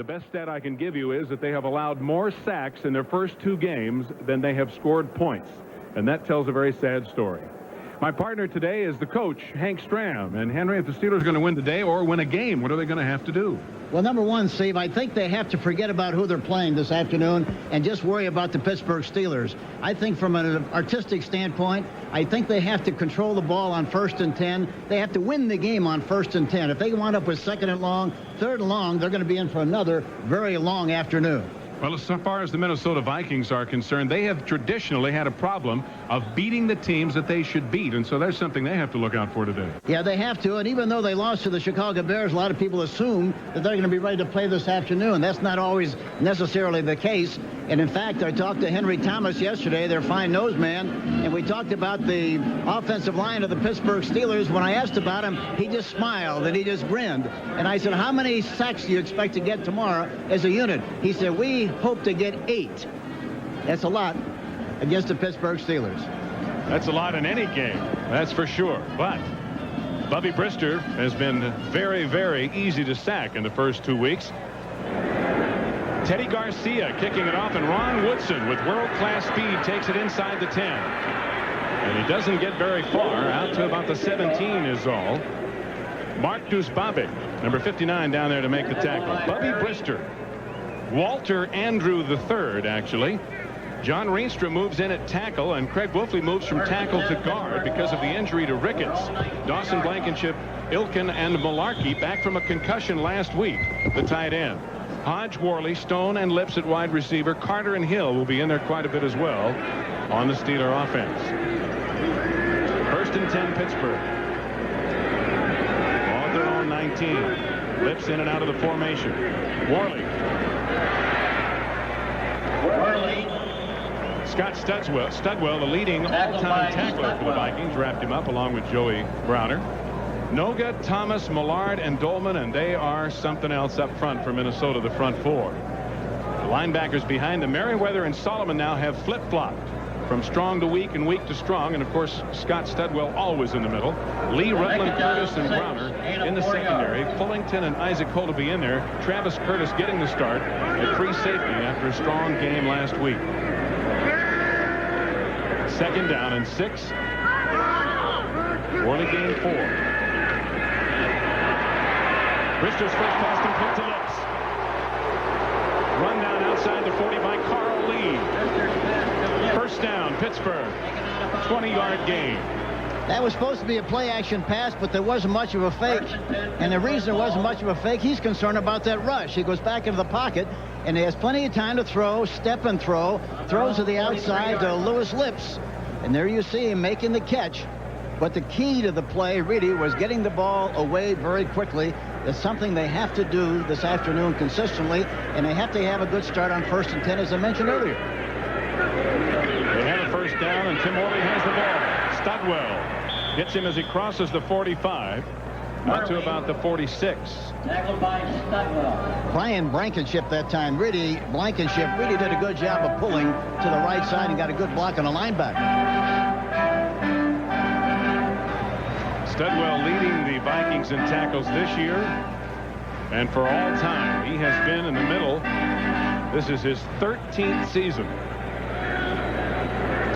The best stat I can give you is that they have allowed more sacks in their first 2 games than they have scored points. And that tells a very sad story. My partner today is the coach, Hank Stram. And Henry, if the Steelers are going to win today or win a game, what are they going to have to do? Well, number one, Steve, I think they have to forget about who they're playing this afternoon and just worry about the Pittsburgh Steelers. I think from an artistic standpoint, I think they have to control the ball on 1st and 10. They have to win the game on 1st and 10. If they wind up with 2nd and long, 3rd and long, they're going to be in for another very long afternoon. Well, as far as the Minnesota Vikings are concerned, they have traditionally had a problem of beating the teams that they should beat. And so there's something they have to look out for today. Yeah, they have to. And even though they lost to the Chicago Bears, a lot of people assume that they're going to be ready to play this afternoon. That's not always necessarily the case. And in fact, I talked to Henry Thomas yesterday, their fine nose man, and we talked about the offensive line of the Pittsburgh Steelers. When I asked about him, he just smiled and he just grinned. And I said, how many sacks do you expect to get tomorrow as a unit? He said, we hope to get 8. That's a lot against the Pittsburgh Steelers. That's a lot in any game, that's for sure. But Bubby Brister has been very, very easy to sack in the first 2 weeks. Teddy Garcia kicking it off, and Ron Woodson with world-class speed takes it inside the 10. And he doesn't get very far, out to about the 17 is all. Mark Dusbabic, number 59, down there to make the tackle. Bubby Brister. Walter Andrew III, actually. John Rienstra moves in at tackle, and Craig Wolfley moves from tackle to guard because of the injury to Ricketts. Dawson Blankenship, Ilkin, and Malarkey back from a concussion last week, the tight end. Hodge, Worley, Stone, and Lips at wide receiver. Carter and Hill will be in there quite a bit as well on the Steeler offense. 1st and 10, Pittsburgh. Ball at their own 19. Lips in and out of the formation. Worley. Scott Studwell, the leading all-time tackler for the Vikings, wrapped him up along with Joey Browner. Noga, Thomas, Millard, and Dolman, and they are something else up front for Minnesota, the front 4. The linebackers behind them, Merriweather and Solomon, now have flip-flopped from strong to weak and weak to strong, and of course Scott Studwell always in the middle. Lee, Rutland, Curtis, and Browner in the secondary. Fullington and Isaac Holtby in there. Travis Curtis getting the start at free safety after a strong game last week. 2nd down and 6. Worley gained 4. Brister's first pass complete to Lips. Run down outside the 40 by Carl Lee. 1st down, Pittsburgh. 20-yard gain. That was supposed to be a play-action pass, but there wasn't much of a fake. And the reason there wasn't much of a fake, he's concerned about that rush. He goes back into the pocket, and he has plenty of time to throw, step and throw. Throws to the outside to Lewis Lips. And there you see him making the catch. But the key to the play really was getting the ball away very quickly. That's something they have to do this afternoon consistently, and they have to have a good start on 1st and 10, as I mentioned earlier. They have a 1st down, and Tim Worley has the ball. Studwell gets him as he crosses the 45, out to about the 46. Tackled by Studwell. Brian Blankenship that time. Blankenship really did a good job of pulling to the right side and got a good block on the linebacker. Studwell leading the Vikings in tackles this year, and for all time he has been in the middle. This is his 13th season.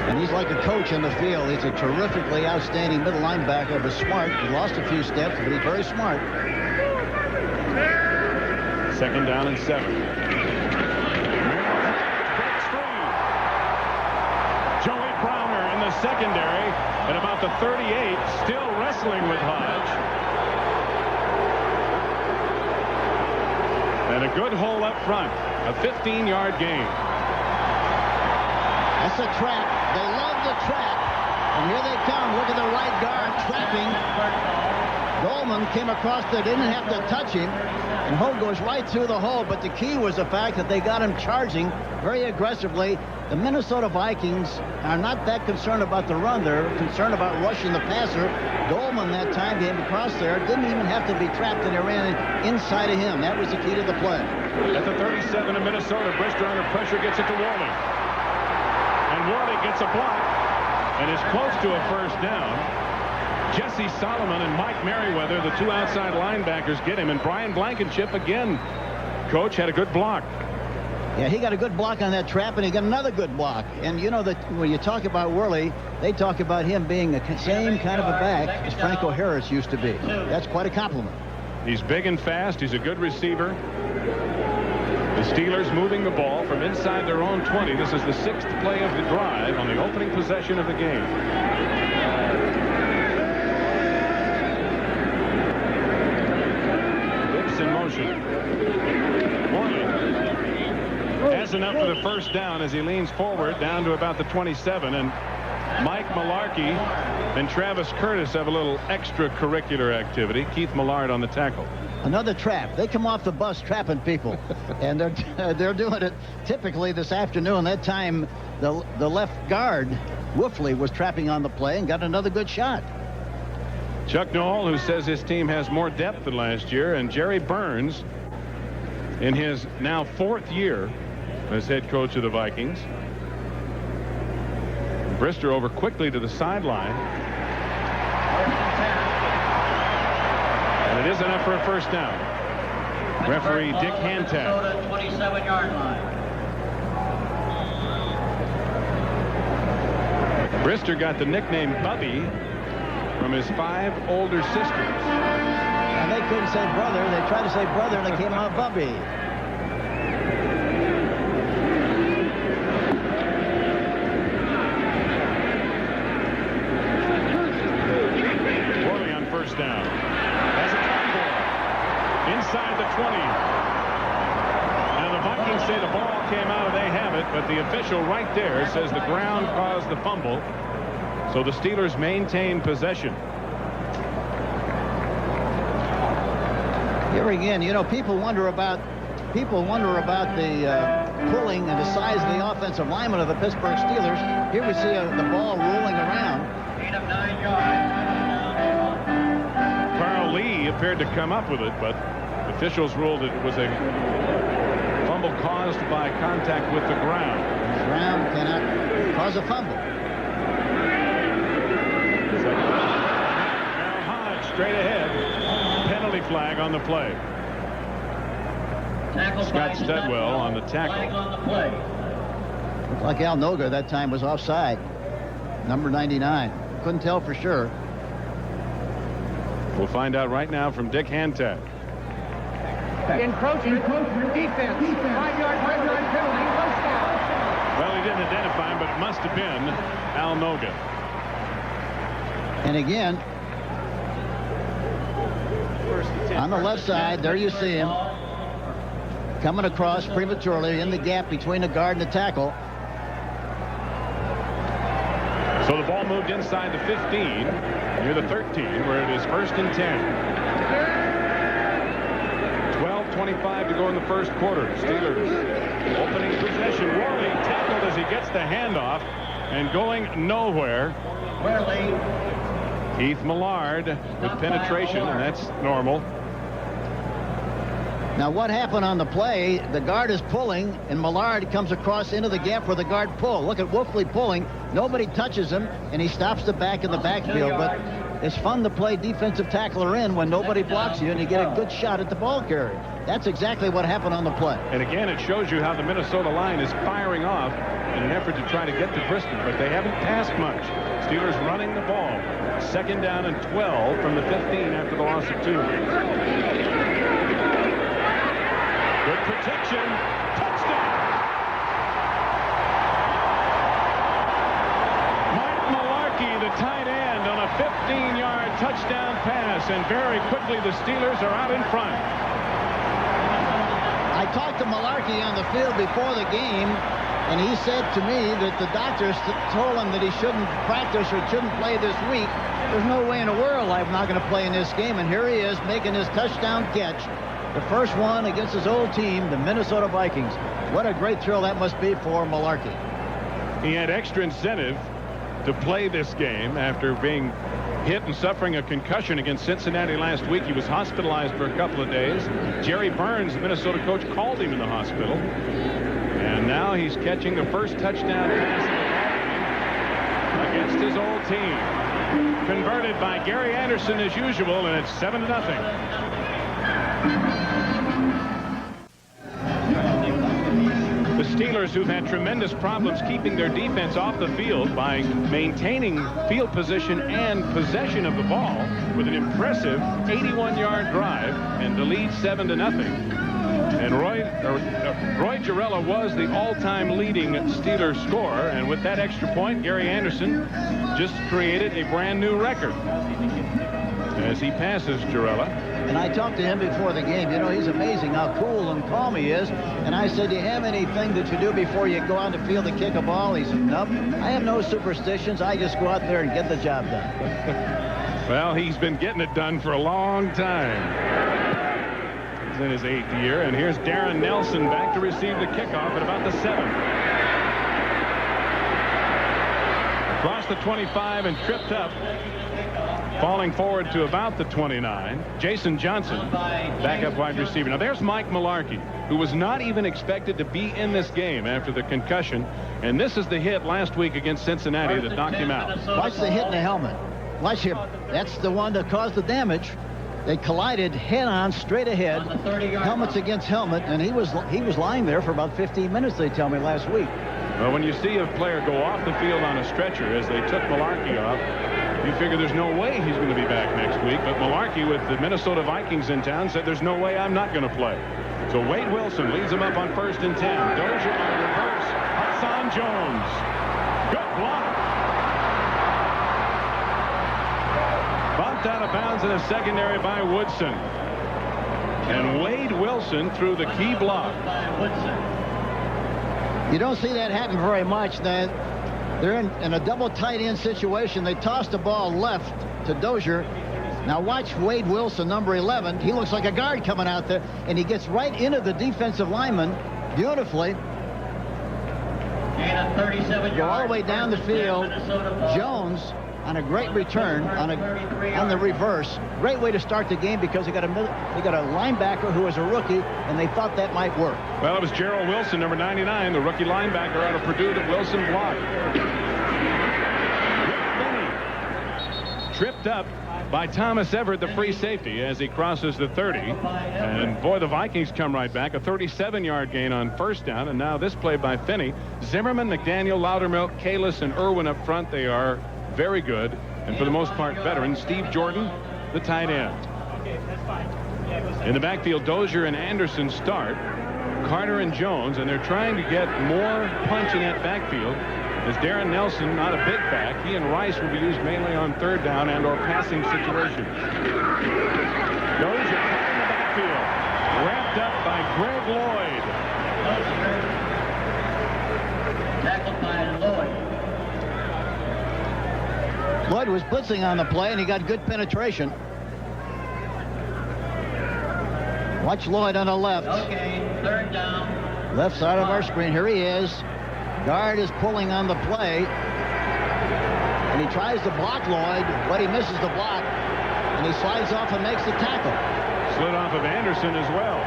And he's like a coach in the field. He's a terrifically outstanding middle linebacker, but smart. He lost a few steps, but he's very smart. 2nd down and 7. Joey Browner in the secondary at about the 38, still wrestling with Hodge. And a good hole up front, a 15-yard gain. That's a trap. They love the trap. And here they come. Look at the right guard trapping. Dolman came across there, didn't have to touch him. And Hogue goes right through the hole. But the key was the fact that they got him charging very aggressively. The Minnesota Vikings are not that concerned about the run. They're concerned about rushing the passer. Dolman that time came across there. Didn't even have to be trapped, and they ran inside of him. That was the key to the play. At the 37 of Minnesota, Brister under pressure gets it to Worley. And Worley gets a block and is close to a 1st down. Jesse Solomon and Mike Merriweather, the 2 outside linebackers, get him. And Brian Blankenship again Coach had a good block. Yeah, he got a good block on that trap, and he got another good block. And you know that when you talk about Worley, they talk about him being the same kind of a back as Franco Harris used to be. That's quite a compliment. He's big and fast. He's a good receiver. The Steelers moving the ball from inside their own 20. This is the 6th play of the drive on the opening possession of the game. Lips in motion. Worley has enough for the first down as he leans forward down to about the 27. And Mike Malarkey and Travis Curtis have a little extracurricular activity. Keith Millard on the tackle. Another trap. They come off the bus trapping people, and they're doing it typically this afternoon. That time, the left guard Wolfley was trapping on the play and got another good shot. Chuck Noll, who says his team has more depth than last year, and Jerry Burns, in his now 4th year as head coach of the Vikings. Brister over quickly to the sideline. And it is enough for a first down. Referee Dick Hantak. 27-yard line. Brister got the nickname Bubby from his 5 older sisters. And they couldn't say brother. They tried to say brother, and it came out Bubby. Worley on first down. Has a tackle inside the 20. Now the Vikings say the ball came out and they have it, but the official right there says the ground caused the fumble. So the Steelers maintain possession. Here again, you know, people wonder about the pulling and the size of the offensive lineman of the Pittsburgh Steelers. Here we see the ball rolling around. Gain of 9 yards. Carl Lee appeared to come up with it, but officials ruled it was a fumble caused by contact with the ground. The ground cannot cause a fumble. Now Hodge straight ahead. Penalty flag on the play. Tackle Scott by Studwell on the tackle. Flag on the play. Looked like Al Noga that time was offside. Number 99. Couldn't tell for sure. We'll find out right now from Dick Hantak. Encroachment, defense, 5-yard penalty, touchdown. Well, he didn't identify him, but it must have been Al Noga. And again, on the left side, there you see him coming across prematurely in the gap between the guard and the tackle. So the ball moved inside the 15, near the 13, where it is 1st and 10. 12:25 to go in the first quarter. Steelers opening possession. Worley tackled as he gets the handoff and going nowhere. Worley. Keith Millard with penetration, and that's normal. Now what happened on the play, the guard is pulling and Millard comes across into the gap where the guard pulled. Look at Wolfley pulling. Nobody touches him and he stops the back in the backfield. But it's fun to play defensive tackler in when nobody blocks you and you get a good shot at the ball carrier. That's exactly what happened on the play. And again, it shows you how the Minnesota line is firing off in an effort to try to get to Bristol, but they haven't passed much. Steelers running the ball. 2nd down and 12 from the 15 after the loss of 2. Good protection. Touchdown. Mike Malarkey, the tight end, on a 15-yard touchdown pass, and very quickly the Steelers are out in front. I talked to Malarkey on the field before the game, and he said to me that the doctors told him that he shouldn't practice or shouldn't play this week. There's no way in the world I'm not going to play in this game, and here he is making his touchdown catch. The first one against his old team, the Minnesota Vikings. What a great thrill that must be for Malarkey. He had extra incentive to play this game after being hit and suffering a concussion against Cincinnati last week. He was hospitalized for a couple of days. Jerry Burns, the Minnesota coach, called him in the hospital. And now he's catching the first touchdown pass of the game against his old team. Converted by Gary Anderson as usual, and it's 7-0. Steelers, who've had tremendous problems keeping their defense off the field by maintaining field position and possession of the ball with an impressive 81-yard drive and the lead 7-0. And Roy Gerela was the all-time leading Steelers scorer, and with that extra point, Gary Anderson just created a brand new record as he passes Gerela. And I talked to him before the game. You know, he's amazing how cool and calm he is. And I said, do you have anything that you do before you go out the field to kick a ball? He said, nope. I have no superstitions. I just go out there and get the job done. Well, he's been getting it done for a long time. He's in his 8th year. And here's Darren Nelson back to receive the kickoff at about the 7. Across the 25 and tripped up. Falling forward to about the 29. Jason Johnson, backup wide receiver. Now there's Mike Mularkey, who was not even expected to be in this game after the concussion. And this is the hit last week against Cincinnati that knocked him out. Watch the hit in the helmet. Watch him. That's the one that caused the damage. They collided head-on, straight ahead, helmets against helmet, and he was lying there for about 15 minutes, they tell me, last week. Well, when you see a player go off the field on a stretcher, as they took Mularkey off, you figure there's no way he's going to be back next week. But Mularkey, with the Minnesota Vikings in town, said there's no way I'm not going to play. So Wade Wilson leads him up on 1st and 10. Dozier on reverse. Hassan Jones. Good block. Bumped out of bounds in the secondary by Woodson. And Wade Wilson threw the key block. You don't see that happen very much. They're in a double tight end situation. They toss the ball left to Dozier. Now watch Wade Wilson, number 11. He looks like a guard coming out there, and he gets right into the defensive lineman beautifully. Go all the way down the field. Jones on a great return on the reverse. Great way to start the game because they got a linebacker who is a rookie, and they thought that might work. Well, it was Gerald Wilson, number 99, the rookie linebacker out of Purdue, that Wilson blocked. Tripped up by Thomas Everett, the free safety, as he crosses the 30. And boy, the Vikings come right back. A 37-yard gain on 1st down. And now this play by Finney. Zimmerman, McDaniel, Loudermilk, Kalis, and Irwin up front. They are very good, and for the most part veteran. Steve Jordan, the tight end. In the backfield, Dozier and Anderson start. Carter and Jones, and they're trying to get more punch in that backfield. As Darren Nelson, not a big back, he and Rice will be used mainly on 3rd down and or passing situations. Dozier caught in the backfield, wrapped up by Greg Lloyd. Tackled by Lloyd. Lloyd was blitzing on the play, and he got good penetration. Watch Lloyd on the left. Okay, 3rd down. Left side of our screen. Here he is. Guard is pulling on the play. And he tries to block Lloyd, but he misses the block. And he slides off and makes the tackle. Slid off of Anderson as well.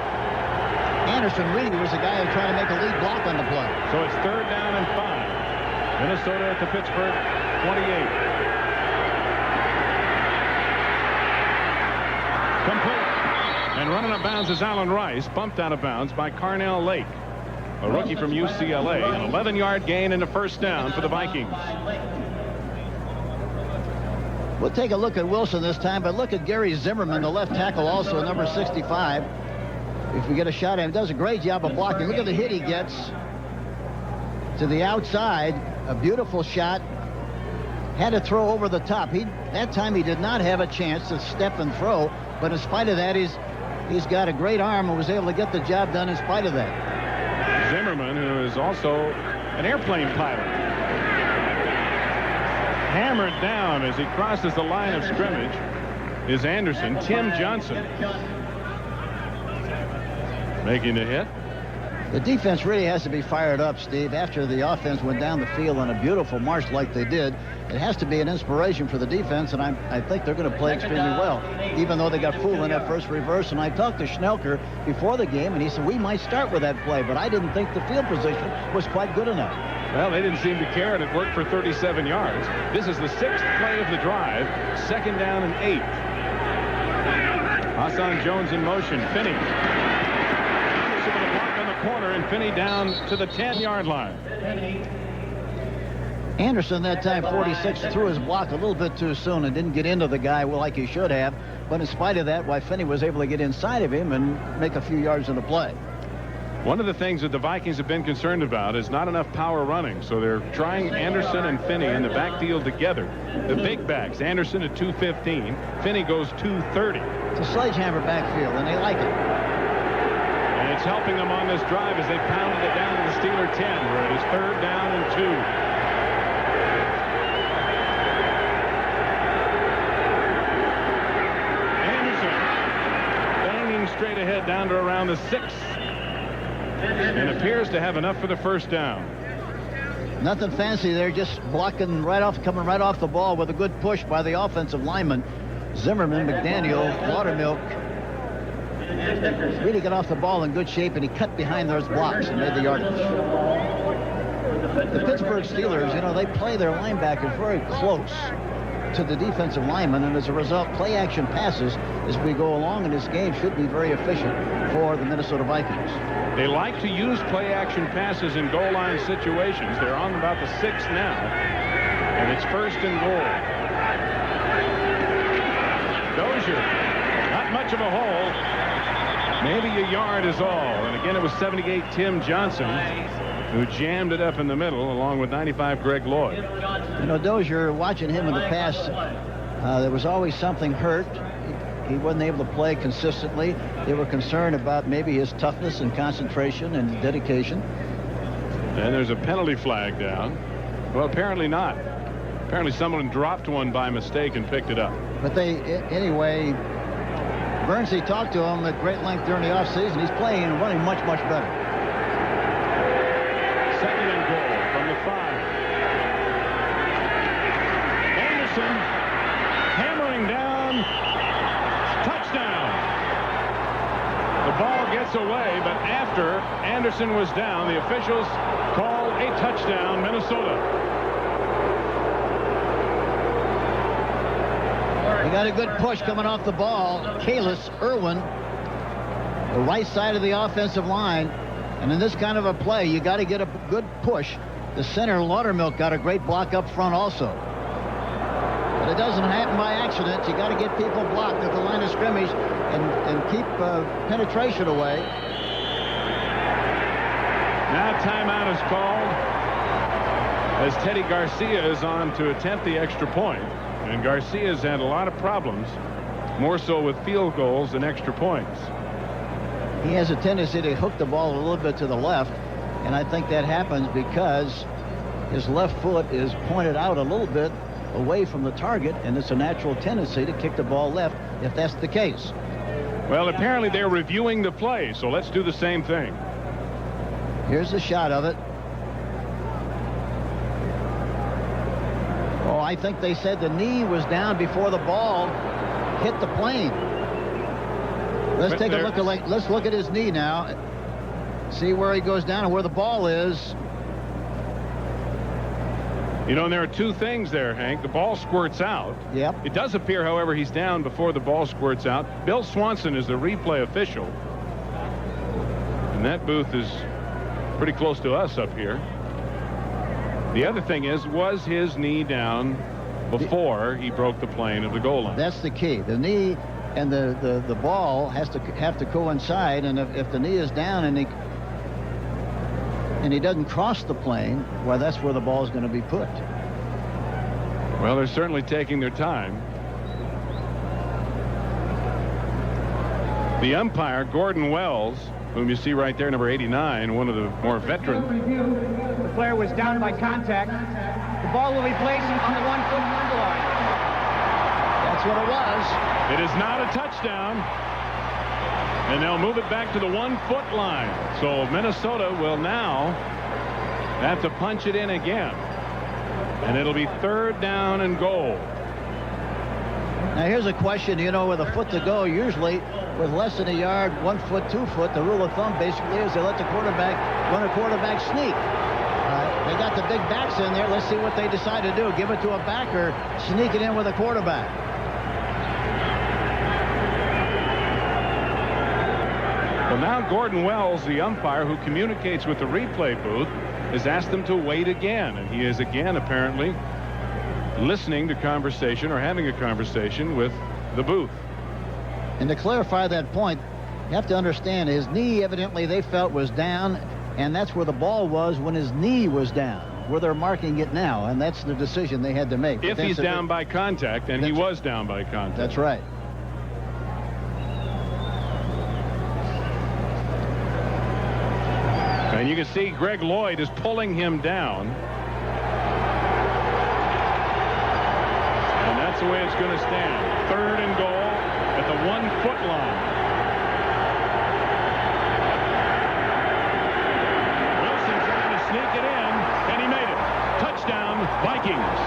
Anderson really was the guy who tried to make a lead block on the play. So it's 3rd down and 5. Minnesota at the Pittsburgh 28. Complete. And running out of bounds is Allen Rice, bumped out of bounds by Carnell Lake, a rookie from UCLA. An 11-yard gain and a 1st down for the Vikings. We'll take a look at Wilson this time, but look at Gary Zimmerman, the left tackle, also number 65. If we get a shot at him, does a great job of blocking. Look at the hit he gets to the outside. A beautiful shot. Had to throw over the top. That time he did not have a chance to step and throw, but in spite of that, he's got a great arm and was able to get the job done in spite of that. Zimmerman, who is also an airplane pilot, hammered down as he crosses the line of scrimmage, is Anderson. Tim Johnson making the hit. The defense really has to be fired up, Steve. After the offense went down the field on a beautiful march like they did, it has to be an inspiration for the defense, and I think they're going to play extremely well, even though they got fooled in that first reverse. And I talked to Schnelker before the game, and he said, we might start with that play, but I didn't think the field position was quite good enough. Well, they didn't seem to care, and it worked for 37 yards. This is the 6th play of the drive, 2nd down and 8. Hassan Jones in motion. Finney. Anderson with a block on the corner, and Finney down to the 10-yard line. Anderson that time, 46, threw his block a little bit too soon and didn't get into the guy like he should have. But in spite of that, Finney was able to get inside of him and make a few yards in the play. One of the things that the Vikings have been concerned about is not enough power running, so they're trying Anderson and Finney in the backfield together. The big backs, Anderson at 215, Finney goes 230. It's a sledgehammer backfield, and they like it. And it's helping them on this drive as they pounded it down to the Steeler 10, where it is 3rd down and 2. Straight ahead down to around the 6, and appears to have enough for the 1st down. Nothing fancy there, just blocking right off, coming right off the ball with a good push by the offensive lineman. Zimmerman, McDaniel, Laudermilk really got off the ball in good shape, and he cut behind those blocks and made the yardage. The Pittsburgh Steelers, they play their linebackers very close to the defensive lineman, and as a result, play-action passes as we go along in this game should be very efficient for the Minnesota Vikings. They like to use play-action passes in goal line situations. They're on about the 6 now, and it's 1st and goal. Dozier, not much of a hole. Maybe a yard is all. And again, it was 78 Tim Johnson who jammed it up in the middle, along with 95 Greg Lloyd. Dozier, watching him in the past, there was always something hurt. He wasn't able to play consistently. They were concerned about maybe his toughness and concentration and dedication. And there's a penalty flag down. Well, apparently not. Apparently someone dropped one by mistake and picked it up. But anyway, Bernsey talked to him at great length during the offseason. He's playing and running much, much better. 2nd and goal from the 5. Anderson hammering down. Touchdown. The ball gets away, but after Anderson was down, the officials called a touchdown, Minnesota. He got a good push coming off the ball. Kalis Irwin, the right side of the offensive line. And in this kind of a play, you got to get a good push. The center, Laudermilk, got a great block up front also. But it doesn't happen by accident. You got to get people blocked at the line of scrimmage and keep penetration away. Now timeout is called as Teddy Garcia is on to attempt the extra point. And Garcia's had a lot of problems, more so with field goals than extra points. He has a tendency to hook the ball a little bit to the left, and I think that happens because his left foot is pointed out a little bit away from the target, and it's a natural tendency to kick the ball left if that's the case. Well, apparently they're reviewing the play, so let's do the same thing. Here's the shot of it. Oh, I think they said the knee was down before the ball hit the plane. Let's take a look at let's look at his knee now. See where he goes down and where the ball is. And there are two things there, Hank. The ball squirts out. Yep. It does appear, however, he's down before the ball squirts out. Bill Swanson is the replay official. And that booth is pretty close to us up here. The other thing is, was his knee down before he broke the plane of the goal line? That's the key. The knee and the ball have to coincide, and if the knee is down and he doesn't cross the plane, well, that's where the ball is going to be put. Well, they're certainly taking their time. The umpire, Gordon Wells, whom you see right there, number 89, one of the more veteran. The player was down by contact. The ball will be placed on the 1-foot line. That's what it was. It is not a touchdown. And they'll move it back to the 1-foot line. So Minnesota will now have to punch it in again. And it'll be 3rd down and goal. Now here's a question, with a foot to go, usually with less than a yard, 1 foot, 2 foot, the rule of thumb basically is they let the quarterback run a quarterback sneak. They got the big backs in there. Let's see what they decide to do. Give it to a back or sneak it in with a quarterback. The Well, now Gordon Wells, the umpire who communicates with the replay booth, has asked them to wait again, and he is again apparently listening to conversation or having a conversation with the booth. And to clarify that point, you have to understand his knee evidently they felt was down, and that's where the ball was when his knee was down, where they're marking it now, and that's the decision they had to make. If he's down by contact, and he was down by contact. That's right. And you can see Greg Lloyd is pulling him down. And that's the way it's going to stand. 3rd and goal at the 1-foot line. Wilson trying to sneak it in, and he made it. Touchdown, Vikings.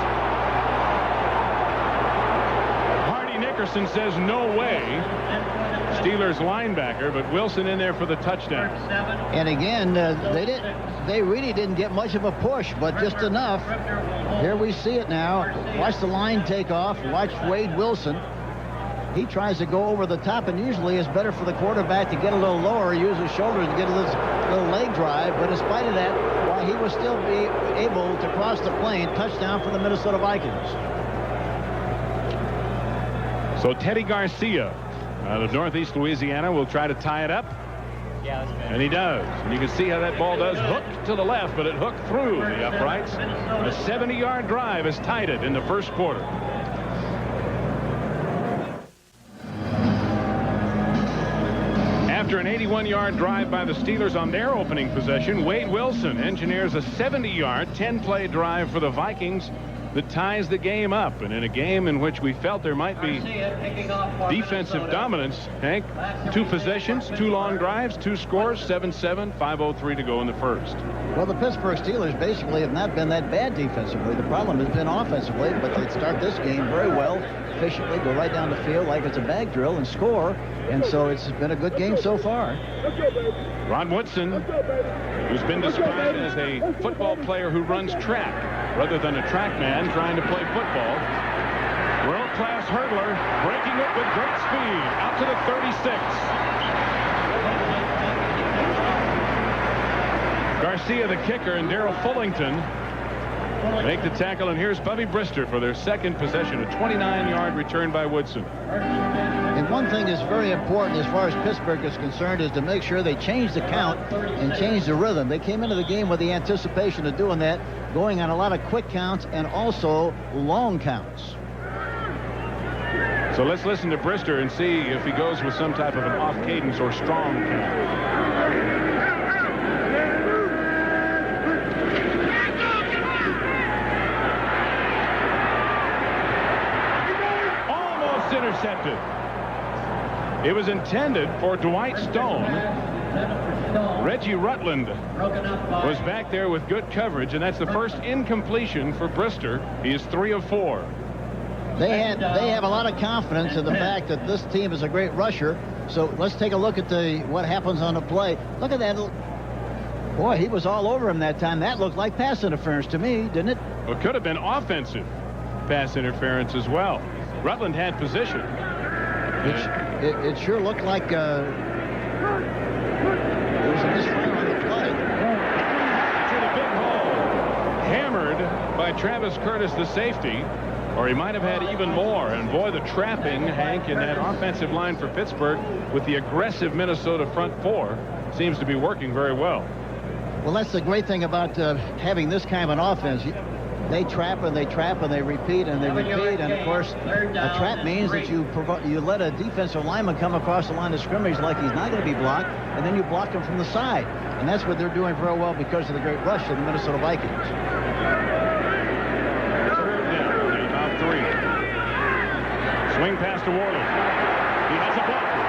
Hardy Nickerson says no way. Steelers linebacker, but Wilson in there for the touchdown. And again, they really didn't get much of a push, but just enough. Here we see it now. Watch the line take off. Watch Wade Wilson. He tries to go over the top, and usually it's better for the quarterback to get a little lower, use his shoulders to get a little leg drive. But in spite of that, while he will still be able to cross the plane, touchdown for the Minnesota Vikings. So Teddy Garcia out of Northeast Louisiana will try to tie it up. Yeah, that's good. And he does. And you can see how that ball does hook to the left, but it hooked through the uprights. A 70-yard drive has tied it in the first quarter. After an 81-yard drive by the Steelers on their opening possession, Wade Wilson engineers a 70-yard, 10-play drive for the Vikings that ties the game up. And in a game in which we felt there might be defensive dominance, Hank, 2 possessions, 2 long drives, 2 scores, 7-7, 5:03 to go in the first. Well, the Pittsburgh Steelers basically have not been that bad defensively. The problem has been offensively, but they start this game very well, efficiently, go right down the field like it's a bag drill and score. And so it's been a good game so far. Ron Woodson, who's been described as a football player who runs track rather than a track man trying to play football. World-class hurdler, breaking it with great speed out to the 36. Garcia, the kicker, and Darrell Fullington make the tackle, and here's Bubby Brister for their second possession, a 29-yard return by Woodson. And one thing that's very important as far as Pittsburgh is concerned is to make sure they change the count and change the rhythm. They came into the game with the anticipation of doing that, going on a lot of quick counts and also long counts. So let's listen to Brister and see if he goes with some type of an off cadence or strong count. Intercepted. It was intended for Dwight Stone. Reggie Rutland was back there with good coverage, and that's the first incompletion for Brister. He is 3 of 4. They have a lot of confidence in the fact that this team is a great rusher. So let's take a look at what happens on the play. Look at that. Boy, he was all over him that time. That looked like pass interference to me, didn't it? Well, it could have been offensive pass interference as well. Rutland had position. It sure looked like there was a misfire on the play. To the big hole. Hammered by Travis Curtis, the safety, or he might have had even more. And boy, the trapping, Hank, in that offensive line for Pittsburgh with the aggressive Minnesota front 4 seems to be working very well. Well, that's the great thing about having this kind of an offense. They trap and they trap and they repeat and they repeat, and of course a trap means that you let a defensive lineman come across the line of scrimmage like he's not going to be blocked, and then you block him from the side, and that's what they're doing very well because of the great rush of the Minnesota Vikings. Third down, about 3. Swing pass to Worley. He has a blocker.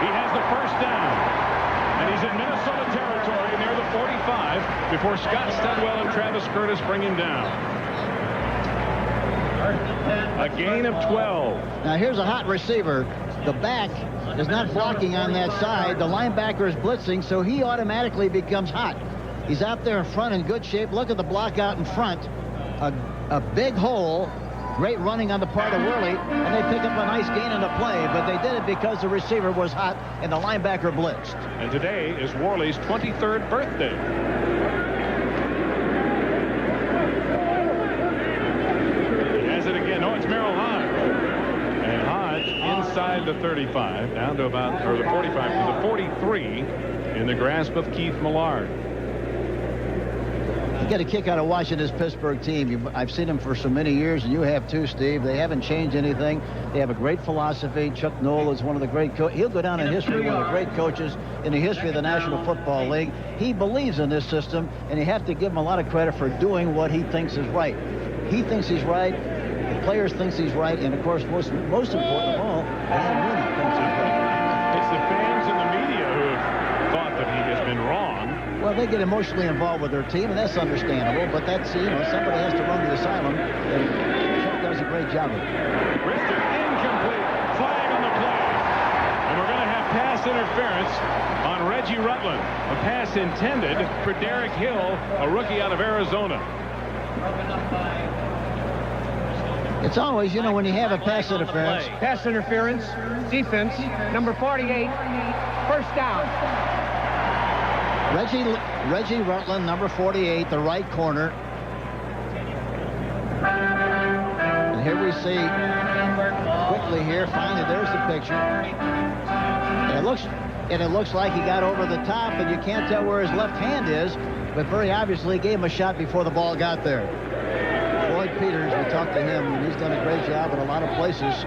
He has the first down, and he's in Minnesota territory near the 45 before Scott Studwell and Travis Curtis bring him down. A gain of 12. Now here's a hot receiver. The back is not blocking on that side. The linebacker is blitzing, so he automatically becomes hot. He's out there in front in good shape. Look at the block out in front. A big hole Great running on the part of Worley, and they pick up a nice gain in the play, but they did it because the receiver was hot and the linebacker blitzed. And today is Worley's 23rd birthday. He has it again. Oh, it's Merrill Hodge. And Hodge inside the 35, down to about, or the 45 to the 43, in the grasp of Keith Millard. You get a kick out of watching this Pittsburgh team. I've seen them for so many years, and you have too, Steve. They haven't changed anything. They have a great philosophy. Chuck Noll is one of the great coaches. He'll go down in history, one of the great coaches in the history of the National Football League. He believes in this system, and you have to give him a lot of credit for doing what he thinks is right. He thinks he's right. The players thinks he's right, and of course, most important of all, Dan Mooney thinks he's right. It's the fans and the media who have thought that he has been wrong. Well, they get emotionally involved with their team, and that's understandable, but that's, you know, somebody has to run the asylum, and Chuck does a great job of it. Brister incomplete. Flag on the play. And we're going to have pass interference on Reggie Rutland. A pass intended for Derek Hill, a rookie out of Arizona. It's always, you know, when you have a pass interference. Pass interference, defense, number 48, first down. Reggie Rutland, number 48, the right corner. And here we see quickly here, finally there's the picture. And it looks like he got over the top, and you can't tell where his left hand is, but very obviously gave him a shot before the ball got there. Floyd Peters, we talked to him, and he's done a great job in a lot of places.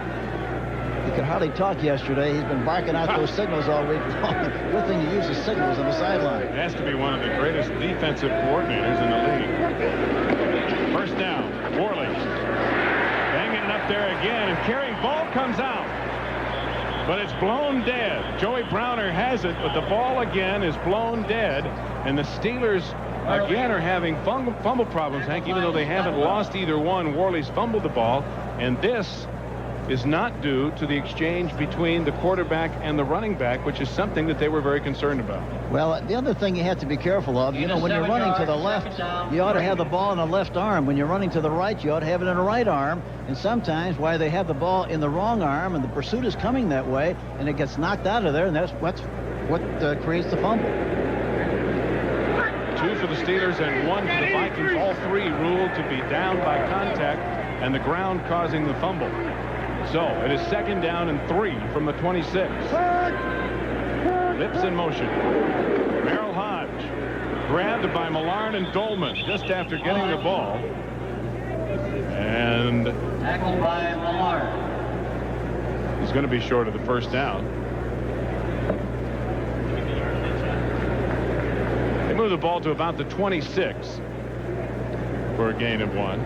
He could hardly talk yesterday. He's been barking out those signals all week long. Good thing he uses signals on the sideline. Has to be one of the greatest defensive coordinators in the league. First down, Worley. Banging it up there again, and carrying ball comes out. But it's blown dead. Joey Browner has it, but the ball again is blown dead. And the Steelers again are having fumble problems, Hank, even though they haven't lost either one. Worley's fumbled the ball, and this is not due to the exchange between the quarterback and the running back, which is something that they were very concerned about. Well, the other thing you have to be careful of, you know, when you're running to the left, you ought to have the ball in the left arm. When you're running to the right, you ought to have it in the right arm. And sometimes why they have the ball in the wrong arm, and the pursuit is coming that way, and it gets knocked out of there, and that's what creates the fumble. 2 for the Steelers and 1 for the Vikings. All 3 ruled to be down by contact and the ground causing the fumble. So it is second down and 3 from the 26. Lips in motion. Merrill Hodge grabbed by Millard and Dolman just after getting the ball. And Tackled by Millard. he's going to be short of the first down. They move the ball to about the 26 for a gain of 1.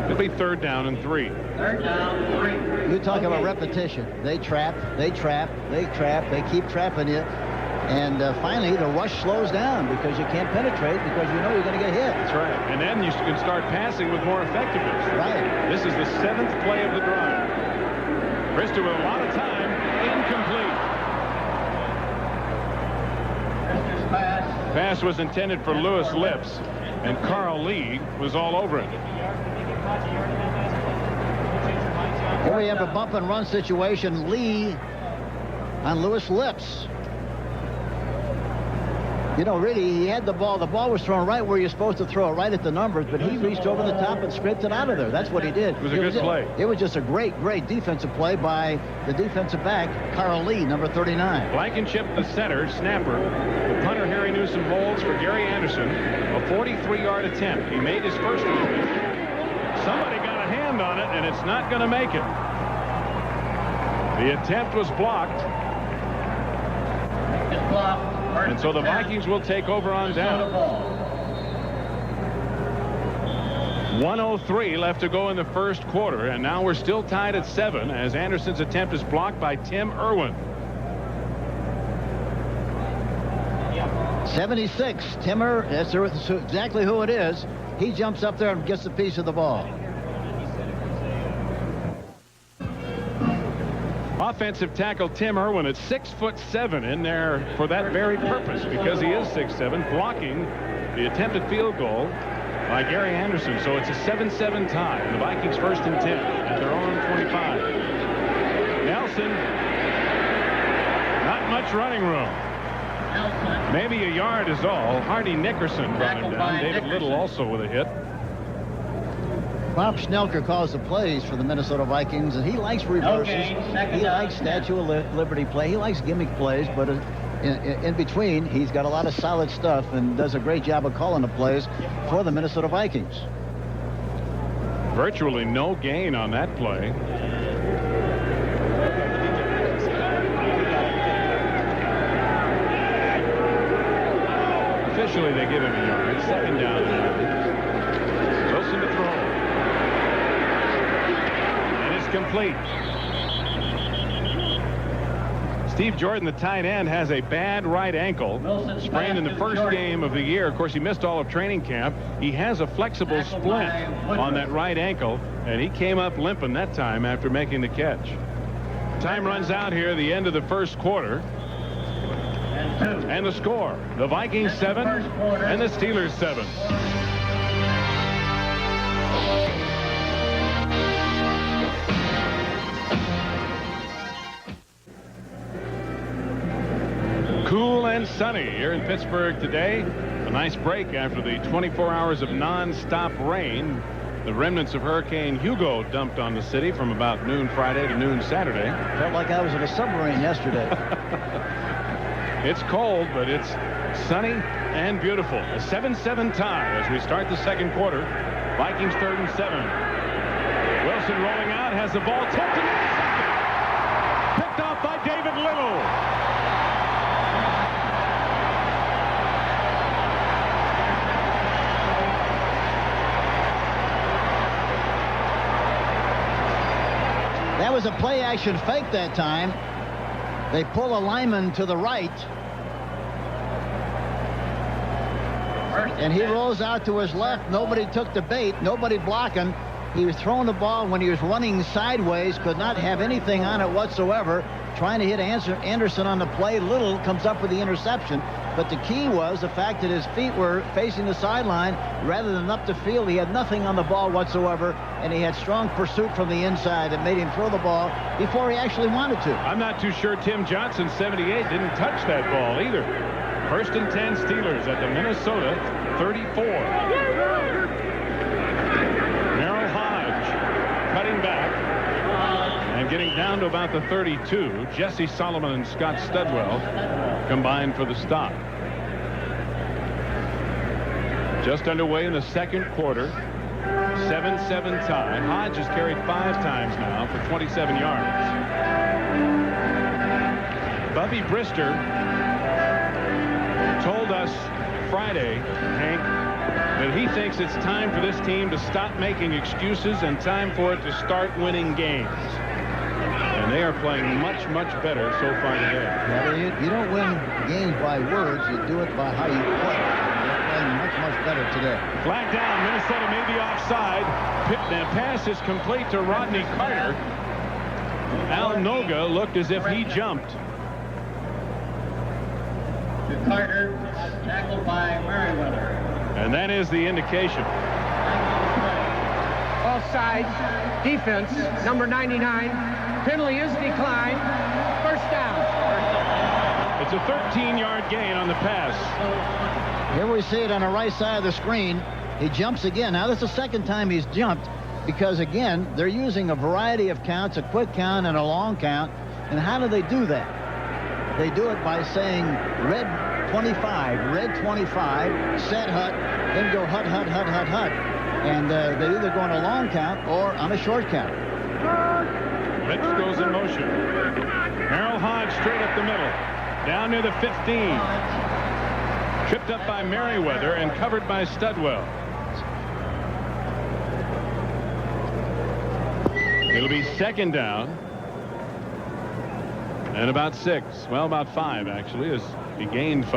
It'll be third down and 3. Third down, 3. You talk about repetition. They trap, they trap, they trap, they keep trapping you. And finally, the rush slows down because you can't penetrate because you know you're going to get hit. That's right. And then you can start passing with more effectiveness. Right. This is the 7th play of the drive. Brister with a lot of time. Incomplete. Pass was intended for Lewis Lips, and Carl Lee was all over it. Here we have a bump and run situation. Lee on Lewis Lips. You know, really, he had the ball. The ball was thrown right where you're supposed to throw it, right at the numbers, but he reached over the top and scraped it out of there. That's what he did. It was a good play. It was just a great defensive play by the defensive back, Carl Lee, number 39. Blankenship, the center, snapper. The punter, Harry Newsom, holds for Gary Anderson. A 43-yard attempt. He made his first one. Somebody got a hand on it, and it's not going to make it. The attempt was blocked. It's blocked. And so the Vikings will take over on down. 1:03 left to go in the first quarter, and now we're still tied at 7 as Anderson's attempt is blocked by Tim Irwin. 76, Timmer, that's exactly who it is. He jumps up there and gets a piece of the ball. Offensive tackle Tim Irwin at 6'7" in there for that very purpose, because he is 6'7", blocking the attempted field goal by Gary Anderson. So it's a 7-7 tie. The Vikings first and 10 at their own 25. Nelson, not much running room. Maybe a yard is all. Hardy Nickerson brought him down. David Little also with a hit. Bob Schnelker calls the plays for the Minnesota Vikings, and he likes reverses. He likes Statue of Liberty play. He likes gimmick plays, but in between, he's got a lot of solid stuff and does a great job of calling the plays for the Minnesota Vikings. Virtually no gain on that play. Officially, they give him a yard. Second down. Wilson to throw. And it's complete. Steve Jordan, the tight end, has a bad right ankle. Sprained in the first game of the year. Of course, he missed all of training camp. He has a flexible splint on that right ankle, and he came up limping that time after making the catch. Time runs out here, the end of the first quarter. And the score, the Vikings 7 and the Steelers 7. Cool and sunny here in Pittsburgh today. A nice break after the 24 hours of non-stop rain. The remnants of Hurricane Hugo dumped on the city from about noon Friday to noon Saturday. Felt like I was in a submarine yesterday. It's cold, but it's sunny and beautiful. A 7-7 tie as we start the second quarter. Vikings 3rd and 7. Wilson rolling out, has the ball tipped and intercepted. Picked off by David Little. That was a play action fake that time. They pull a lineman to the right, and he rolls out to his left. Nobody took the bait, nobody blocking. He was throwing the ball when he was running sideways, could not have anything on it whatsoever. Trying to hit Anderson on the play. Little comes up with the interception. But the key was the fact that his feet were facing the sideline rather than up the field. He had nothing on the ball whatsoever, and he had strong pursuit from the inside that made him throw the ball before he actually wanted to. I'm not too sure Tim Johnson, 78, didn't touch that ball either. First and 10 Steelers at the Minnesota 34. Merrill Hodge cutting back and getting down to about the 32. Jesse Solomon and Scott Studwell combined for the stop. Just underway in the second quarter. 7-7 tie. Hodge has carried 5 times now for 27 yards. Bubby Brister told us Friday, Hank, that he thinks it's time for this team to stop making excuses and time for it to start winning games. And they are playing much, much better so far today. Well, you don't win games by words. You do it by how you play. They're playing much, much better today. Flag down. Minnesota may be offside. The pass is complete to Rodney Carter. Al Noga looked as if he jumped. To Carter, tackled by Merriweather. And that is the indication. Offside, defense, number 99. Penalty is declined. First down. It's a 13-yard gain on the pass. Here we see it on the right side of the screen. He jumps again. Now, this is the second time he's jumped because, again, they're using a variety of counts, a quick count and a long count. And how do they do that? They do it by saying red 25, red 25, set hut, then go hut, hut, hut, hut, hut. And they either go on a long count or on a short count. Rich goes in motion. Merrill Hodge straight up the middle. Down near the 15. Tripped up by Merriweather and covered by Studwell. It'll be second down. And about 6. Well, about 5, actually, as he gained 5.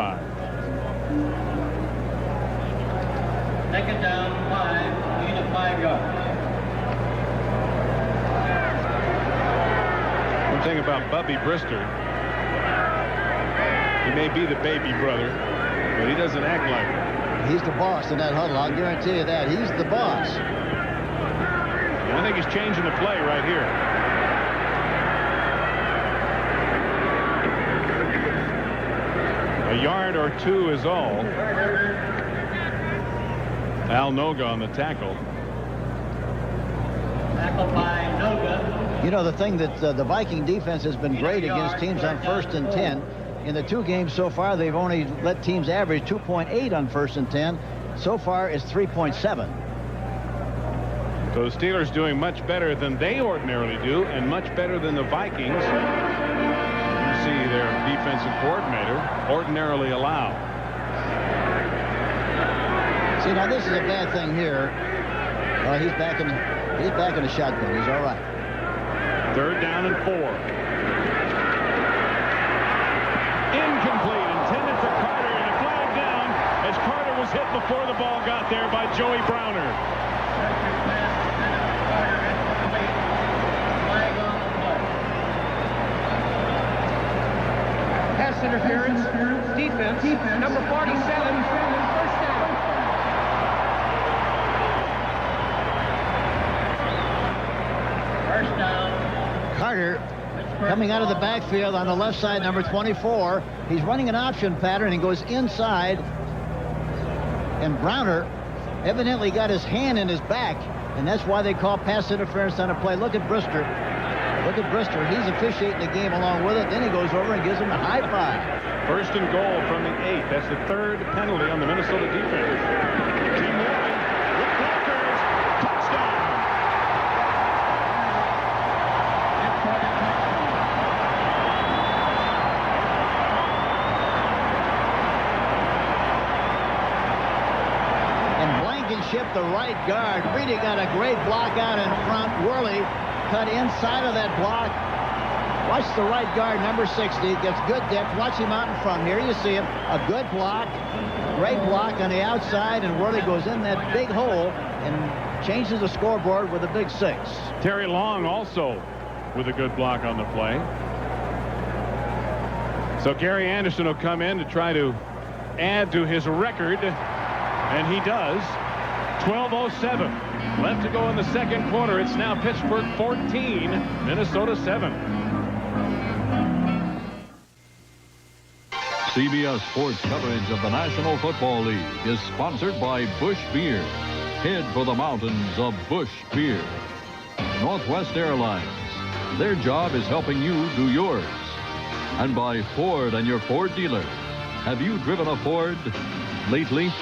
Second down, 5, gain of 5 yards. One thing about Bubby Brister, he may be the baby brother, but he doesn't act like it. He's the boss in that huddle. I'll guarantee you that. He's the boss. I think he's changing the play right here. A yard or two is all. Al Noga on the tackle. Tackle by Noga. You know, the thing that the Viking defense has been great against teams on 1st and 10. In the 2 games so far, they've only let teams average 2.8 on 1st and 10. So far, it's 3.7. So the Steelers doing much better than they ordinarily do, and much better than the Vikings, you see their defensive coordinator, ordinarily allow. See, now this is a bad thing here. He's back in the shotgun. He's all right. 3rd down and 4. Incomplete, intended for Carter, and a flag down as Carter was hit before the ball got there by Joey Browner. Pass interference. Defense. Number 47. First down. First down. Carter coming out of the backfield on the left side, number 24. He's running an option pattern and goes inside. And Browner evidently got his hand in his back, and that's why they call pass interference on a play. Look at Brister. Look at Brister. He's officiating the game along with it. Then he goes over and gives him a high five. 1st and goal from the 8. That's the 3rd penalty on the Minnesota defense. Tim Worley with blockers. Touchdown. And Blankenship, the right guard, really got a great block out in front. Worley cut inside of that block. Watch the right guard, number 60, gets good depth. Watch him out in front. Here you see him. A good block. Great block on the outside, and Worley goes in that big hole and changes the scoreboard with a big 6. Terry Long also with a good block on the play. So Gary Anderson will come in to try to add to his record, and he does. 12:07 left to go in the 2nd quarter. It's now Pittsburgh 14, Minnesota 7. CBS Sports coverage of the National Football League is sponsored by Busch Beer. Head for the mountains of Busch Beer. Northwest Airlines. Their job is helping you do yours. And by Ford and your Ford dealer. Have you driven a Ford lately?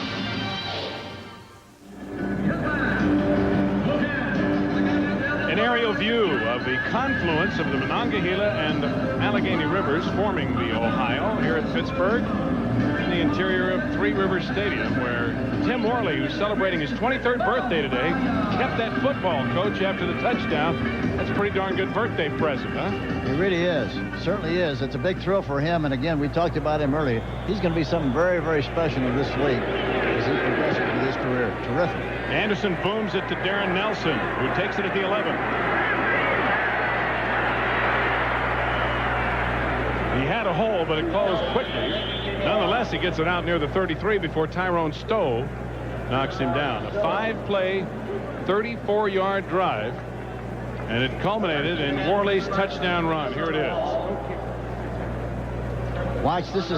An aerial view of the confluence of the Monongahela and Allegheny Rivers forming the Ohio here at Pittsburgh in the interior of Three Rivers Stadium, where Tim Worley, who's celebrating his 23rd birthday today, kept that football coach after the touchdown. That's a pretty darn good birthday present, huh? It really is. It certainly is. It's a big thrill for him. And again, we talked about him earlier. He's going to be something very, very special in this league as he progresses through his career. Terrific. Anderson booms it to Darren Nelson, who takes it at the 11. He had a hole, but it closed quickly. Nonetheless, he gets it out near the 33 before Tyrone Stowe knocks him down. A 5-play, 34-yard drive, and it culminated in Worley's touchdown run. Here it is. Watch, this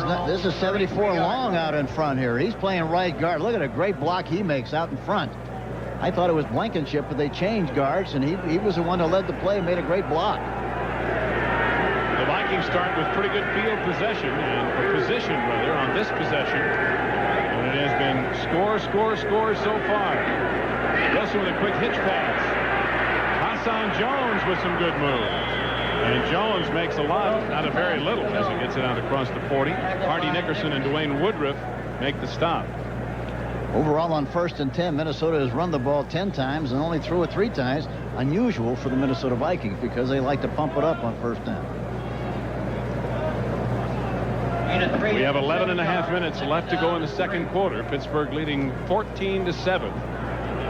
is 74 Long out in front here. He's playing right guard. Look at a great block he makes out in front. I thought it was Blankenship, but they changed guards, and he was the one who led the play and made a great block. The Vikings start with pretty good field possession, or position rather, on this possession. And it has been score so far. Wilson with a quick hitch pass. Hassan Jones with some good moves. And Jones makes a lot out of very little as he gets it out across the 40. Hardy Nickerson and Dwayne Woodruff make the stop. Overall on 1st and 10, Minnesota has run the ball 10 times and only threw it 3 times. Unusual for the Minnesota Vikings because they like to pump it up on 1st down. We have 11.5 minutes left to go in the 2nd quarter. Pittsburgh leading 14-7.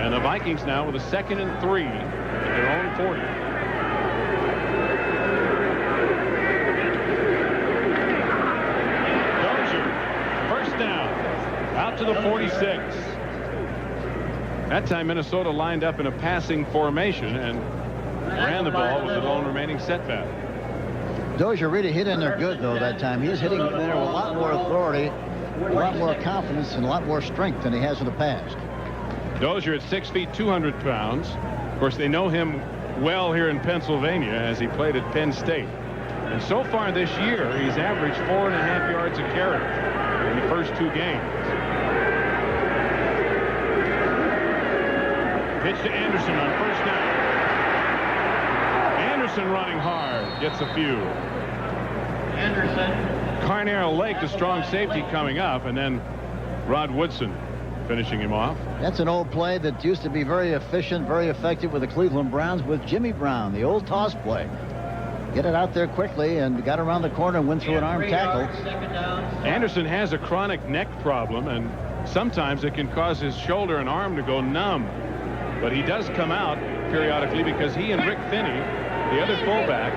And the Vikings now with a 2nd and 3 at their own 40. to the 46. That time Minnesota lined up in a passing formation and ran the ball with the lone remaining setback. Dozier really hit in there good, though, that time. He's hitting in there with a lot more authority, a lot more confidence, and a lot more strength than he has in the past. Dozier at 6 feet, 200 pounds. Of course, they know him well here in Pennsylvania as he played at Penn State. And so far this year, he's averaged 4.5 yards a carry in the first 2 games. Pitch to Anderson on first down. Anderson running hard, gets a few. Anderson. Carnell Lake, the strong safety, coming up, and then Rod Woodson finishing him off. That's an old play that used to be very efficient, very effective with the Cleveland Browns with Jimmy Brown, the old toss play. Get it out there quickly and got around the corner and went through an arm tackle. Anderson has a chronic neck problem, and sometimes it can cause his shoulder and arm to go numb. But he does come out periodically because he and Rick Finney, the other fullback,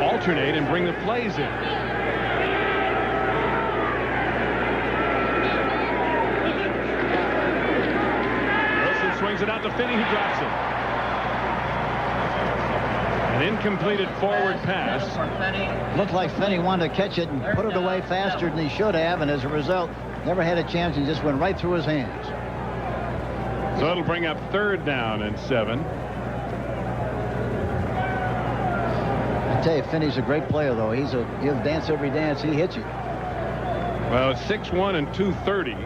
alternate and bring the plays in. Wilson swings it out to Finney, who drops it. An incompleted forward pass. Looked like Finney wanted to catch it and put it away faster than he should have, and as a result, never had a chance and just went right through his hands. So it'll bring up 3rd down and 7. I tell you, Finney's a great player, though. He'll dance every dance. He hits you. Well, it's 6'1" and 230.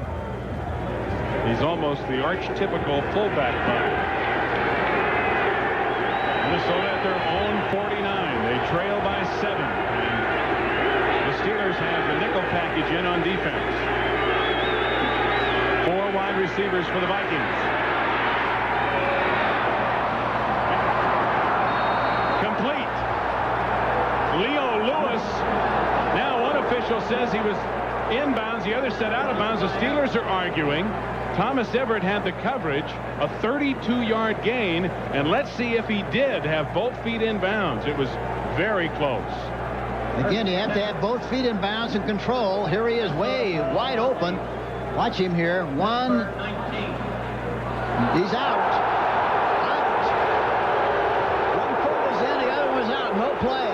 He's almost the archetypical fullback body. Minnesota at their own 49. They trail by 7. And the Steelers have the nickel package in on defense. 4 wide receivers for the Vikings. Complete. Leo Lewis. Now one official says he was inbounds, the other said out of bounds. The Steelers are arguing. Thomas Everett had the coverage, a 32-yard gain, and let's see if he did have both feet in bounds. It was very close. Again, you have to have both feet in bounds and control. Here he is, way wide open. Watch him here. 1. He's out. One foot was in, the other was out. No play.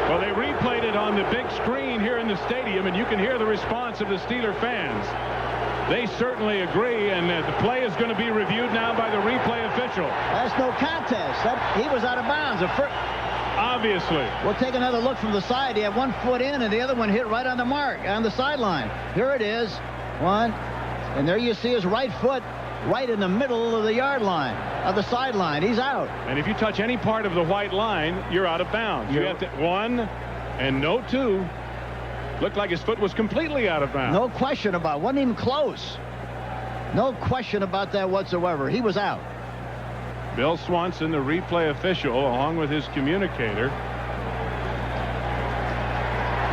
Well, they replayed it on the big screen here in the stadium, and you can hear the response of the Steeler fans. They certainly agree, and the play is going to be reviewed now by the replay official. That's no contest. He was out of bounds. Obviously. We'll take another look from the side. He had 1 foot in, and the other one hit right on the mark, on the sideline. Here it is. 1. And there you see his right foot right in the middle of the yard line, of the sideline. He's out. And if you touch any part of the white line, you're out of bounds. You have to 1 and no 2. Looked like his foot was completely out of bounds. No question about it. Wasn't even close. No question about that whatsoever. He was out. Bill Swanson, the replay official, along with his communicator.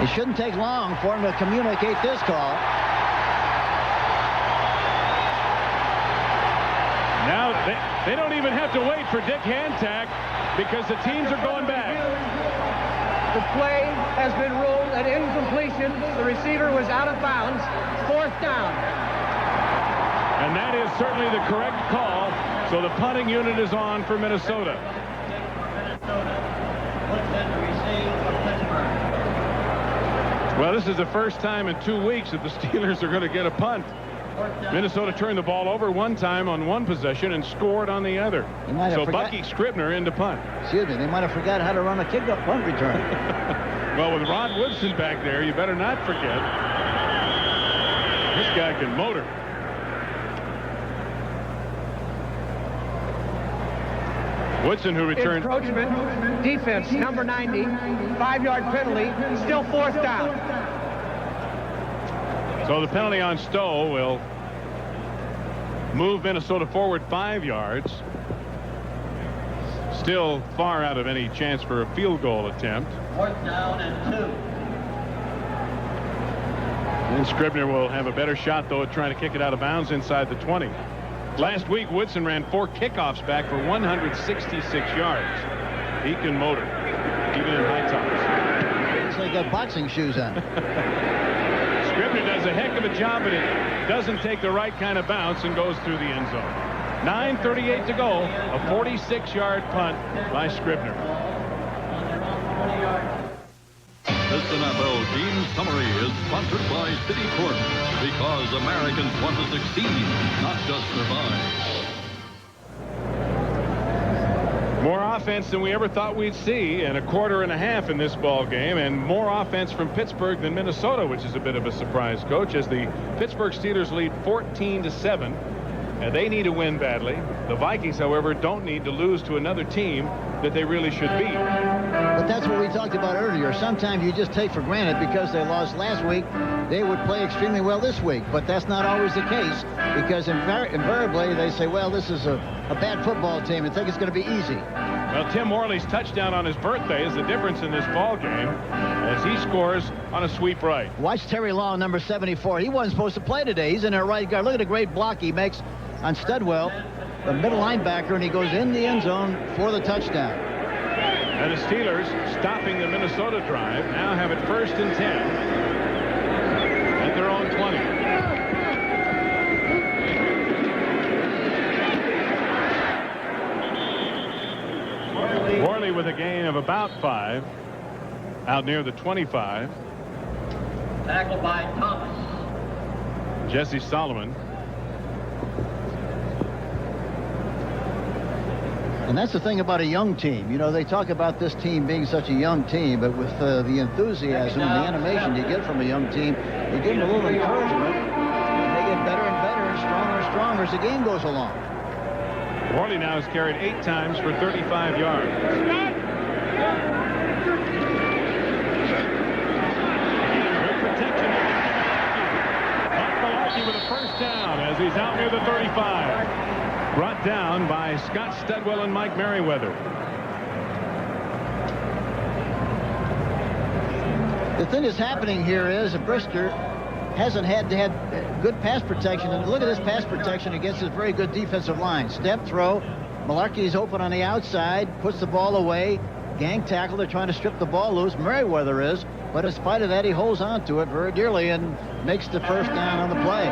It shouldn't take long for him to communicate this call. Now they don't even have to wait for Dick Hantak because the teams are going back. The play has been ruled an incompletion. The receiver was out of bounds. 4th down. And that is certainly the correct call. So the punting unit is on for Minnesota. Well, this is the first time in 2 weeks that the Steelers are going to get a punt. Minnesota turned the ball over one time on one possession and scored on the other. So Bucky Scribner into punt. Excuse me, they might have forgot how to run a kick-up punt return. Well, with Rod Woodson back there, you better not forget. This guy can motor. Woodson, who returned. Encroachment, defense, number 90, 5-yard penalty, still 4th down. So the penalty on Stowe will move Minnesota forward 5 yards. Still far out of any chance for a field goal attempt. 4th down and 2. And Scribner will have a better shot, though, at trying to kick it out of bounds inside the 20. Last week, Woodson ran 4 kickoffs back for 166 yards. He can motor, even in high tops. Looks like he got boxing shoes on. Scribner does a heck of a job, but it doesn't take the right kind of bounce and goes through the end zone. 9:38 to go. A 46-yard punt by Scribner. This NFL Team Summary is sponsored by City Corp, because Americans want to succeed, not just survive. More offense than we ever thought we'd see, and a quarter and a half in this ball game, and more offense from Pittsburgh than Minnesota, which is a bit of a surprise, Coach, as the Pittsburgh Steelers lead 14-7. And they need to win badly. The Vikings, however, don't need to lose to another team that they really should beat. But that's what we talked about earlier. Sometimes you just take for granted because they lost last week, they would play extremely well this week. But that's not always the case, because invariably they say, well, this is a bad football team and think it's going to be easy. Well, Tim Morley's touchdown on his birthday is the difference in this ball game as he scores on a sweep right. Watch Terry Long, number 74. He wasn't supposed to play today. He's in there right guard. Look at the great block he makes on Studwell, the middle linebacker, and he goes in the end zone for the touchdown. And the Steelers, stopping the Minnesota drive, now have it 1st and 10 at their own 20. Morley with a gain of about 5 out near the 25. Tackled by Thomas. Jesse Solomon. And that's the thing about a young team. You know, they talk about this team being such a young team, but with the enthusiasm and the animation you get from a young team, you give them a little encouragement, and they get better and better and stronger as the game goes along. Morley now has carried 8 times for 35 yards. Good protection. Malarkey with a first down as he's out near the 35. Brought down by Scott Studwell and Mike Merriweather. The thing that's happening here is that Brister hasn't had good pass protection. And look at this pass protection against this very good defensive line. Step throw. Malarkey's open on the outside, puts the ball away. Gang tackle. They're trying to strip the ball loose. Merriweather is. But in spite of that, he holds on to it very dearly and makes the first down on the play.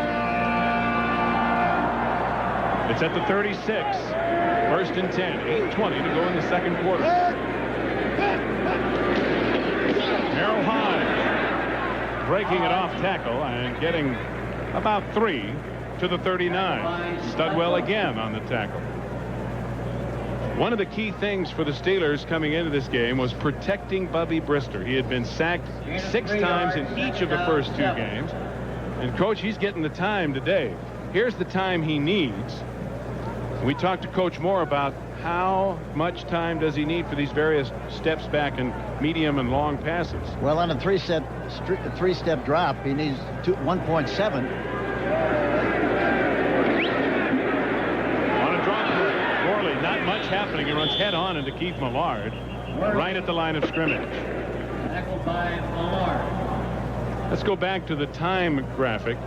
It's at the 36. 1st and 10. 8:20 to go in the second quarter. Merrill High breaking it off tackle and getting about 3 to the 39. Studwell again on the tackle. One of the key things for the Steelers coming into this game was protecting Bubby Brister. He had been sacked 6 times in each of the first 2 games. And, Coach, he's getting the time today. Here's the time he needs. We talked to Coach Moore about how much time does he need for these various steps back and medium and long passes. Well, on a three-step drop, he needs 1.7. On a drop for Morley, not much happening. He runs head-on into Keith Millard right at the line of scrimmage. Tackled by Millard. Let's go back to the time graphic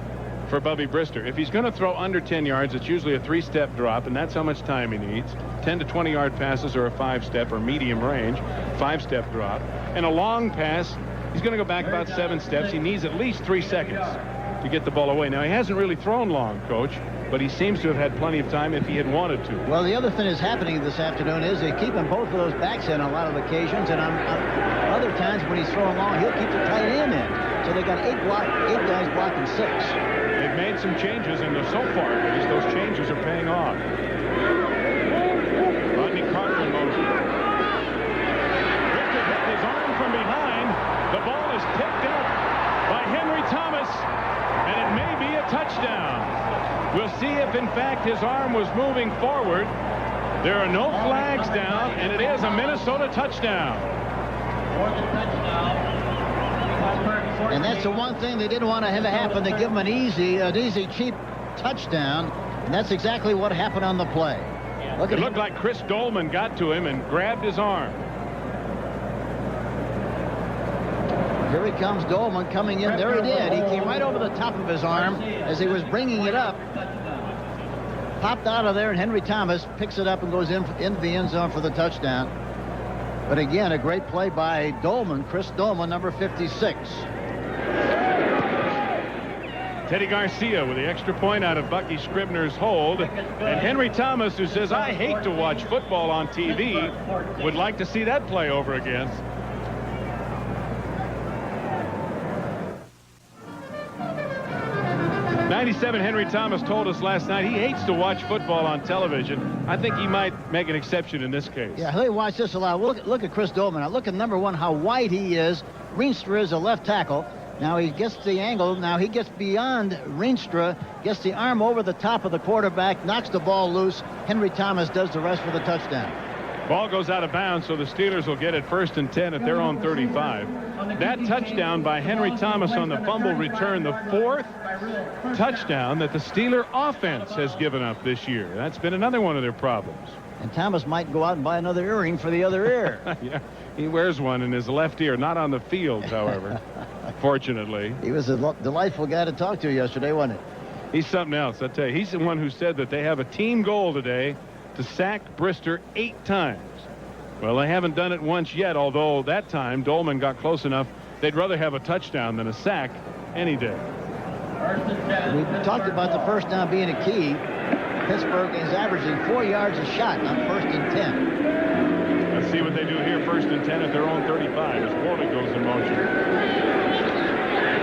for Bubby Brister. If he's going to throw under 10 yards, it's usually a 3-step drop, and that's how much time he needs. 10 to 20-yard passes are a 5-step or medium range, 5-step drop. And a long pass, he's going to go back about 7 steps. He needs at least 3 seconds to get the ball away. Now, he hasn't really thrown long, Coach, but he seems to have had plenty of time if he had wanted to. Well, the other thing that's happening this afternoon is they're keeping both of those backs in on a lot of occasions, and on other times when he's throwing long, he'll keep the tight end in. So they got 8 guys blocking 6. They've made some changes, and so far, at least those changes are paying off. Rodney Carter in motion. Brister hit his arm from behind. The ball is picked up by Henry Thomas, and it may be a touchdown. We'll see if, in fact, his arm was moving forward. There are no flags down, and it is a Minnesota touchdown. And that's the one thing they didn't want to have happen. They give him an easy, cheap touchdown, and that's exactly what happened on the play. It looked like Chris Dolman got to him and grabbed his arm. Here he comes, Dolman coming in. There he did. He came right over the top of his arm as he was bringing it up. Popped out of there, and Henry Thomas picks it up and goes into the end zone for the touchdown. But again, a great play by Dolman, Chris Dolman, number 56. Teddy Garcia with the extra point out of Bucky Scribner's hold. And Henry Thomas, who says, I hate to watch football on TV, would like to see that play over again. '97 Henry Thomas told us last night he hates to watch football on television. I think he might make an exception in this case. Yeah, they watch this a lot. Look at Chris Dolman. Now look at number 1, how wide he is. Rienstra is a left tackle. Now he gets the angle. Now he gets beyond Rienstra, gets the arm over the top of the quarterback, knocks the ball loose. Henry Thomas does the rest for the touchdown. Ball goes out of bounds, so the Steelers will get it 1st and 10 at their own 35. That touchdown by Henry Thomas on the fumble return, the 4th touchdown that the Steeler offense has given up this year. That's been another one of their problems. And Thomas might go out and buy another earring for the other ear. Yeah, he wears one in his left ear, not on the field, however, fortunately. He was a delightful guy to talk to yesterday, wasn't he? He's something else, I tell you. He's the one who said that they have a team goal today to sack Brister 8 times. Well, they haven't done it once yet, although that time Dolman got close enough. They'd rather have a touchdown than a sack any day. We talked about the first down being a key. Pittsburgh is averaging 4 yards a shot on 1st and 10. Let's see what they do here. 1st and 10 at their own 35 as Worley goes in motion.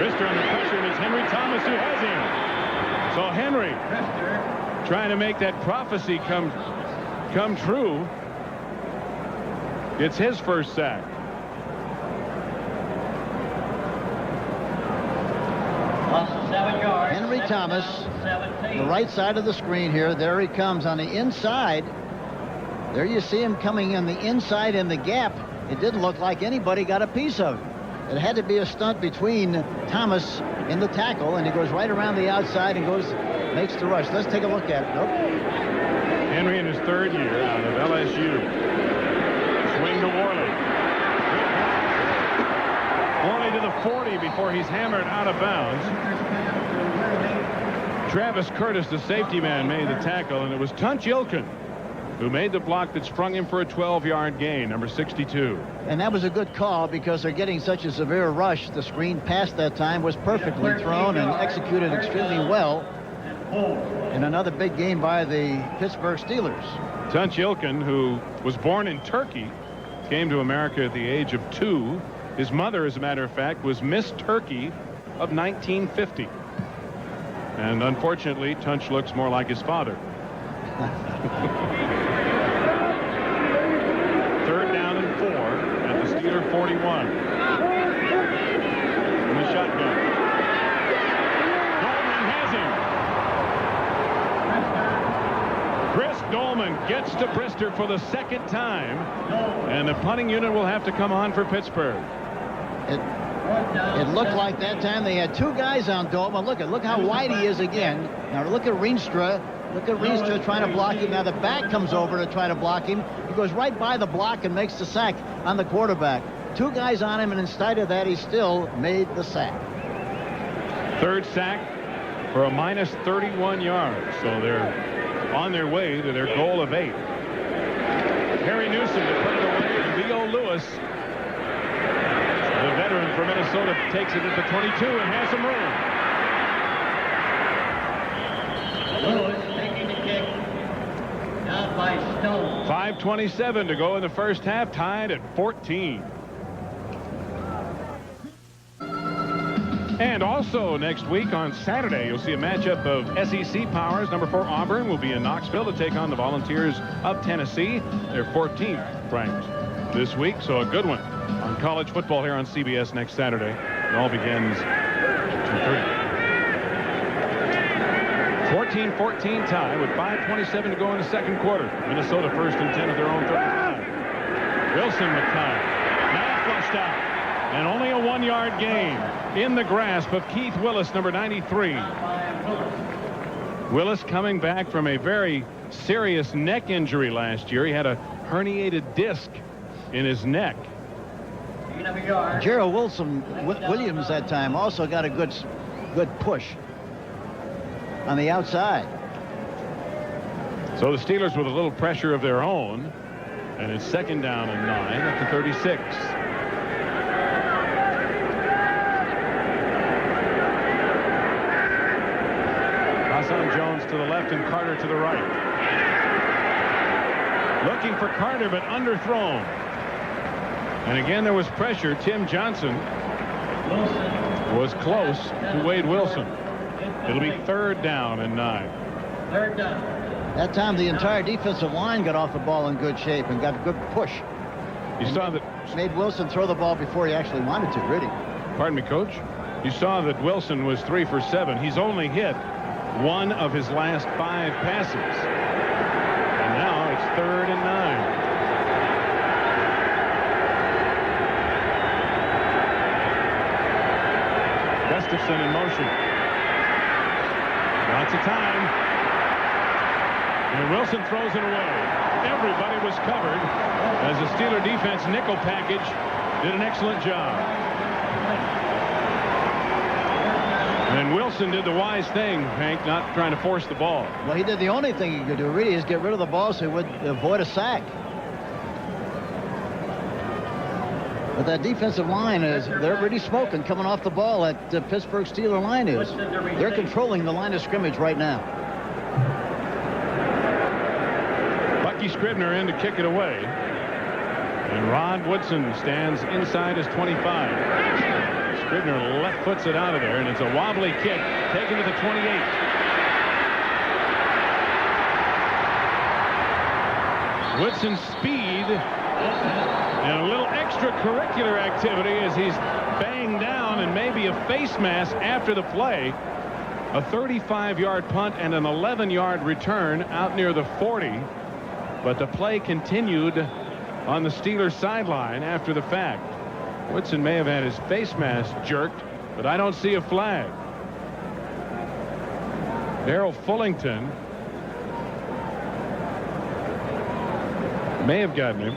Brister under pressure, and it's Henry Thomas who has him. So Henry trying to make that prophecy come true. It's his first sack. Henry Thomas, the right side of the screen here. There he comes on the inside. There you see him coming on the inside in the gap. It didn't look like anybody got a piece of it. It had to be a stunt between Thomas and the tackle, and he goes right around the outside and makes the rush. Let's take a look at it. Nope. Henry in his 3rd year out of LSU. Swing to Worley. Worley to the 40 before he's hammered out of bounds. Travis Curtis, the safety man, made the tackle, and it was Tunch Ilkin who made the block that sprung him for a 12-yard gain, number 62. And that was a good call because they're getting such a severe rush. The screen pass that time was perfectly thrown and executed extremely well. And another big game by the Pittsburgh Steelers. Tunch Ilkin, who was born in Turkey, came to America at the age of 2. His mother, as a matter of fact, was Miss Turkey of 1950. And unfortunately, Tunch looks more like his father. 3rd down and 4 at the Steeler 41. In the shotgun. Dolman has him. Chris Dolman gets to Brister for the 2nd time, and the punting unit will have to come on for Pittsburgh. It looked like that time they had 2 guys on Dolman. Look how wide he is again. Now look at Rienstra. Look at Rienstra trying to block him. Now the back comes over to try to block him. He goes right by the block and makes the sack on the quarterback. 2 guys on him, and in spite of that, he still made the sack. 3rd sack for a minus 31 yards. So they're on their way to their goal of 8. Harry Newsom to put it away, and B.O. Lewis, the veteran from Minnesota, takes it at the 22 and has some room. Lewis taking the kick. Down by Stone. 5:27 to go in the first half, tied at 14. And also next week on Saturday, you'll see a matchup of SEC powers. Number 4 Auburn will be in Knoxville to take on the Volunteers of Tennessee. They're 14th ranked this week, so a good one on college football here on CBS next Saturday. It all begins at 2:30. 14-14 tie with 5:27 to go in the 2nd quarter. Minnesota 1st and 10 at their own 35. Wilson with time. Now flushed out. And only a 1-yard gain in the grasp of Keith Willis, number 93. Willis coming back from a very serious neck injury last year. He had a herniated disc in his neck. Gerald Williams that time also got a good push on the outside. So the Steelers with a little pressure of their own, and it's 2nd down and 9 at the 36. to the left and Carter to the right. Looking for Carter, but underthrown. And again, there was pressure. Tim Johnson was close to Wade Wilson. It'll be 3rd down and 9. 3rd down. That time, the entire defensive line got off the ball in good shape and got a good push. You saw that. Made Wilson throw the ball before he actually wanted to, really. Pardon me, Coach. You saw that Wilson was 3 for 7. He's only hit 1 of his last 5 passes. And now it's 3rd and 9. Gustafson in motion. Lots of time. And Wilson throws it away. Everybody was covered as the Steeler defense nickel package did an excellent job. And Wilson did the wise thing, Hank, not trying to force the ball. Well, he did the only thing he could do, really, is get rid of the ball so he would avoid a sack. But that defensive line they're really smoking coming off the ball at the Pittsburgh Steeler line is. They're controlling the line of scrimmage right now. Bucky Scribner in to kick it away. And Rod Woodson stands inside his 25. Scribner left foots it out of there, and it's a wobbly kick taken to the 28. Woodson's speed and a little extracurricular activity as he's banged down and maybe a face mask after the play. A 35-yard punt and an 11-yard return out near the 40. But the play continued on the Steelers sideline after the fact. Woodson may have had his face mask jerked, but I don't see a flag. Darrell Fullington may have gotten him.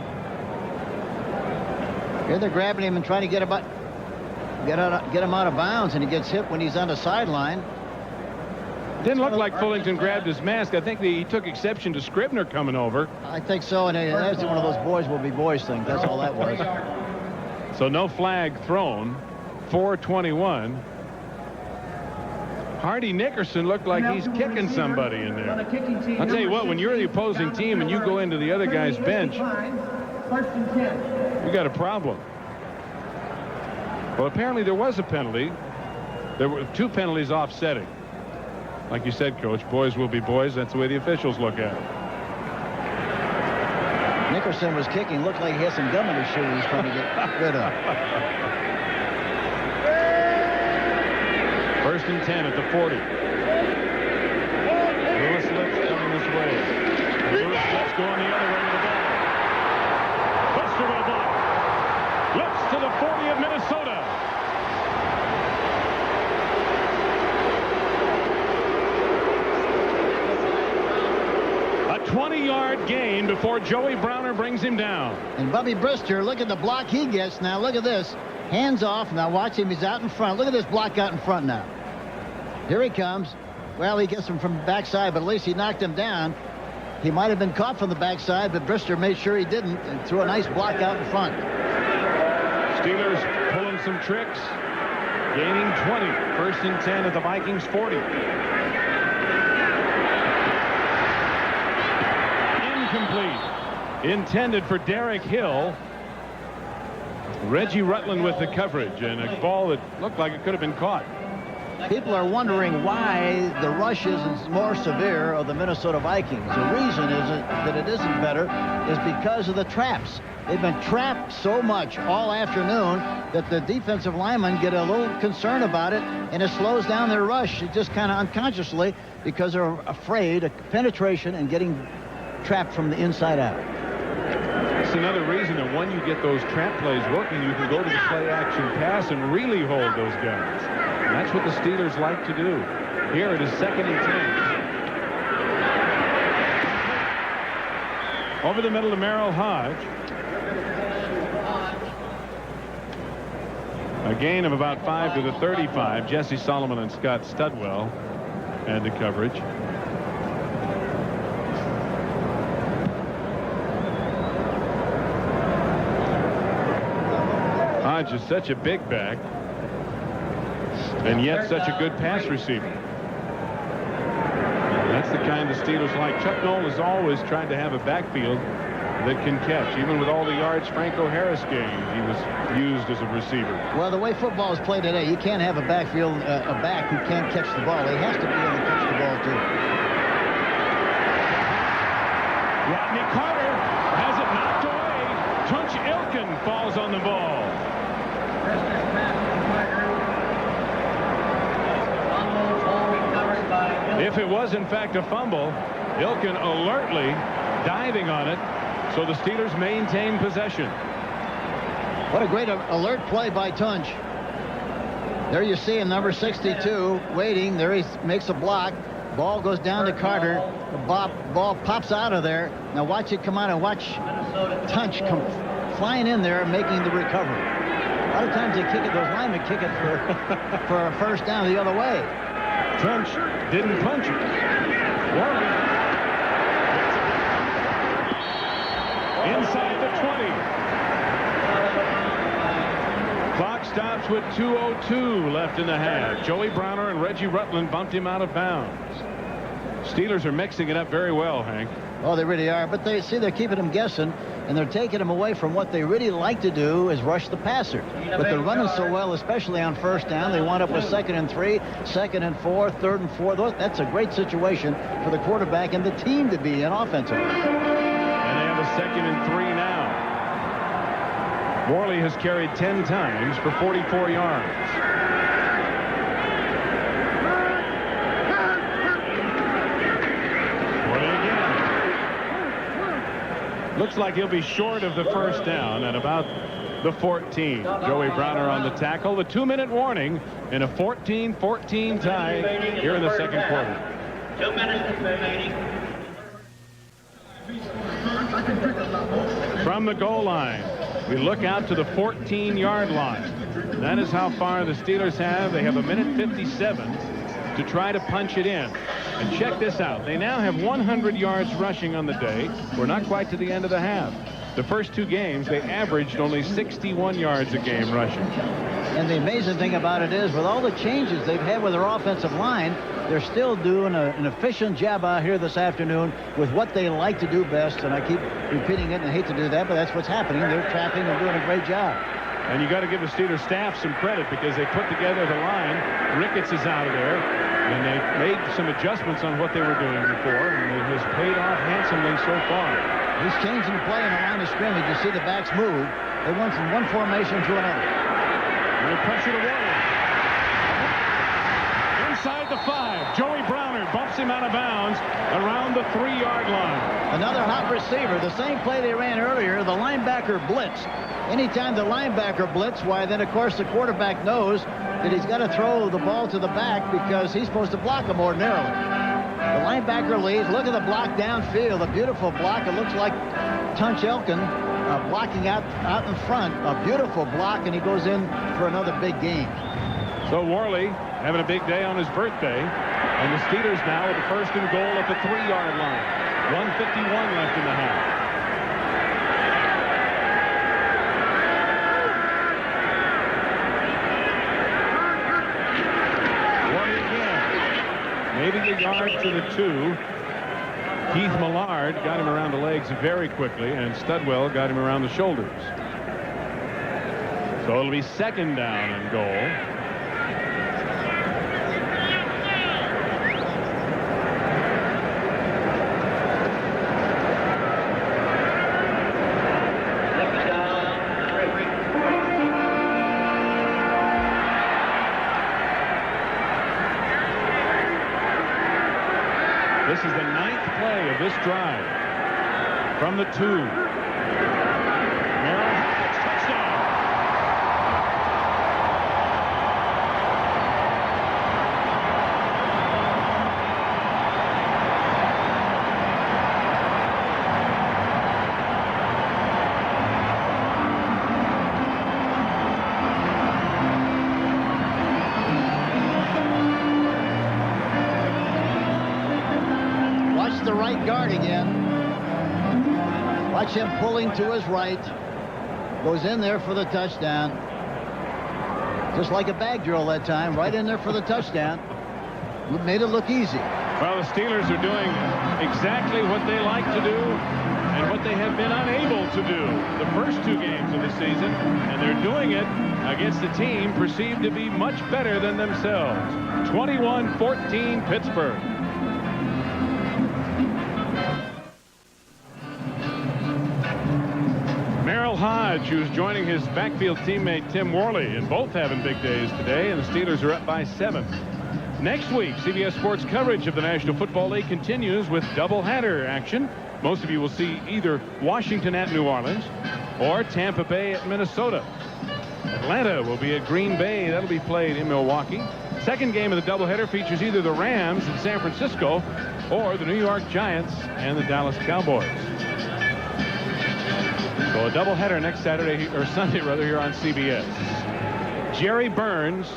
Here they're grabbing him and trying to get him out of bounds, and he gets hit when he's on the sideline. Didn't look like Fullington grabbed his mask. I think he took exception to Scribner coming over. I think so, and that's one of those boys will be boys things. That's all that was. So no flag thrown. 4:21. Hardy Nickerson looked like he's kicking somebody in there. I'll tell you what, when you're the opposing team and you go into the other guy's bench, you got a problem. Well, apparently there was a penalty. There were 2 penalties offsetting. Like you said, Coach, boys will be boys. That's the way the officials look at it. Nickerson was kicking. Looked like he had some gum in his shoe he was trying to get rid of. 1st and 10 at the 40. Lewis Lips coming this way. Lewis Lips going the other way to the ball. Buster with a block. Lips to the 40 of Minnesota. A 20-yard gain before Joey Browner brings him down. And Bubby Brister, look at the block he gets now. Look at this. Hands off. Now watch him. He's out in front. Look at this block out in front now. Here he comes. Well, he gets him from the backside, but at least he knocked him down. He might have been caught from the backside, but Brister made sure he didn't and threw a nice block out in front. Steelers pulling some tricks. Gaining 20. 1st and 10 at the Vikings 40. Incomplete. Intended for Derek Hill. Reggie Rutland with the coverage, and a ball that looked like it could have been caught. People are wondering why the rush isn't more severe of the Minnesota Vikings. The reason that it isn't better is because of the traps. They've been trapped so much all afternoon that the defensive linemen get a little concerned about it, and it slows down their rush just kind of unconsciously because they're afraid of penetration and getting trapped from the inside out. That's another reason that when you get those trap plays working, you can go to the play action pass and really hold those guys. And that's what the Steelers like to do. Here it is 2nd and 10. Over the middle to Merrill Hodge. A gain of about 5 to the 35. Jesse Solomon and Scott Studwell had the coverage. Hodge is such a big back, and yet such a good pass receiver. That's the kind the Steelers like. Chuck Noll has always tried to have a backfield that can catch. Even with all the yards Franco Harris gained, he was used as a receiver. Well, the way football is played today, you can't have a backfield, a back who can't catch the ball. He has to be able to catch the ball, too. Rodney Carter has it knocked away. Tunch Ilkin falls on the ball. If it was, in fact, a fumble, Ilkin alertly diving on it, so the Steelers maintain possession. What a great alert play by Tunch. There you see him, number 62, waiting. There he makes a block. Ball goes down to Carter. The ball pops out of there. Now watch it come out and watch Tunch come flying in there and making the recovery. A lot of times they kick it, those linemen kick it for a first down the other way. Tunch didn't punch it. Warren inside the 20. Clock stops with 2:02 left in the half. Joey Browner and Reggie Rutland bumped him out of bounds. Steelers are mixing it up very well, Hank. Oh, they really are. But they're keeping them guessing, and they're taking them away from what they really like to do is rush the passer. But they're running so well, especially on first down. They wind up with 2nd and 3, 2nd and 4, 3rd and 4. That's a great situation for the quarterback and the team to be in offensively. And they have a 2nd and 3 now. Morley has carried 10 times for 44 yards. Looks like he'll be short of the first down at about the 14. Joey Browner on the tackle. The 2-minute warning in a 14-14 tie here in the second quarter. 2 minutes remaining. From the goal line, we look out to the 14-yard line. That is how far the Steelers have. They have a minute 57 to try to punch it in. And check this out. They now have 100 yards rushing on the day. We're not quite to the end of the half. The first 2 games, they averaged only 61 yards a game rushing. And the amazing thing about it is, with all the changes they've had with their offensive line, they're still doing an efficient job out here this afternoon with what they like to do best. And I keep repeating it, and I hate to do that, but that's what's happening. They're trapping and doing a great job. And you got to give the Steelers staff some credit because they put together the line. Ricketts is out of there, and they made some adjustments on what they were doing before, and it has paid off handsomely so far. He's changing the play in the line of scrimmage. You see the backs move. They went from one formation to another. And they pressure to Warren. Inside the 5. Joey Browner bumps him out of bounds around the 3-yard line. Another hot receiver. The same play they ran earlier. The linebacker blitz. Anytime the linebacker blitz, why then of course the quarterback knows that he's got to throw the ball to the back because he's supposed to block him ordinarily. The linebacker leads. Look at the block downfield. A beautiful block. It looks like Tunch Ilkin blocking out in front. A beautiful block, and he goes in for another big game. So Worley having a big day on his birthday, and the Steelers now with the 1st and goal at the 3-yard line. 1:51 left in the half. Maybe a yard to the 2. Keith Millard got him around the legs very quickly, and Studwell got him around the shoulders. So it'll be 2nd down and goal. This is the 9th play of this drive. From the 2. Merrill Hopkins, touchdown. The right guard again. Watch him pulling to his right. Goes in there for the touchdown. Just like a bag drill that time. Right in there for the touchdown. Made it look easy. Well, the Steelers are doing exactly what they like to do and what they have been unable to do the first 2 games of the season, and they're doing it against a team perceived to be much better than themselves. 21-14 Pittsburgh. Merrill Hodge, who's joining his backfield teammate Tim Worley, and both having big days today, and the Steelers are up by 7. Next week, CBS Sports coverage of the National Football League continues with doubleheader action. Most of you will see either Washington at New Orleans or Tampa Bay at Minnesota. Atlanta will be at Green Bay. That'll be played in Milwaukee. Second game of the doubleheader features either the Rams in San Francisco or the New York Giants and the Dallas Cowboys. So a doubleheader next Saturday, or Sunday rather, here on CBS. Jerry Burns,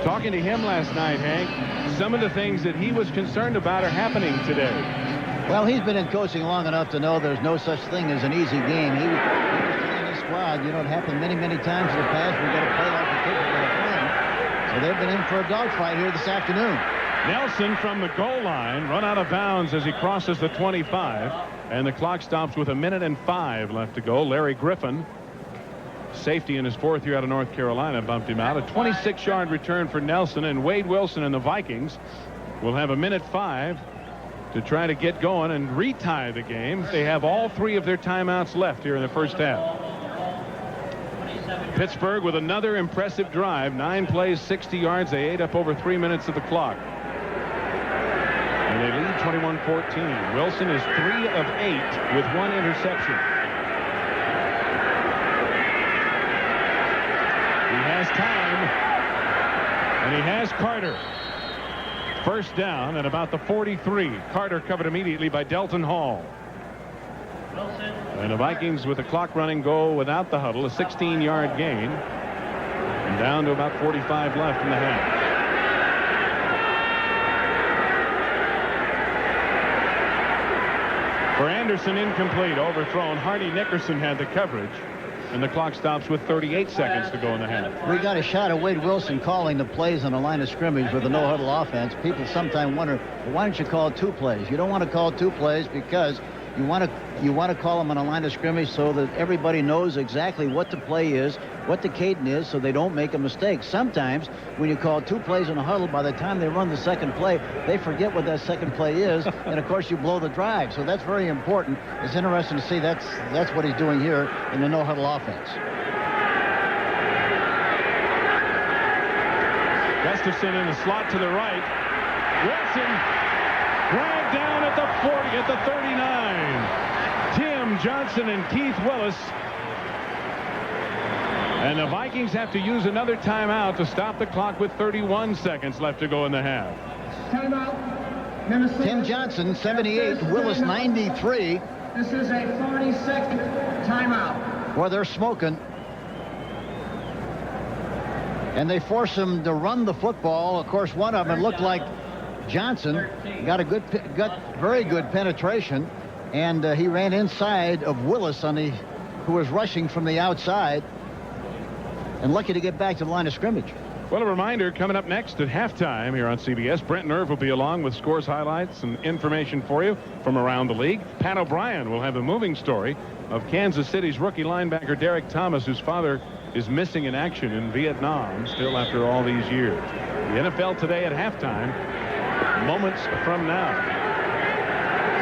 talking to him last night, Hank, some of the things that he was concerned about are happening today. Well, he's been in coaching long enough to know there's no such thing as an easy game. He was telling his squad, you know, it happened many, many times in the past. We've got to play like the kids are going to win. So they've been in for a dogfight here this afternoon. Nelson from the goal line run out of bounds as he crosses the 25, and the clock stops with 1:05 left to go. Larry Griffin, safety in his 4th year out of North Carolina, bumped him out. A 26-yard return for Nelson, and Wade Wilson and the Vikings will have 1:05 to try to get going and retie the game. They have all 3 of their timeouts left here in the first half. Pittsburgh with another impressive drive. 9 plays, 60 yards. They ate up over 3 minutes of the clock. And they lead 21-14. Wilson is 3 of 8 with 1 interception. He has time, and he has Carter. First down at about the 43. Carter covered immediately by Delton Hall. And the Vikings, with the clock running, go without the huddle. A 16-yard gain. And down to about 45 left in the half. For Anderson, incomplete, overthrown. Hardy Nickerson had the coverage. And the clock stops with 38 seconds to go in the half. We got a shot of Wade Wilson calling the plays on the line of scrimmage with a no-huddle offense. People sometimes wonder, well, why don't you call 2 plays? You don't want to call 2 plays because you want to call them on a line of scrimmage so that everybody knows exactly what the play is, what the cadence is, so they don't make a mistake. Sometimes when you call 2 plays in a huddle, by the time they run the second play, they forget what that second play is, and of course you blow the drive. So that's very important. It's interesting to see that's what he's doing here in the no-huddle offense. Gustafson in the slot to the right. Wilson dragged down at the 40, at the 39. Tim Johnson and Keith Willis. And the Vikings have to use another timeout to stop the clock with 31 seconds left to go in the half. Timeout. Minnesota. Tim Johnson, 78. Willis, 93. This is a 40-second timeout. Well, they're smoking. And they force him to run the football. Of course, one of them looked like Johnson got very good penetration, and he ran inside of Willis who was rushing from the outside, and lucky to get back to the line of scrimmage. Well, a reminder, coming up next at halftime here on CBS, Brent Nerve will be along with scores, highlights, and information for you from around the league. Pat O'Brien will have a moving story of Kansas City's rookie linebacker Derek Thomas, whose father is missing in action in Vietnam still after all these years. The NFL today at halftime, moments from now.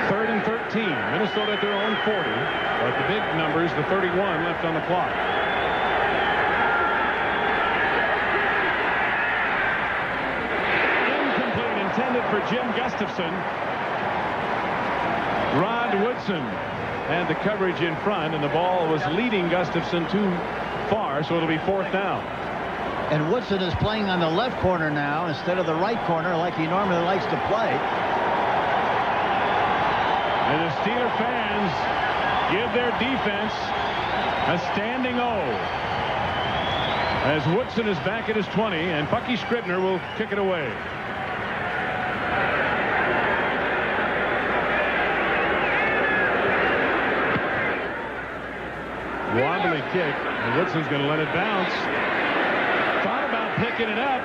3rd and 13. Minnesota at their own 40. But the big numbers, the 31 left on the clock. Incomplete, intended for Jim Gustafson. Rod Woodson had the coverage in front, and the ball was leading Gustafson too far, so it'll be 4th down. And Woodson is playing on the left corner now instead of the right corner like he normally likes to play. And the Steeler fans give their defense a standing O. As Woodson is back at his 20, and Bucky Scribner will kick it away. Wobbly kick, and Woodson's going to let it bounce. Thought about picking it up,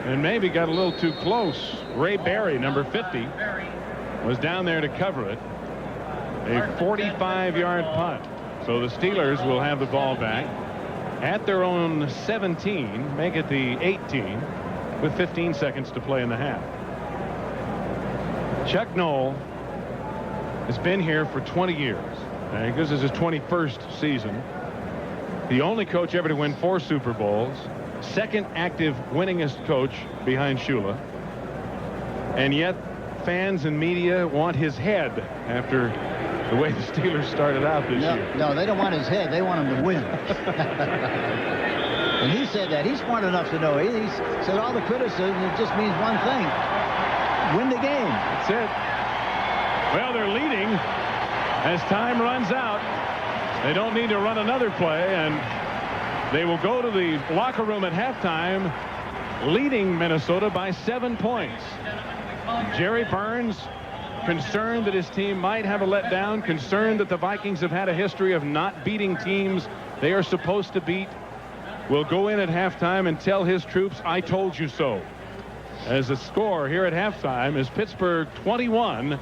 and maybe got a little too close. Ray Berry, number 50, was down there to cover it. A 45-yard punt. So the Steelers will have the ball back at their own 17, make it the 18, with 15 seconds to play in the half. Chuck Noll has been here for 20 years. This is his 21st season. The only coach ever to win 4 Super Bowls. Second active winningest coach behind Shula. And yet fans and media want his head after the way the Steelers started out this year. No, they don't want his head. They want him to win. And he said that. He's smart enough to know. He said all the criticism, it just means one thing. Win the game. That's it. Well, they're leading as time runs out. They don't need to run another play, and they will go to the locker room at halftime leading Minnesota by 7 points. Jerry Burns concerned that his team might have a letdown, concerned that the Vikings have had a history of not beating teams they are supposed to beat, will go in at halftime and tell his troops, I told you so. As the score here at halftime is Pittsburgh 21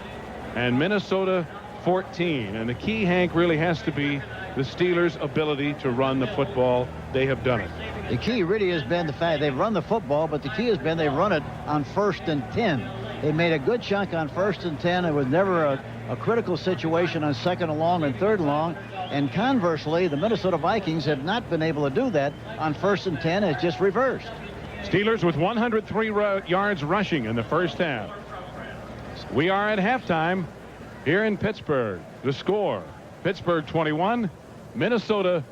and Minnesota 14. And the key, Hank, really has to be the Steelers' ability to run the football. They have done it. The key really has been the fact they've run the football, but the key has been they run it on 1st and 10. They made a good chunk on 1st and 10. It was never a critical situation on 2nd and long and 3rd and long. And conversely, the Minnesota Vikings have not been able to do that on 1st and 10. It's just reversed. Steelers with 103 yards rushing in the first half. We are at halftime here in Pittsburgh. The score, Pittsburgh 21, Minnesota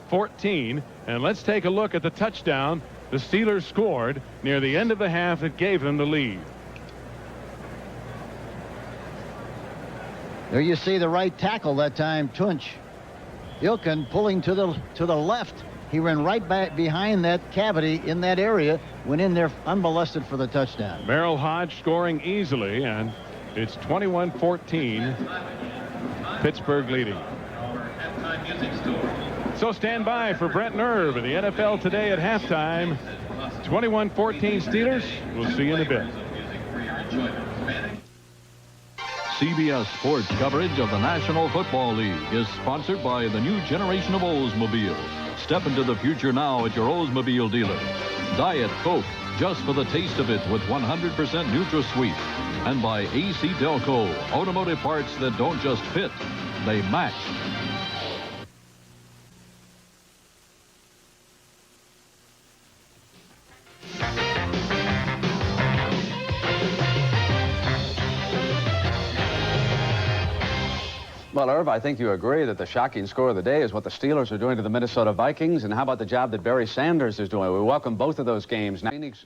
14. And let's take a look at the touchdown the Steelers scored near the end of the half that gave them the lead. There you see the right tackle that time, Tunch Ilkin, pulling to the left. He ran right back behind that cavity in that area, went in there unmolested for the touchdown. Merrill Hodge scoring easily, and it's 21-14. Pittsburgh leading. So stand by for Brent Nerve and the NFL Today at halftime. 21-14 Steelers. We'll see you in a bit. CBS Sports coverage of the National Football League is sponsored by the new generation of Oldsmobile. Step into the future now at your Oldsmobile dealer. Diet Coke, just for the taste of it with 100% NutraSweet. And by AC Delco, automotive parts that don't just fit, they match. Well, Irv, I think you agree that the shocking score of the day is what the Steelers are doing to the Minnesota Vikings. And how about the job that Barry Sanders is doing? We welcome both of those games. Phoenix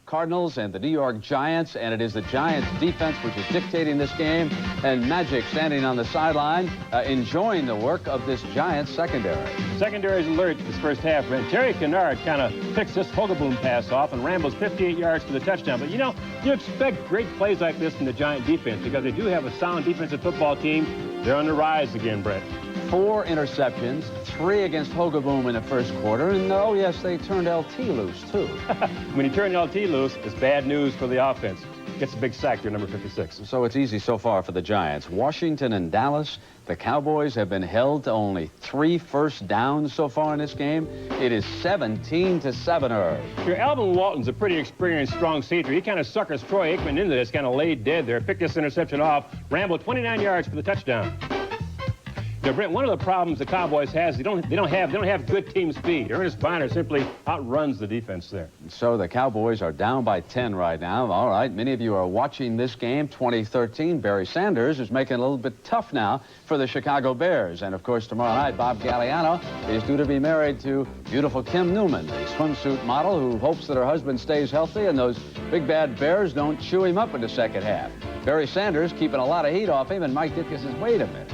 Cardinals and the New York Giants, and it is the Giants defense which is dictating this game, and Magic standing on the sideline enjoying the work of this Giants secondary. Secondary is alert this first half. Terry Kennard kind of picks this Hogaboom pass off and rambles 58 yards for the touchdown. But, you know, you expect great plays like this from the Giant defense because they do have a sound defensive football team. They're on the rise again, Brett. 4 interceptions, 3 against Hogaboom in the first quarter, and oh yes, they turned LT loose too. When you turn LT loose, it's bad news for the offense. Gets a big sack there, number 56. So it's easy so far for the Giants. Washington and Dallas, the Cowboys have been held to only 3 first downs so far in this game. It is 17-7, Irv. Your Alvin Walton's a pretty experienced, strong safety. He kind of suckers Troy Aikman into this, kind of laid dead there, picked this interception off, rambled 29 yards for the touchdown. Now, Brent, one of the problems the Cowboys has, they don't have good team speed. Ernest Biner simply outruns the defense there. So the Cowboys are down by 10 right now. All right, many of you are watching this game, 2013. Barry Sanders is making it a little bit tough now for the Chicago Bears. And, of course, tomorrow night, Bob Galliano is due to be married to beautiful Kim Newman, a swimsuit model who hopes that her husband stays healthy and those big bad Bears don't chew him up in the second half. Barry Sanders keeping a lot of heat off him, and Mike Ditka says, wait a minute.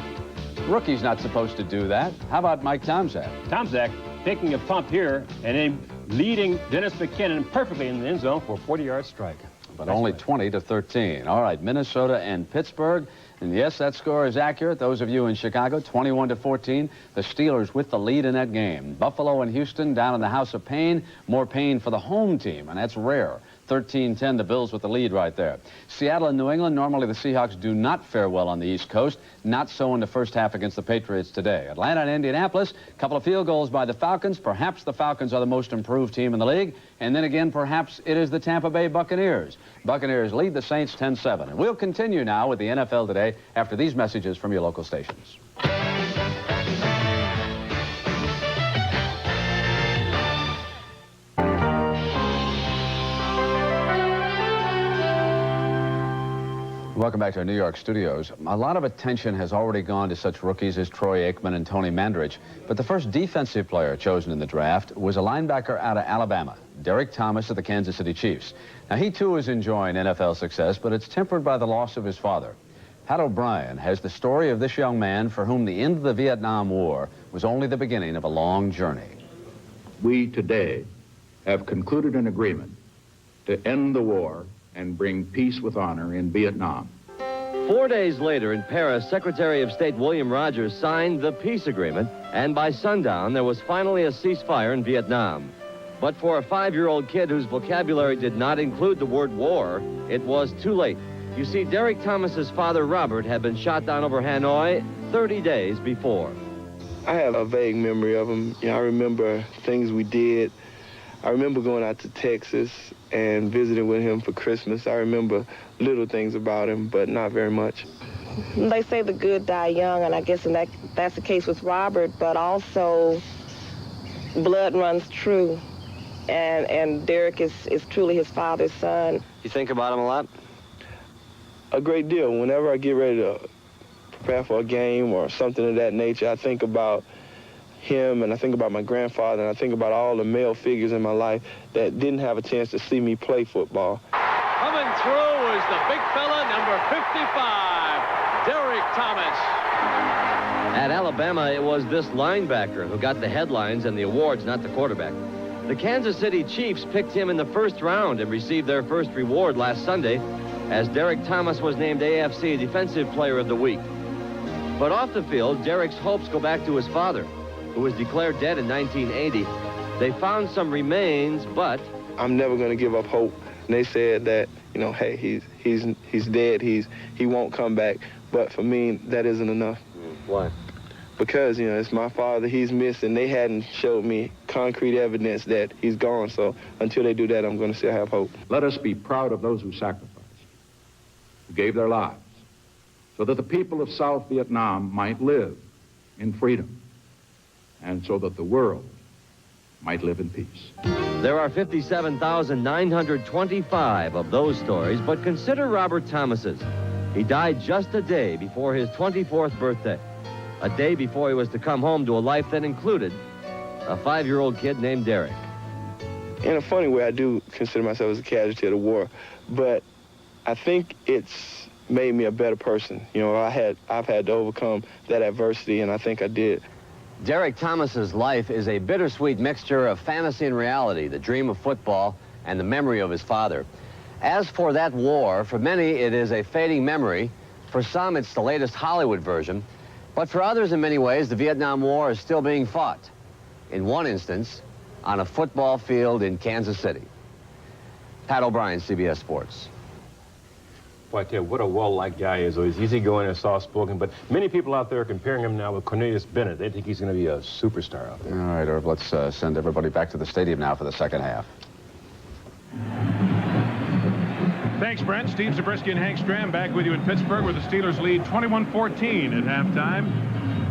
Rookie's not supposed to do that. How about Mike Tomczak? Tomczak taking a pump here and then leading Dennis McKinnon perfectly in the end zone for a 40-yard strike. But only 20-13. All right, Minnesota and Pittsburgh. And yes, that score is accurate. Those of you in Chicago, 21-14. The Steelers with the lead in that game. Buffalo and Houston down in the House of Pain. More pain for the home team, and that's rare. 13-10, the Bills with the lead right there. Seattle and New England, normally the Seahawks do not fare well on the East Coast. Not so in the first half against the Patriots today. Atlanta and Indianapolis, a couple of field goals by the Falcons. Perhaps the Falcons are the most improved team in the league. And then again, perhaps it is the Tampa Bay Buccaneers. Buccaneers lead the Saints 10-7. And we'll continue now with the NFL Today after these messages from your local stations. Welcome back to our New York studios. A lot of attention has already gone to such rookies as Troy Aikman and Tony Mandarich, but the first defensive player chosen in the draft was a linebacker out of Alabama, Derek Thomas of the Kansas City Chiefs. Now, he too is enjoying NFL success, but it's tempered by the loss of his father. Pat O'Brien has the story of this young man for whom the end of the Vietnam War was only the beginning of a long journey. We today have concluded an agreement to end the war and bring peace with honor in Vietnam. 4 days later in Paris, Secretary of State William Rogers signed the peace agreement, and by sundown there was finally a ceasefire in Vietnam. But for a 5-year-old kid whose vocabulary did not include the word war, it was too late. You see, Derek Thomas's father, Robert, had been shot down over Hanoi 30 days before. I have a vague memory of him. I remember things we did. I remember going out to Texas and visiting with him for Christmas. I remember little things about him, but not very much. They say the good die young, and I guess that's the case with Robert, but also blood runs true. And Derek is truly his father's son. You think about him a lot? A great deal. Whenever I get ready to prepare for a game or something of that nature, I think about him, and I think about my grandfather, and I think about all the male figures in my life that didn't have a chance to see me play football. Coming through is the big fella, number 55, Derek Thomas. At Alabama, it was this linebacker who got the headlines and the awards, not the quarterback. The Kansas City Chiefs picked him in the first round and received their first reward last Sunday as Derek Thomas was named AFC Defensive Player of the Week. But off the field, Derek's hopes go back to his father, who was declared dead in 1980. They found some remains, but I'm never going to give up hope. And they said that, you know, hey, he's dead. He won't come back. But for me, that isn't enough. Why? Because, you know, it's my father. He's missing. They hadn't showed me concrete evidence that he's gone. So until they do that, I'm going to still have hope. Let us be proud of those who sacrificed, who gave their lives, so that the people of South Vietnam might live in freedom, and so that the world might live in peace. There are 57,925 of those stories, but consider Robert Thomas's. He died just a day before his 24th birthday, a day before he was to come home to a life that included a 5-year-old kid named Derek. In a funny way, I do consider myself as a casualty of the war, but I think it's made me a better person. You know, I've had to overcome that adversity, and I think I did. Derek Thomas's life is a bittersweet mixture of fantasy and reality, the dream of football and the memory of his father. As for that war, for many it is a fading memory. For some, it's the latest Hollywood version. But for others, in many ways, the Vietnam War is still being fought. In one instance, on a football field in Kansas City. Pat O'Brien, CBS Sports. Boy, I tell you, what a well-liked guy he is. He's easygoing and soft-spoken, but many people out there are comparing him now with Cornelius Bennett. They think he's going to be a superstar out there. All right, Irv, let's send everybody back to the stadium now for the second half. Thanks, Brent. Steve Zabriskie and Hank Stram back with you in Pittsburgh, where the Steelers lead 21-14 at halftime.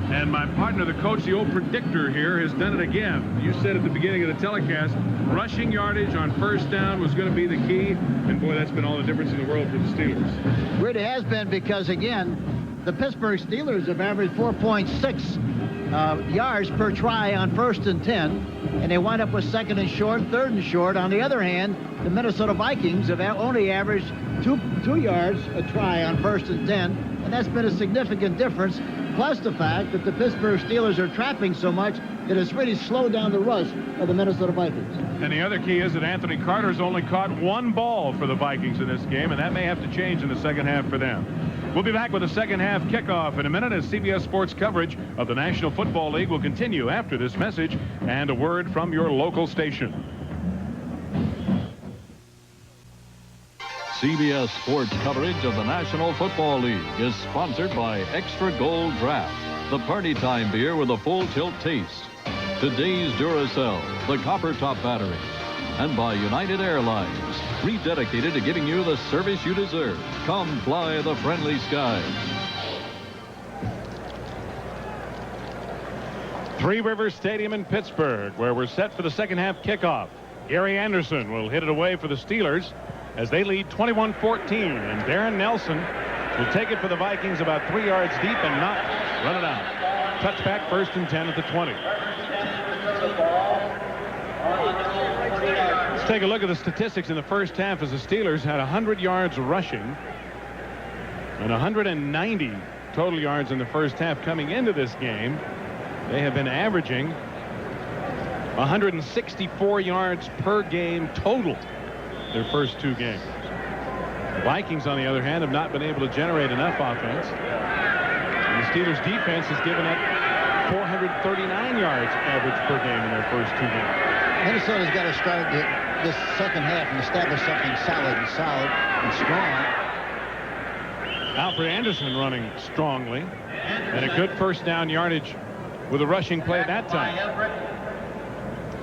And my partner, the coach, the old predictor here, has done it again. You said at the beginning of the telecast, rushing yardage on first down was going to be the key. And, boy, that's been all the difference in the world for the Steelers. Really has been, because, again, the Pittsburgh Steelers have averaged 4.6 yards per try on 1st and 10, and they wind up with 2nd and short, 3rd and short. On the other hand, the Minnesota Vikings have only averaged 2 yards a try on 1st and 10, and that's been a significant difference, plus the fact that the Pittsburgh Steelers are trapping so much that it's really slowed down the rush of the Minnesota Vikings. And the other key is that Anthony Carter's only caught 1 ball for the Vikings in this game, and that may have to change in the second half for them. We'll be back with the second half kickoff in a minute as CBS Sports coverage of the National Football League will continue after this message and a word from your local station. CBS Sports coverage of the National Football League is sponsored by Extra Gold Draft, the party time beer with a full tilt taste. Today's Duracell, the copper top battery. And by United Airlines, rededicated to giving you the service you deserve. Come fly the friendly skies. Three Rivers Stadium in Pittsburgh, where we're set for the second half kickoff. Gary Anderson will hit it away for the Steelers as they lead 21-14, and Darren Nelson will take it for the Vikings about 3 yards deep and not run it out. Touchback, 1st and 10 at the 20. Let's take a look at the statistics in the first half as the Steelers had 100 yards rushing and 190 total yards in the first half. Coming into this game, they have been averaging 164 yards per game total their first 2 games. The Vikings, on the other hand, have not been able to generate enough offense. And the Steelers defense has given up 439 yards average per game in their first 2 games. Minnesota's got to start this second half and establish something solid and strong. Alfred Anderson running strongly, and a good first down yardage with a rushing play that time.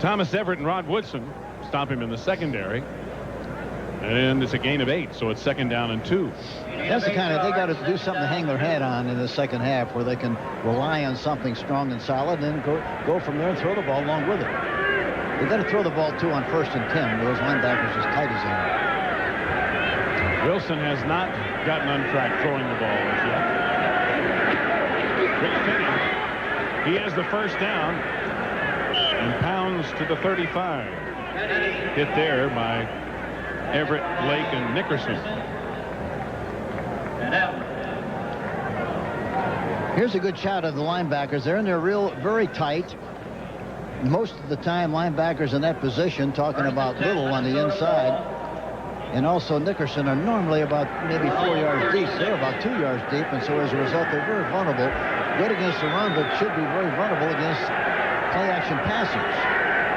Thomas Everett and Rod Woodson stop him in the secondary, and it's a gain of 8, so it's 2nd down and 2. That's the kind of, they got to do something to hang their hat on in the second half, where they can rely on something strong and solid and go from there and throw the ball along with it. They've got to throw the ball too on 1st and 10. Those linebackers as tight as they are. Wilson has not gotten on track throwing the ball as yet. Rick Fitting, he has the first down and pounds to the 35. Hit there by Everett, Blake, and Nickerson. Here's a good shot of the linebackers. They're in there very tight. Most of the time, linebackers in that position, talking about Little on the inside, and also Nickerson, are normally about maybe 4 yards deep. They're about 2 yards deep, and so as a result, they're very vulnerable. Good against the run, but should be very vulnerable against play-action passers.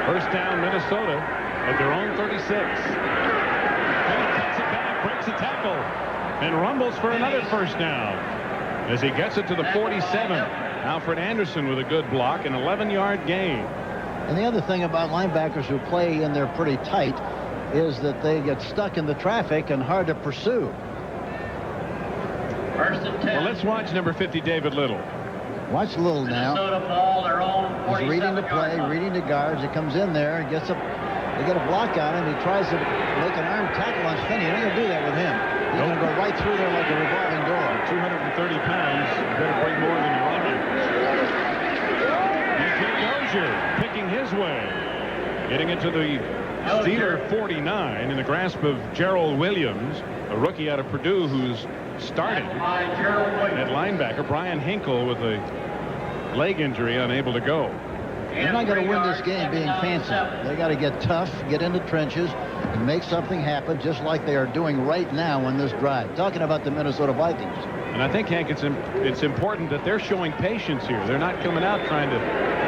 First down, Minnesota at their own 36. Then he cuts it back, breaks a tackle, and rumbles for another first down as he gets it to the 47. Alfred Anderson with a good block, an 11-yard gain. And the other thing about linebackers who play in there pretty tight is that they get stuck in the traffic and hard to pursue. Well, let's watch number 50, David Little. Watch Little now. He's reading the play, reading the guards. He comes in there and gets up. They get a block on him. He tries to make an arm tackle on Finney. You're not going to do that with him. He's going to go right through there like a revolving door. 230 pounds. You better bring more than you're on. Picking his way, getting into the Steeler 49 in the grasp of Gerald Williams, a rookie out of Purdue who's starting at linebacker. Brian Hinkle with a leg injury, unable to go. They're not going to win this game being fancy. They got to get tough, get in the trenches, and make something happen, just like they are doing right now on this drive. Talking about the Minnesota Vikings. And I think, Hank, it's important that they're showing patience here. They're not coming out trying to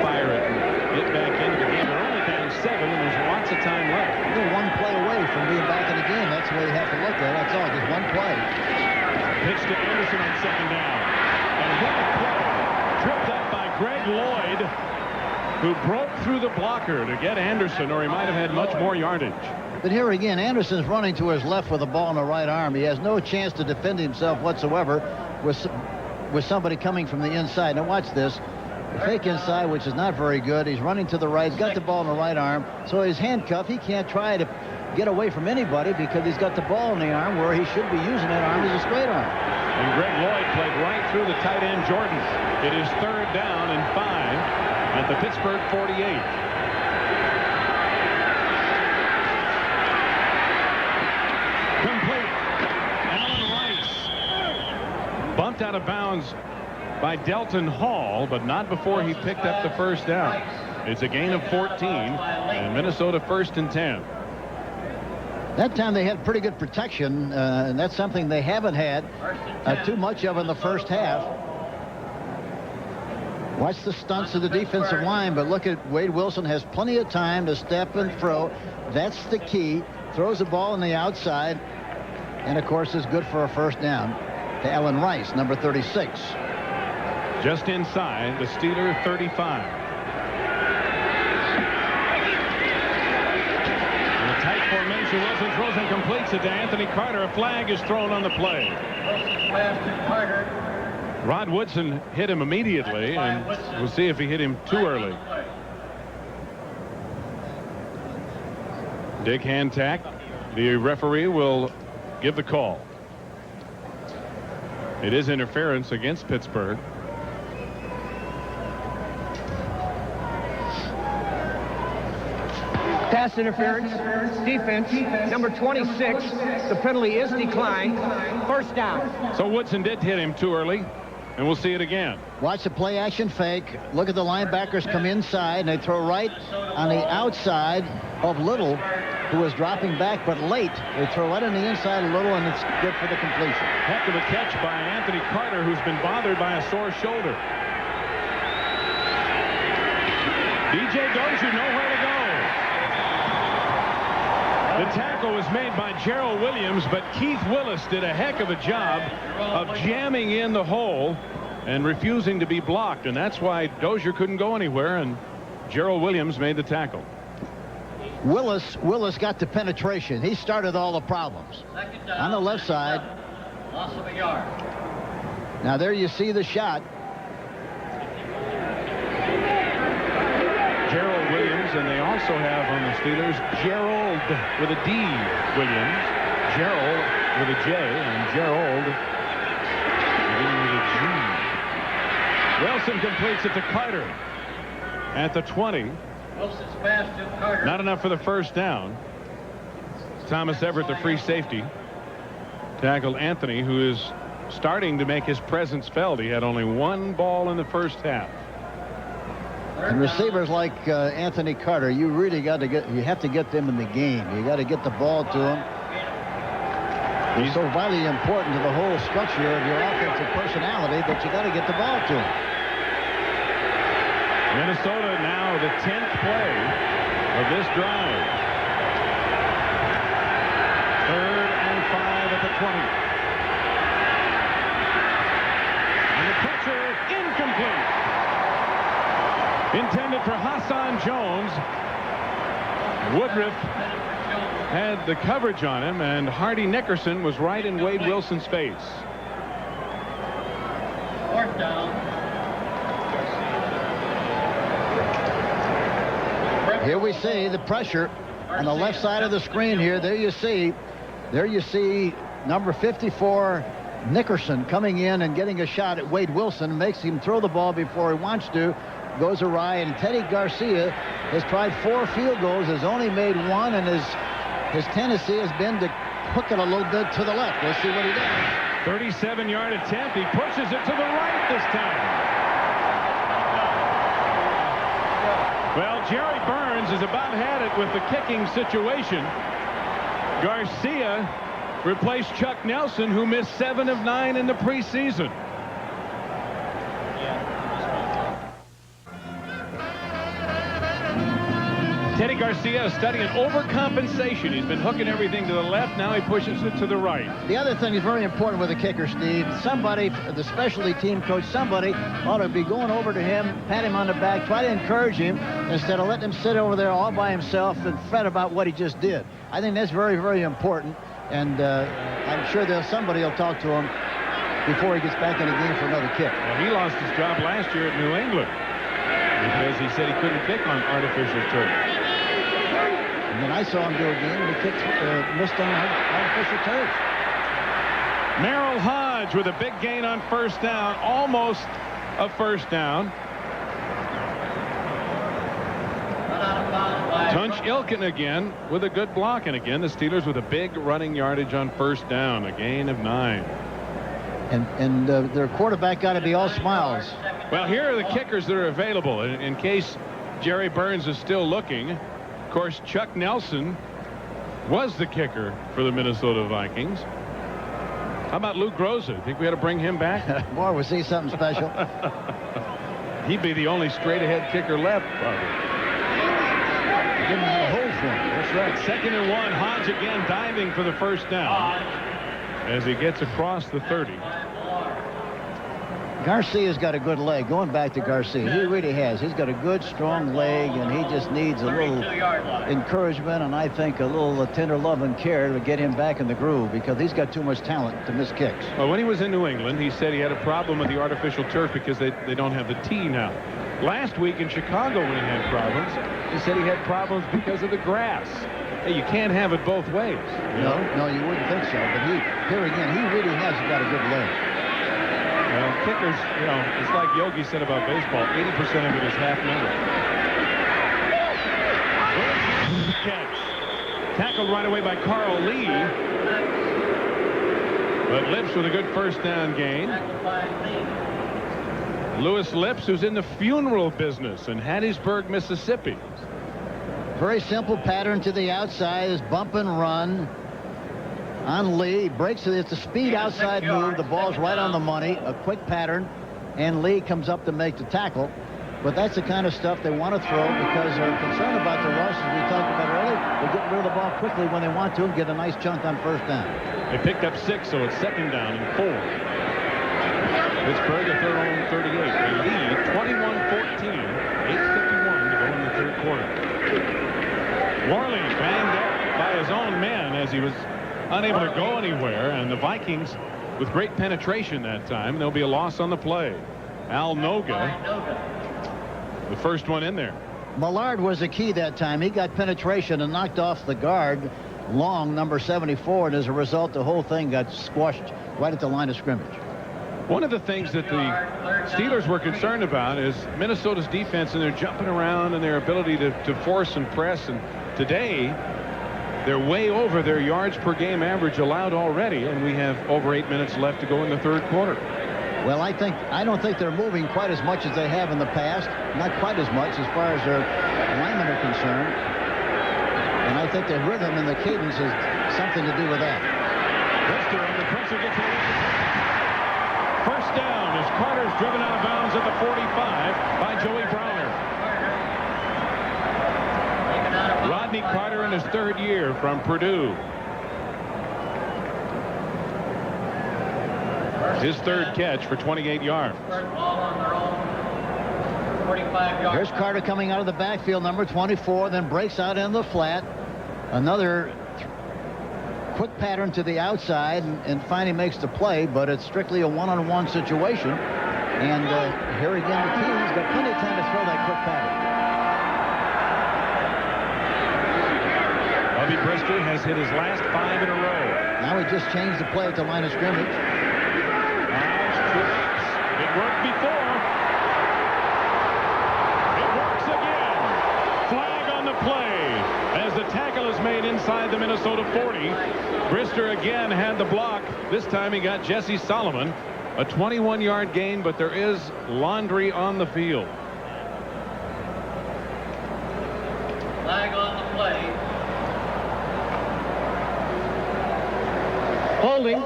fire it and get back into the game. They're only down 7, and there's lots of time left. You're 1 play away from being back in the game. That's the way you have to look at it. That's all. Just 1 play. Pitch to Anderson on 2nd down. And what a play. Tripped up by Greg Lloyd, who broke through the blocker to get Anderson, or he might have had much more yardage. But here again, Anderson's running to his left with the ball in the right arm. He has no chance to defend himself whatsoever with somebody coming from the inside. Now watch this. The fake inside, which is not very good. He's running to the right. He's got the ball in the right arm. So he's handcuffed. He can't try to get away from anybody because he's got the ball in the arm where he should be using that arm as a straight arm. And Greg Lloyd played right through the tight end Jordan. It is 3rd down and 5 at the Pittsburgh 48. Bumped out of bounds by Delton Hall, but not before he picked up the first down. It's a gain of 14, and Minnesota 1st and 10. That time they had pretty good protection, and that's something they haven't had too much of in the first half. Watch the stunts of the defensive line, but look at Wade Wilson has plenty of time to step and throw. That's the key. Throws the ball on the outside. And, of course, is good for a first down to Ellen Rice, number 36. Just inside the Steeler 35. In a tight formation, Wilson throws and completes it to Anthony Carter. A flag is thrown on the play. Rod Woodson hit him immediately, and we'll see if he hit him too early. Dick Hantack, the referee, will give the call. It is interference against Pittsburgh. Pass interference, defense, number 26. The penalty is declined. First down. So Woodson did hit him too early, and we'll see it again. Watch the play action fake. Look at the linebackers come inside, and they throw right on the outside of Little, who was dropping back, but late. They throw right on the inside of Little, and it's good for the completion. Heck of a catch by Anthony Carter, who's been bothered by a sore shoulder. DJ Dozier nowhere to go. The tackle was made by Gerald Williams, but Keith Willis did a heck of a job of jamming in the hole and refusing to be blocked, and that's why Dozier couldn't go anywhere, and Gerald Williams made the tackle. Willis got the penetration. He started all the problems. On the left side. Loss of a yard. Now there you see the shot. Gerald Williams, and they also have on the Steelers Gerald with a D. Williams, Gerald with a J, and Gerald beginning with a G. Wilson completes it to Carter at the 20. Wilson's pass to Carter. Not enough for the first down. Thomas Everett, the free safety, tackled Anthony, who is starting to make his presence felt. He had only one ball in the first half. And receivers like Anthony Carter, you really got to you have to get them in the game. You got to get the ball to them. He's so vitally important to the whole structure of your offensive personality that you got to get the ball to him. Minnesota now the 10th play of this drive. 3rd and 5 at the 20. And the pressure incomplete. Intended for Hassan Jones. Woodruff had the coverage on him, and Hardy Nickerson was right in Wade Wilson's face. 4th down. Here we see the pressure on the left side of the screen here. There you see number 54 Nickerson coming in and getting a shot at Wade Wilson. Makes him throw the ball before he wants to. Goes awry, and Teddy Garcia has tried 4 field goals, has only made 1, and his tendency has been to hook it a little bit to the left. Let's see what he does. 37-yard attempt. He pushes it to the right this time. Well, Jerry Burns has about had it with the kicking situation. Garcia replaced Chuck Nelson, who missed 7 of 9 in the preseason. Teddy Garcia is studying overcompensation. He's been hooking everything to the left. Now he pushes it to the right. The other thing is very important with the kicker, Steve. Somebody, the specialty team coach, somebody ought to be going over to him, pat him on the back, try to encourage him instead of letting him sit over there all by himself and fret about what he just did. I think that's very, very important, and I'm sure somebody will talk to him before he gets back in the game for another kick. Well, he lost his job last year at New England because he said he couldn't kick on artificial turf. And then I saw him do a game and he missed on artificial turf. Merrill Hodge with a big gain on first down, almost a first down. Tunch Ilkin again with a good block, and again the Steelers with a big running yardage on first down, a gain of 9. And their quarterback got to be all smiles. Well, here are the kickers that are available in case Jerry Burns is still looking. Of course, Chuck Nelson was the kicker for the Minnesota Vikings. How about Luke Groza? Think we ought to bring him back? Boy, was he something special. He'd be the only straight-ahead kicker left, probably. Didn't have a hole for him. That's right. 2nd and 1. Hodge again diving for the first down. as he gets across the 30. Garcia's got a good leg. Going back to Garcia, he really has. He's got a good, strong leg, and he just needs a little encouragement and I think a little tender love and care to get him back in the groove because he's got too much talent to miss kicks. Well, when he was in New England, he said he had a problem with the artificial turf because they don't have the tee now. Last week in Chicago when he had problems, he said he had problems because of the grass. Hey, you can't have it both ways. No, you wouldn't think so. But here again, he really has got a good leg. Well, kickers, it's like Yogi said about baseball, 80% of it is half memory. Catch. Tackled right away by Carl Lee. But Lips with a good first down gain. Lewis Lips, who's in the funeral business in Hattiesburg, Mississippi. Very simple pattern to the outside is bump and run. On Lee, breaks it. It's a speed outside move. The ball's right on the money. A quick pattern, and Lee comes up to make the tackle. But that's the kind of stuff they want to throw because they're concerned about the rush, as we talked about earlier. They get rid of the ball quickly when they want to and get a nice chunk on first down. They picked up 6, so it's second down and 4. Pittsburgh, a third on 38. They lead 21-14. 8:51 to go in the third quarter. Worley banged up by his own men as he was unable to go anywhere, and the Vikings with great penetration that time. There'll be a loss on the play. Al Noga, the first one in there. Millard was the key that time. He got penetration and knocked off the guard, Long, number 74, and as a result, the whole thing got squashed right at the line of scrimmage. One of the things that the Steelers were concerned about is Minnesota's defense and their jumping around and their ability to force and press, and today they're way over their yards per game average allowed already, and we have over 8 minutes left to go in the third quarter. Well, I don't think they're moving quite as much as they have in the past. Not quite as much as far as their linemen are concerned. And I think the rhythm and the cadence has something to do with that. Brister on the pressure gets it. First down as Carter's driven out of bounds at the 45 by Joey Browner. Rodney Carter in his third year from Purdue. His third catch for 28 yards. Here's Carter coming out of the backfield, number 24, then breaks out into the flat. Another quick pattern to the outside, and finally makes the play, but it's strictly a one-on-one situation. And here again, the team has got plenty of time to throw that quick pattern. Bubby Brister has hit his last 5 in a row. Now he just changed the play at the line of scrimmage. It worked before. It works again. Flag on the play as the tackle is made inside the Minnesota 40. Brister again had the block. This time he got Jesse Solomon. A 21-yard gain, but there is laundry on the field. Flag on the play. Holding.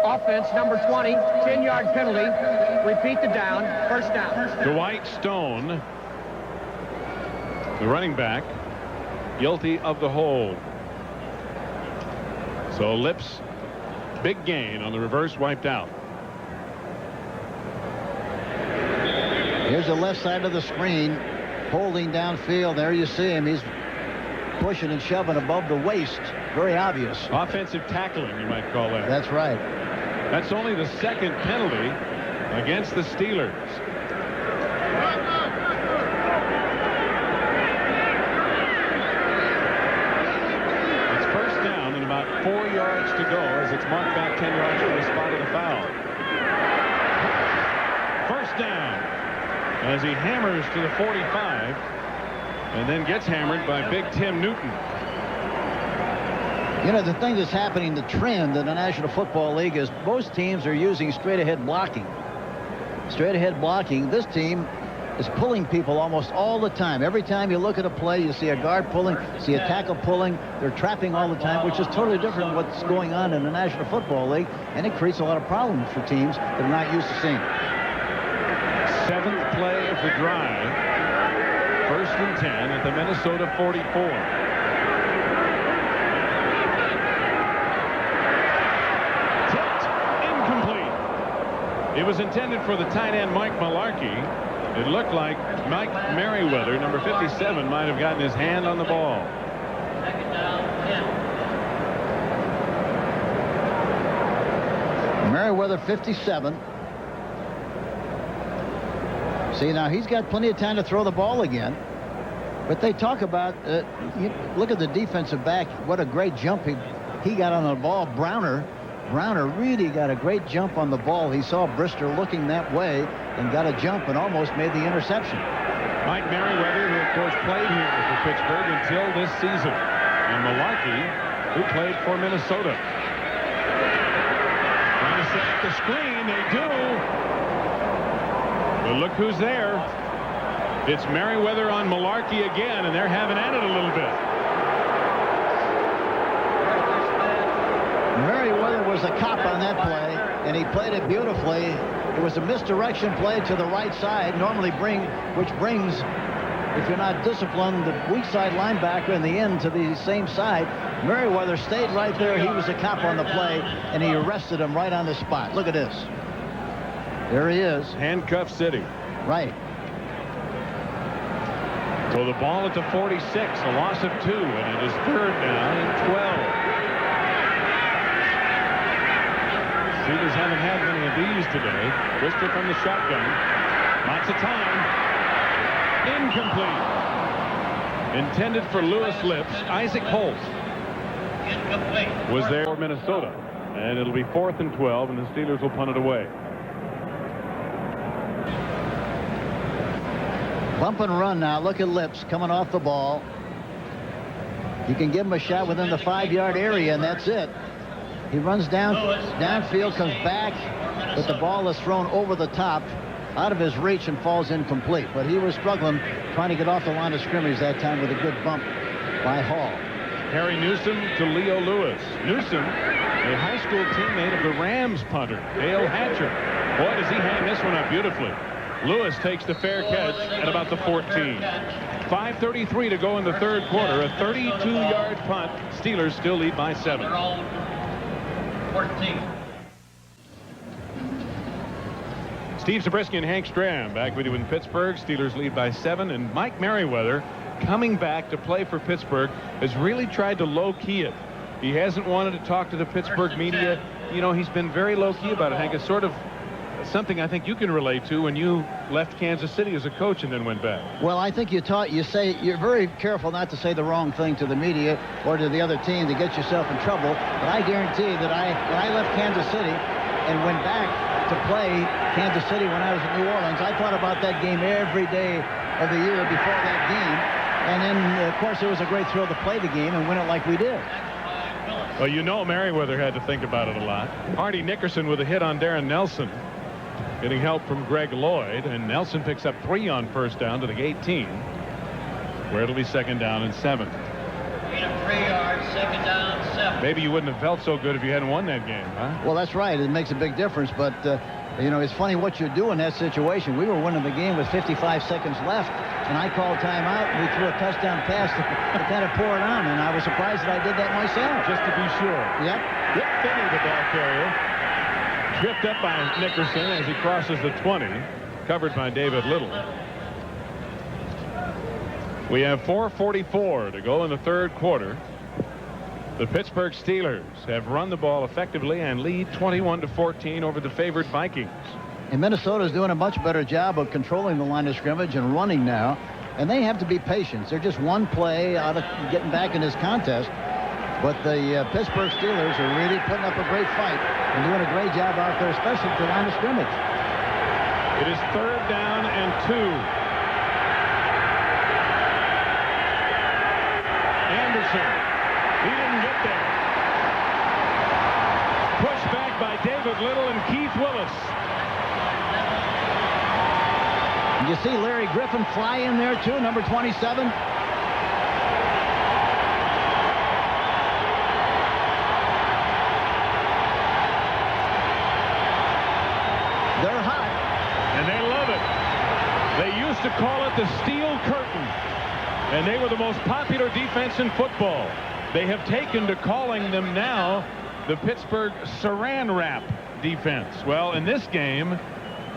Offense, number 20, 10-yard penalty. Repeat the down. First down. Dwight Stone, the running back, guilty of the hold. So Lips, big gain on the reverse, wiped out. Here's the left side of the screen, holding downfield. There you see him. He's pushing and shoving above the waist. Very obvious. Offensive tackling, you might call that. That's right. That's only the second penalty against the Steelers. It's first down and about 4 yards to go as it's marked back 10 yards from the spot of the foul. First down as he hammers to the 45 and then gets hammered by Big Tim Newton. You know, the thing that's happening, the trend in the National Football League is most teams are using straight-ahead blocking. Straight-ahead blocking. This team is pulling people almost all the time. Every time you look at a play, you see a guard pulling, see a tackle pulling. They're trapping all the time, which is totally different from what's going on in the National Football League, and it creates a lot of problems for teams that are not used to seeing it. 7th play of the drive. 1st and 10 at the Minnesota 44. It was intended for the tight end Mike Malarkey. It looked like Mike Merriweather, number 57, might have gotten his hand on the ball. Second down, 10. Merriweather, 57. See, now he's got plenty of time to throw the ball again. But they talk about, look at the defensive back. What a great jump he got on the ball. Browner really got a great jump on the ball. He saw Brister looking that way and got a jump and almost made the interception. Mike Merriweather, who of course played here for Pittsburgh until this season. And Malarkey, who played for Minnesota. Trying to set up the screen. They do. But look who's there. It's Merriweather on Malarkey again, and they're having at it a little bit. Merriweather was a cop on that play, and he played it beautifully. It was a misdirection play to the right side, which brings, if you're not disciplined, the weak side linebacker in the end to the same side. Merriweather stayed right there. He was a cop on the play, and he arrested him right on the spot. Look at this. There he is. Handcuff City. Right. So the ball at the 46, a loss of 2, and it is third down and 12. Steelers haven't had many of these today. Brister from the shotgun. Lots of time. Incomplete. Intended for Lewis Lips. Isaac Holt was there for Minnesota. And it'll be 4th and 12, and the Steelers will punt it away. Bump and run now. Look at Lips coming off the ball. You can give him a shot within the 5-yard area, and that's it. He runs downfield, comes back, but the ball is thrown over the top, out of his reach, and falls incomplete. But he was struggling trying to get off the line of scrimmage that time with a good bump by Hall. Harry Newsom to Leo Lewis. Newsom, a high school teammate of the Rams punter, Dale Hatcher. Boy, does he hang this one up beautifully. Lewis takes the fair catch at about the 14. 5:33 to go in the third quarter. A 32-yard punt. Steelers still lead by 7. 14. Steve Zabriskie and Hank Stram back with you in Pittsburgh. Steelers lead by 7. And Mike Merriweather, coming back to play for Pittsburgh, has really tried to low-key it. He hasn't wanted to talk to the Pittsburgh media. You know, he's been very low-key about it, Hank. It's sort of something I think you can relate to when you left Kansas City as a coach and then went back. Well, I think you're very careful not to say the wrong thing to the media or to the other team to get yourself in trouble. But I guarantee that when I left Kansas City and went back to play Kansas City when I was in New Orleans, I thought about that game every day of the year before that game. And then, of course, it was a great thrill to play the game and win it like we did. Well, you know Merriweather had to think about it a lot. Hardy Nickerson with a hit on Darren Nelson. Getting help from Greg Lloyd, and Nelson picks up 3 on first down to the 18, where it'll be 2nd down and 7. 3 yards, 2nd down, 7. Maybe you wouldn't have felt so good if you hadn't won that game, huh? Well, that's right. It makes a big difference, but you know, it's funny what you do in that situation. We were winning the game with 55 seconds left, and I called timeout, and we threw a touchdown pass to kind of pour it on, and I was surprised that I did that myself. Just to be sure. Yep. Dick Finney, the ball carrier. Tripped up by Nickerson as he crosses the 20, covered by David Little. We have 4:44 to go in the third quarter. The Pittsburgh Steelers have run the ball effectively and lead 21-14 over the favored Vikings. And Minnesota's doing a much better job of controlling the line of scrimmage and running now. And they have to be patient. They're just one play out of getting back in this contest. But the Pittsburgh Steelers are really putting up a great fight and doing a great job out there, especially at the line of scrimmage. It is 3rd down and 2. Anderson. He didn't get there. Pushed back by David Little and Keith Willis. And you see Larry Griffin fly in there too, number 27. They're hot. And they love it. They used to call it the Steel Curtain. And they were the most popular defense in football. They have taken to calling them now the Pittsburgh Saran Wrap defense. Well, in this game,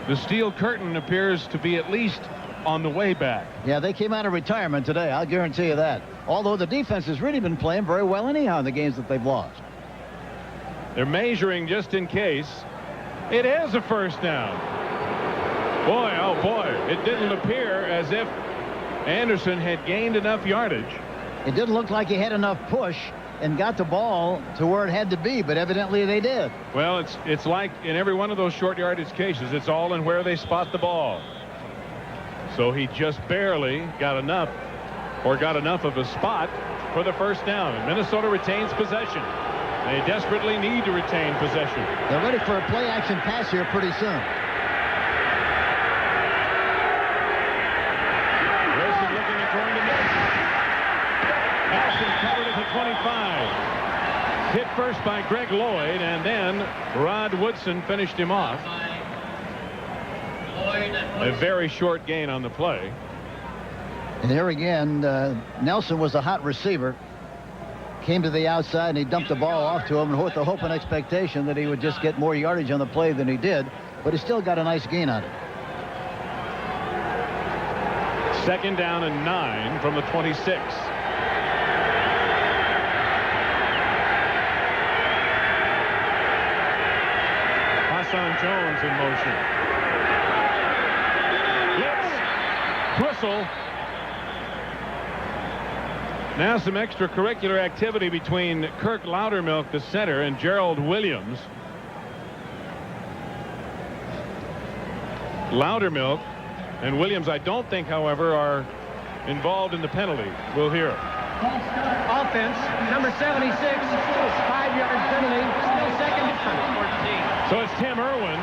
the steel curtain appears to be at least on the way back. Yeah, they came out of retirement today. I'll guarantee you that. Although the defense has really been playing very well anyhow in the games that they've lost. They're measuring just in case. It is a first down. Boy, oh boy, it didn't appear as if Anderson had gained enough yardage. It didn't look like he had enough push and got the ball to where it had to be, but evidently they did. Well, it's like in every one of those short yardage cases, it's all in where they spot the ball. So he just barely got enough of a spot for the first down. And Minnesota retains possession. They desperately need to retain possession. They're ready for a play-action pass here pretty soon. Wilson looking at throwing to Nelson. Nelson covered at the 25. Hit first by Greg Lloyd, and then Rod Woodson finished him off. A very short gain on the play. And here again, Nelson was a hot receiver. Came to the outside and he dumped the ball off to him with the hope and expectation that he would just get more yardage on the play than he did, but he still got a nice gain on it. 2nd down and 9 from the 26. Hassan Jones in motion. Whistle. Now some extracurricular activity between Kirk Loudermilk, the center, and Gerald Williams. Loudermilk and Williams, I don't think, however, are involved in the penalty. We'll hear. Offense, number 76, 5-yard penalty, still 2nd down. So it's Tim Irwin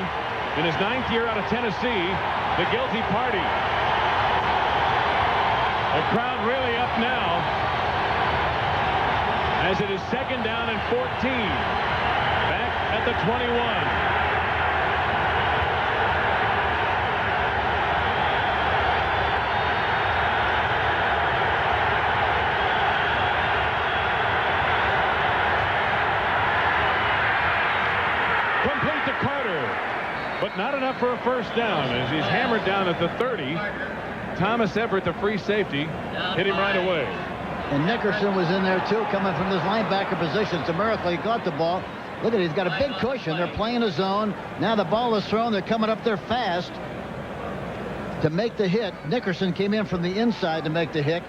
in his 9th year out of Tennessee, the guilty party. The crowd really up now as it is 2nd down and 14. Back at the 21. Complete to Carter, but not enough for a first down as he's hammered down at the 30. Thomas Everett, the free safety, hit him right away. And Nickerson was in there too, coming from this linebacker position. It's a miracle he got the ball. Look at it, he's got a big cushion. They're playing a zone. Now the ball is thrown. They're coming up there fast to make the hit. Nickerson came in from the inside to make the hit.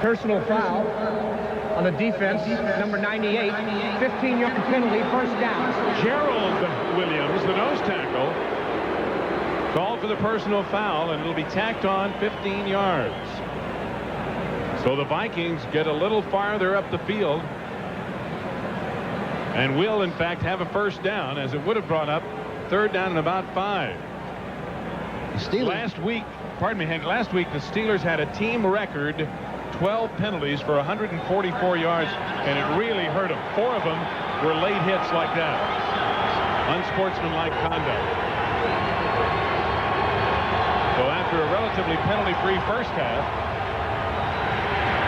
Personal foul on the defense, number 98, 15-yard penalty, first down. Gerald Williams, the nose tackle, called for the personal foul, and it'll be tacked on 15 yards. So the Vikings get a little farther up the field and will, in fact, have a first down, as it would have brought up 3rd down and about 5. Last week, pardon me, Hank, last week the Steelers had a team record 12 penalties for 144 yards, and it really hurt them. 4 of them were late hits like that. Unsportsmanlike conduct. So after a relatively penalty-free first half,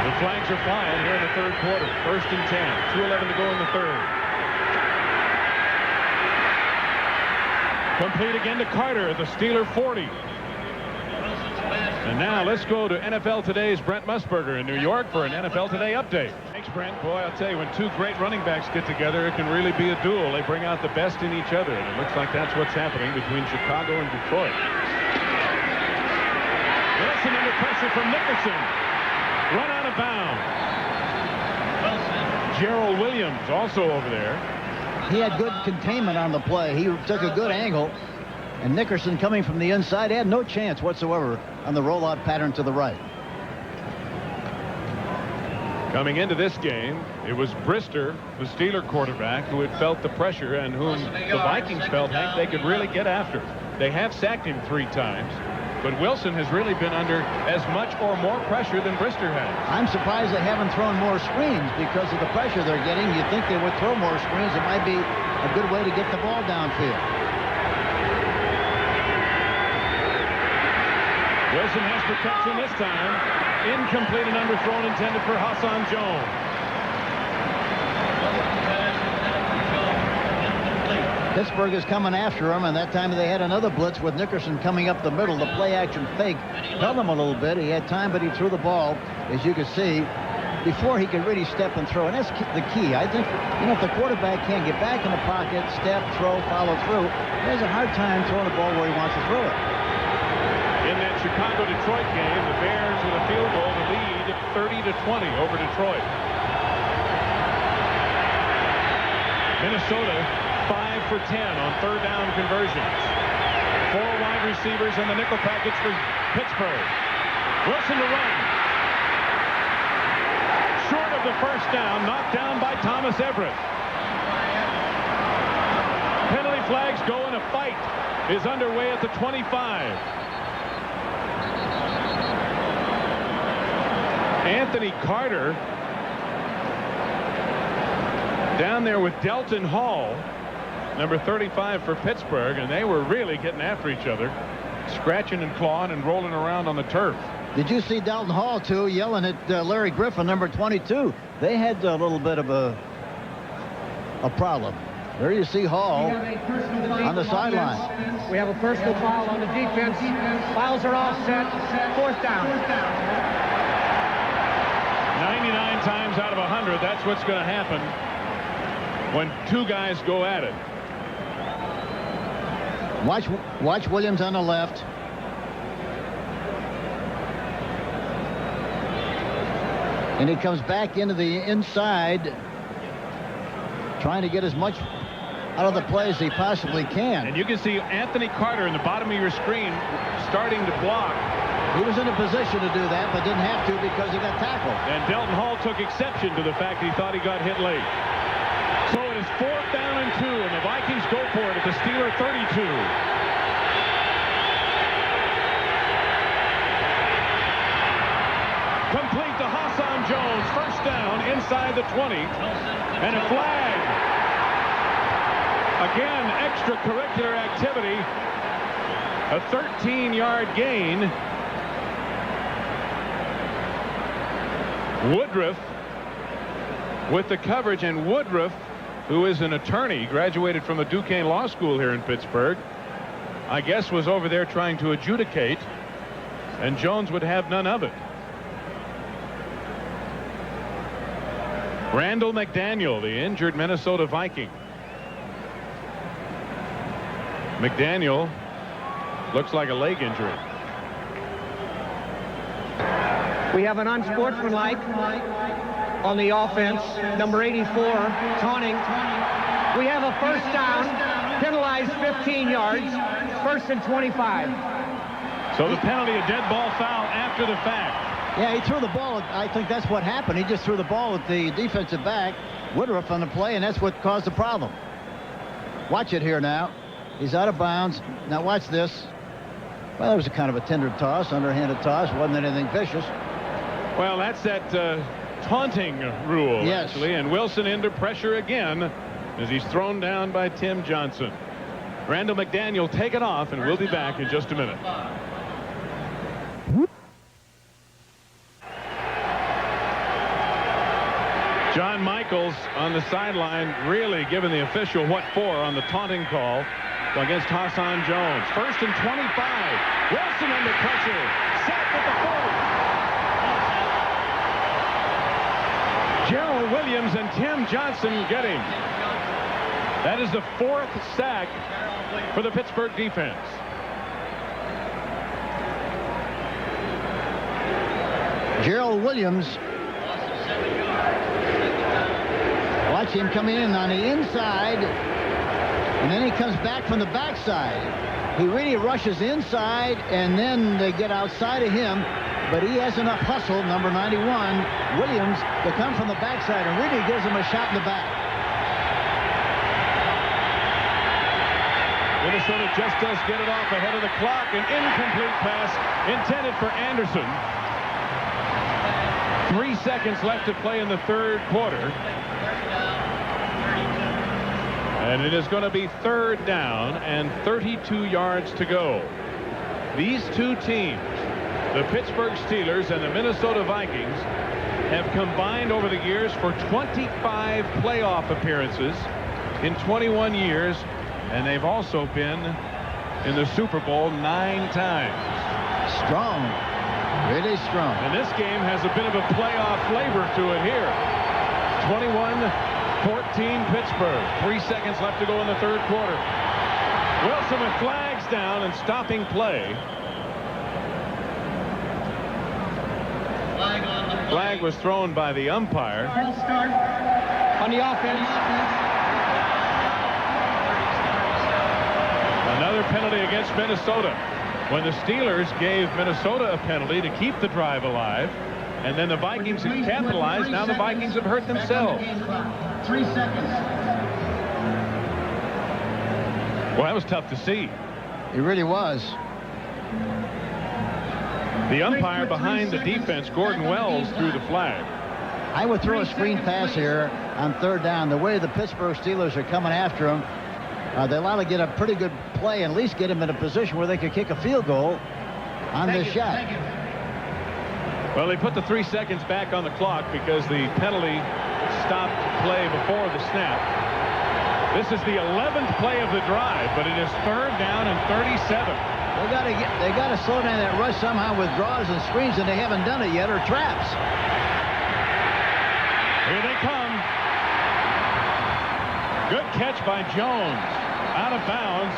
the flags are flying here in the 3rd quarter. 1st and 10. 2:11 to go in the 3rd. Complete again to Carter at the Steeler 40. And now let's go to NFL Today's Brent Musburger in New York for an NFL Today update. Thanks, Brent. Boy, I'll tell you, when 2 great running backs get together, it can really be a duel. They bring out the best in each other, and it looks like that's what's happening between Chicago and Detroit. Wilson under pressure from Nickerson. Run out of bounds. Gerald Williams also over there. He had good containment on the play. He took a good angle. And Nickerson coming from the inside had no chance whatsoever on the rollout pattern to the right. Coming into this game, it was Brister, the Steeler quarterback, who had felt the pressure and whom the Vikings felt, Hank, they could really get after. They have sacked him 3 times. But Wilson has really been under as much or more pressure than Brister has. I'm surprised they haven't thrown more screens because of the pressure they're getting. You'd think they would throw more screens. It might be a good way to get the ball downfield. Wilson has protection this time. Incomplete and underthrown, intended for Hassan Jones. Pittsburgh is coming after them, and that time they had another blitz with Nickerson coming up the middle. The play-action fake held him a little bit. He had time, but he threw the ball, as you can see, before he could really step and throw. And that's the key. I think, if the quarterback can't get back in the pocket, step, throw, follow through, he has a hard time throwing the ball where he wants to throw it. In that Chicago-Detroit game, the Bears with a field goal to lead 30-20 over Detroit. Minnesota 5 for 10 on third down conversions. 4 wide receivers in the nickel package for Pittsburgh. Wilson to run. Short of the first down, knocked down by Thomas Everett. Penalty flags go, and a fight is underway at the 25. Anthony Carter down there with Delton Hall, number 35 for Pittsburgh, and they were really getting after each other, scratching and clawing and rolling around on the turf. Did you see Delton Hall, too, yelling at Larry Griffin, number 22? They had a little bit of a problem. There you see Hall on the sideline. We have a personal foul on the defense. Fouls are all set. 4th down. 99 times out of 100, that's what's going to happen when 2 guys go at it. Watch Williams on the left. And he comes back into the inside, trying to get as much out of the play as he possibly can. And you can see Anthony Carter in the bottom of your screen starting to block. He was in a position to do that, but didn't have to because he got tackled. And Delton Hall took exception to the fact he thought he got hit late. So it is 4th down and 2, and the Vikings go for it at the Steeler 32. Complete to Hassan Jones. First down inside the 20. And a flag. Again, extracurricular activity. A 13-yard gain. Woodruff with the coverage, and Woodruff, who is an attorney, graduated from the Duquesne Law School here in Pittsburgh, I guess was over there trying to adjudicate, and Jones would have none of it. Randall McDaniel, the injured Minnesota Viking. McDaniel looks like a leg injury. We have an unsportsmanlike on the offense, number 84, taunting. We have a first down, penalized 15 yards, 1st and 25. So the penalty, a dead ball foul after the fact. Yeah, he threw the ball. I think that's what happened. He just threw the ball at the defensive back, Woodruff, on the play, and that's what caused the problem. Watch it here now. He's out of bounds. Now watch this. Well, it was a kind of a tender toss, underhanded toss. Wasn't anything vicious. Well, that's that taunting rule, yes, actually. And Wilson into pressure again as he's thrown down by Tim Johnson. Randall McDaniel taken off, and we'll be back in just a minute. John Michaels on the sideline really giving the official what for on the taunting call against Hassan Jones. 1st and 25. Wilson under pressure. Sacked at the 40. Gerald Williams and Tim Johnson get him. That is the 4th sack for the Pittsburgh defense. Gerald Williams. Watch him come in on the inside, and then he comes back from the backside. He really rushes inside, and then they get outside of him, but he has enough hustle, number 91, Williams, to come from the backside and really gives him a shot in the back. Minnesota just does get it off ahead of the clock. An incomplete pass intended for Anderson. 3 seconds left to play in the 3rd quarter. And it is going to be 3rd down and 32 yards to go. These two teams, the Pittsburgh Steelers and the Minnesota Vikings, have combined over the years for 25 playoff appearances in 21 years and they've also been in the Super Bowl 9 times. Strong. Really strong. And this game has a bit of a playoff flavor to it here. 21-14 Pittsburgh. 3 seconds left to go in the third quarter. Wilson with flags down and stopping play. Flag was thrown by the umpire. On the offense. Another penalty against Minnesota. When the Steelers gave Minnesota a penalty to keep the drive alive, and then the Vikings have capitalized, now the Vikings have hurt themselves. 3 seconds. Well, that was tough to see. It really was. The umpire behind the defense, Gordon Wells, threw the flag. I would throw a screen pass here on third down. The way the Pittsburgh Steelers are coming after him, they ought to get a pretty good play, and at least get him in a position where they could kick a field goal on this shot. Well, they put the 3 seconds back on the clock because the penalty stopped play before the snap. This is the 11th play of the drive, but it is third down and 37. They got to slow down that rush somehow with draws and screens, and they haven't done it yet, or traps. Here they come. Good catch by Jones. Out of bounds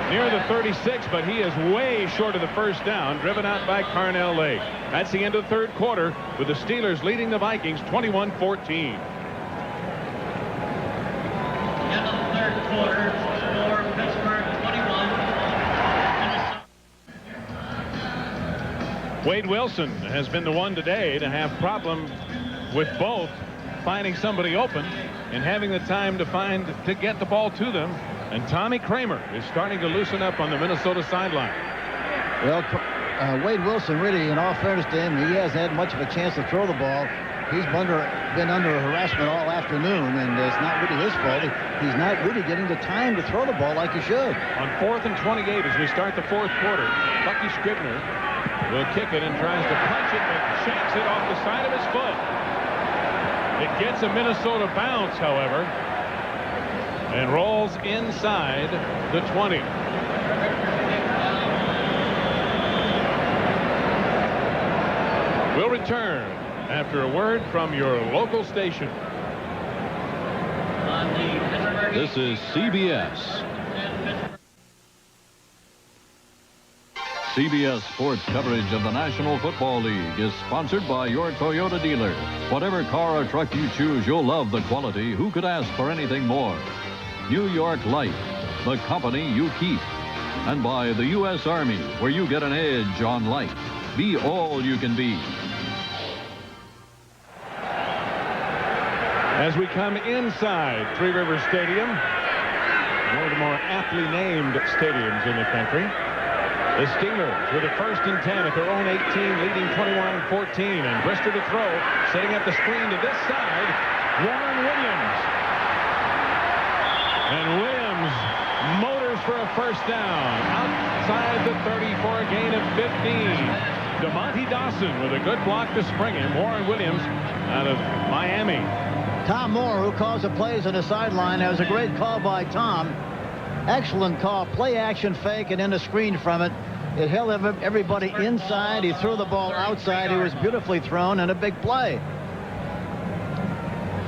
near the 36, but he is way short of the first down, driven out by Carnell Lake. That's the end of the third quarter, with the Steelers leading the Vikings 21-14. End of the third quarter. Score Pittsburgh 21. Wade Wilson has been the one today to have problem with both finding somebody open and having the time to get the ball to them. And Tommy Kramer is starting to loosen up on the Minnesota sideline. Well, Wade Wilson, really, in all fairness to him, he hasn't had much of a chance to throw the ball. He's been under harassment all afternoon, and it's not really his fault. He's not really getting the time to throw the ball like he should. On 4th and 28 as we start the fourth quarter, Bucky Scribner will kick it and tries to punch it, but shanks it off the side of his foot. It gets a Minnesota bounce, however, and rolls inside the 20. We'll return after a word from your local station. This is CBS. CBS Sports coverage of the National Football League is sponsored by your Toyota dealer. Whatever car or truck you choose, you'll love the quality. Who could ask for anything more? New York Life, the company you keep. And by the U.S. Army, where you get an edge on life. Be all you can be. As we come inside Three Rivers Stadium, one of the more aptly named stadiums in the country, the Steelers with a 1st and 10 at their own 18, leading 21-14, and Brister to throw, setting up the screen to this side, Warren Williams. And Williams motors for a first down, outside the 30 for a gain of 15. DeMonte Dawson with a good block to spring him. Warren Williams out of Miami. Tom Moore, who calls the plays on the sideline, that was a great call by Tom. Excellent call. Play action fake and then a screen from it. It held everybody inside. He threw the ball outside. It was beautifully thrown and a big play.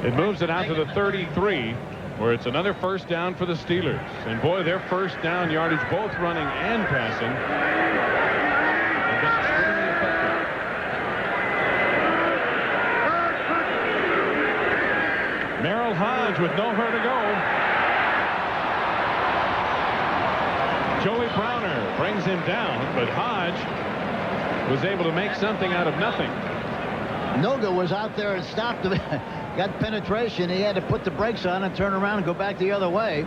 It moves it out to the 33, where it's another first down for the Steelers. And boy, their first down yardage, both running and passing, have been extremely effective. Merrill Hodge with nowhere to go. Joey Browner brings him down, but Hodge was able to make something out of nothing. Noga was out there and stopped him. Got penetration. He had to put the brakes on and turn around and go back the other way.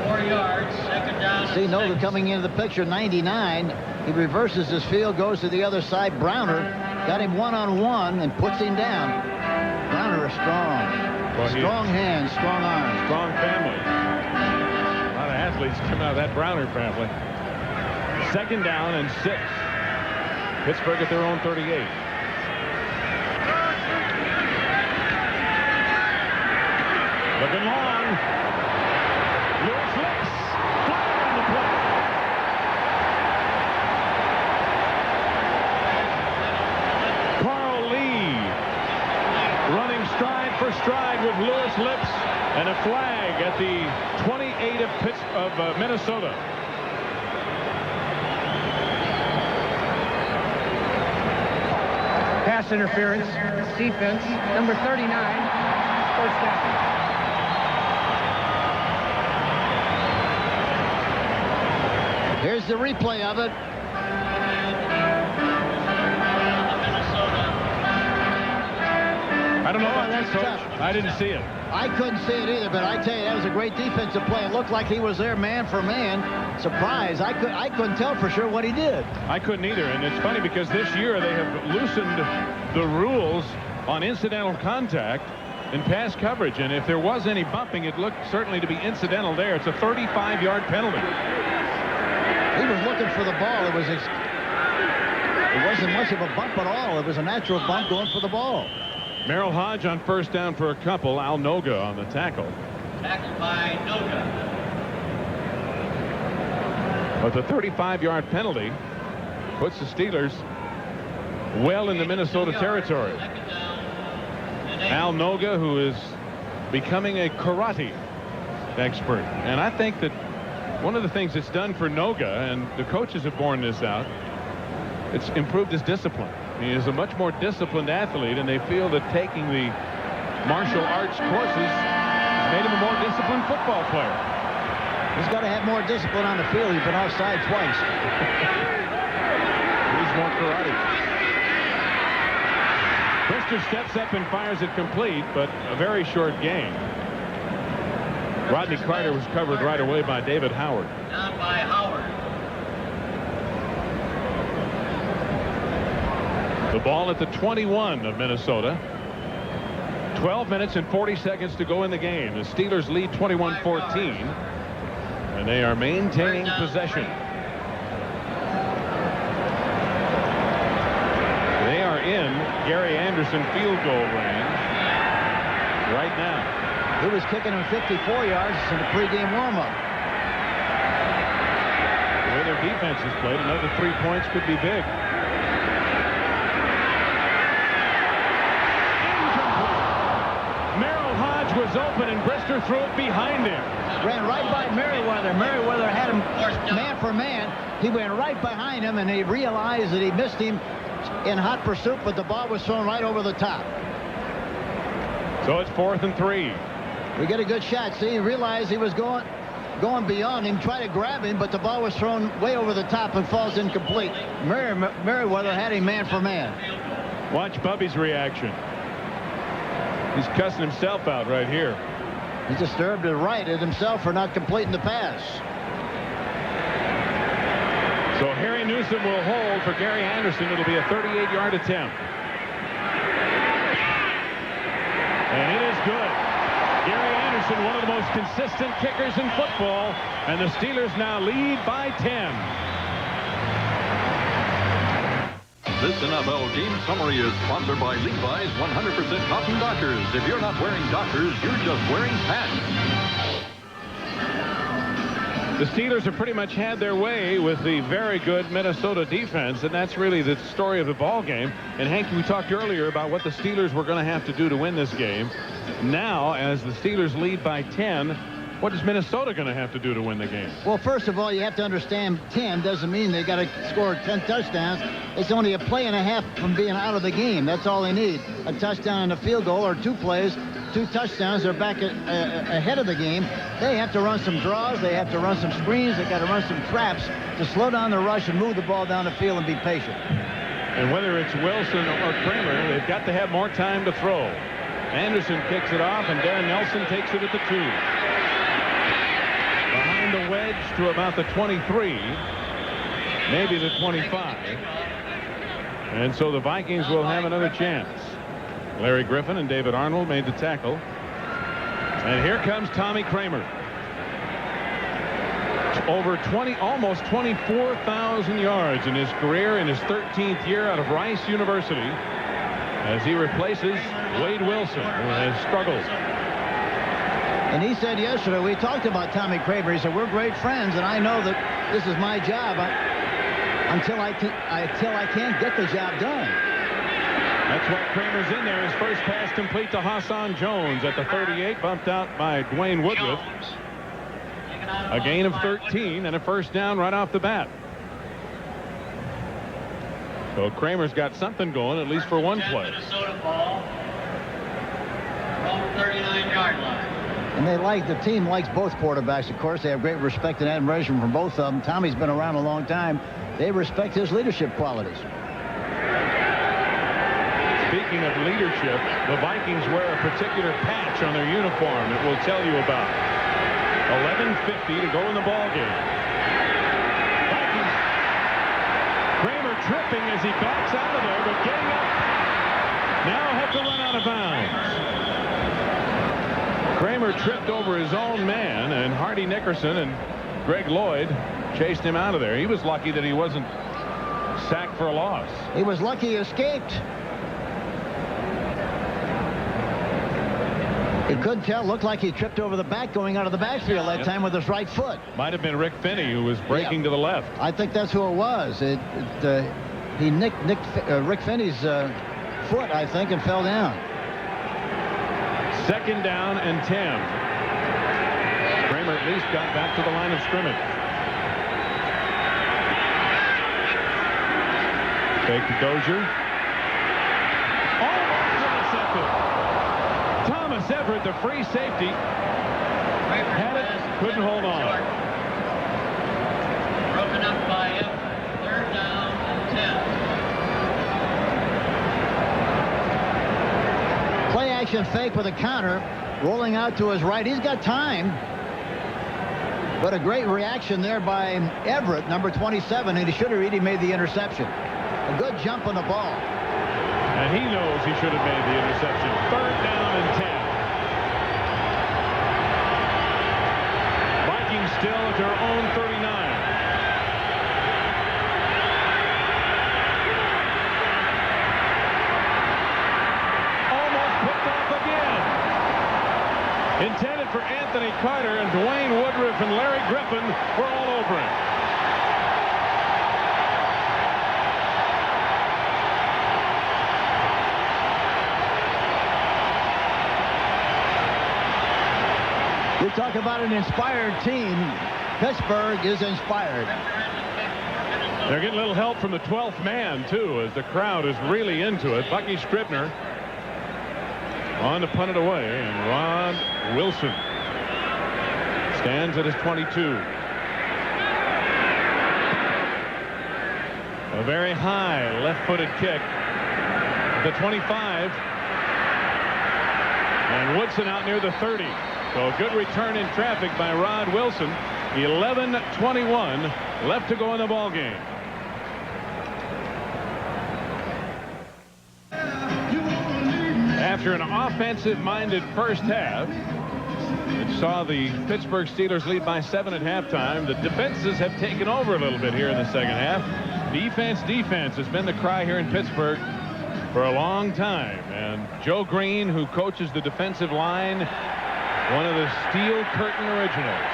4 yards, 2nd down. See Noga coming into the picture, 99. He reverses his field, goes to the other side. Browner got him one-on-one and puts him down. Browner is strong. Well, strong hands, strong arms. Strong family. A lot of athletes come out of that Browner family. 2nd down and 6. Pittsburgh at their own 38. Looking long. pursed lips, and a flag at the 28 of Minnesota. Pass interference, defense, number 39, first down. Here's the replay of it. I don't know about that's that, Coach. tough. I didn't see it. I couldn't see it either, but I tell you, that was a great defensive play. It looked like he was there man for man. Surprise. I couldn't tell for sure what he did. I couldn't either, and it's funny because this year they have loosened the rules on incidental contact in pass coverage, and if there was any bumping, it looked certainly to be incidental there. It's a 35-yard penalty. He was looking for the ball. It wasn't much of a bump at all. It was a natural bump going for the ball. Merrill Hodge on first down for a couple. Al Noga on the tackle. Tackled by Noga. But the 35-yard penalty puts the Steelers well in the Minnesota territory. Al Noga, who is becoming a karate expert. And I think that one of the things it's done for Noga, and the coaches have borne this out, it's improved his discipline. He is a much more disciplined athlete, and they feel that taking the martial arts courses has made him a more disciplined football player. He's got to have more discipline on the field. He's been offside twice. He's more karate. Brister steps up and fires it complete, but a very short gain. Rodney Carter was covered right away by David Howard. Down by Howard. The ball at the 21 of Minnesota. 12 minutes and 40 seconds to go in the game. The Steelers lead 21-14, and they are maintaining possession. They are in Gary Anderson field goal range right now. He was kicking him 54 yards in the pregame warm-up. The way their defense has played, another 3 points could be big. Was open, and Brister threw it behind him. Ran right by Merriweather. Merriweather had him man for man. He went right behind him, and he realized that he missed him in hot pursuit, but the ball was thrown right over the top. So it's 4th and 3. We get a good shot. See, he realized he was going beyond him, tried to grab him, but the ball was thrown way over the top and falls incomplete. Merriweather had him man for man. Watch Bubby's reaction. He's cussing himself out right here. He's disturbed to right at himself for not completing the pass. So Harry Newsom will hold for Gary Anderson. It'll be a 38-yard attempt. And it is good. Gary Anderson, one of the most consistent kickers in football, and the Steelers now lead by 10. This NFL game summary is sponsored by Levi's 100% Cotton Dockers. If you're not wearing Dockers, you're just wearing pants. The Steelers have pretty much had their way with the very good Minnesota defense, and that's really the story of the ball game. And Hank, we talked earlier about what the Steelers were going to have to do to win this game. Now, as the Steelers lead by 10, what is Minnesota going to have to do to win the game? Well, first of all, you have to understand 10 doesn't mean they got to score 10 touchdowns. It's only a play and a half from being out of the game. That's all they need. A touchdown and a field goal, or 2 plays, 2 touchdowns. They're back ahead of the game. They have to run some draws. They have to run some screens. They got to run some traps to slow down the rush and move the ball down the field and be patient. And whether it's Wilson or Kramer, they've got to have more time to throw. Anderson kicks it off, and Darren Nelson takes it at the 2. Behind the wedge to about the 23, maybe the 25. And so the Vikings will have another chance. Larry Griffin and David Arnold made the tackle. And here comes Tommy Kramer. Over almost 24,000 yards in his career in his 13th year out of Rice University as he replaces Wade Wilson, who has struggled. And he said yesterday, we talked about Tommy Kramer. He said, we're great friends, and I know that this is my job until I can't get the job done. That's why Kramer's in there. His first pass complete to Hassan Jones at the 38, bumped out by Dwayne Woodruff. A gain of 13 and a first down right off the bat. So Kramer's got something going, at least for one play. Minnesota ball. From 39-yard line. And the team likes both quarterbacks. Of course, they have great respect and admiration for both of them. Tommy's been around a long time. They respect his leadership qualities. Speaking of leadership, the Vikings wear a particular patch on their uniform that we'll tell you about. 11:50 to go in the ball game. Vikings. Kramer tripping as he backs out of there, but getting up. Now have to run out of bounds. Kramer tripped over his own man, and Hardy Nickerson and Greg Lloyd chased him out of there. He was lucky that he wasn't sacked for a loss. He was lucky he escaped. He couldn't tell. Looked like he tripped over the back going out of the backfield that time with his right foot. Might have been Rick Finney who was breaking to the left. I think that's who it was. He nicked Rick Finney's foot, I think, and fell down. Second down and 10. Kramer at least got back to the line of scrimmage. Fake to Dozier. Almost intercepted. Thomas Everett, the free safety, had it, couldn't hold on. Broken up by Everett. Third down and 10. Play action fake with a counter, rolling out to his right. He's got time. But a great reaction there by Everett, number 27, and he should have really made the interception. A good jump on the ball. And he knows he should have made the interception. Third down and 10. Vikings still at their own 39. Intended for Anthony Carter, and Dwayne Woodruff and Larry Griffin were all over him. You talk about an inspired team. Pittsburgh is inspired. They're getting a little help from the 12th man, too, as the crowd is really into it. Bucky Scribner on to punt it away, and Rod Wilson stands at his 22. A very high left-footed kick. The 25. And Woodson out near the 30. So a good return in traffic by Rod Wilson. 11:21 left to go in the ball game. After an offensive-minded first half, it saw the Pittsburgh Steelers lead by 7 at halftime. The defenses have taken over a little bit here in the second half. Defense has been the cry here in Pittsburgh for a long time. And Joe Green, who coaches the defensive line, one of the Steel Curtain originals.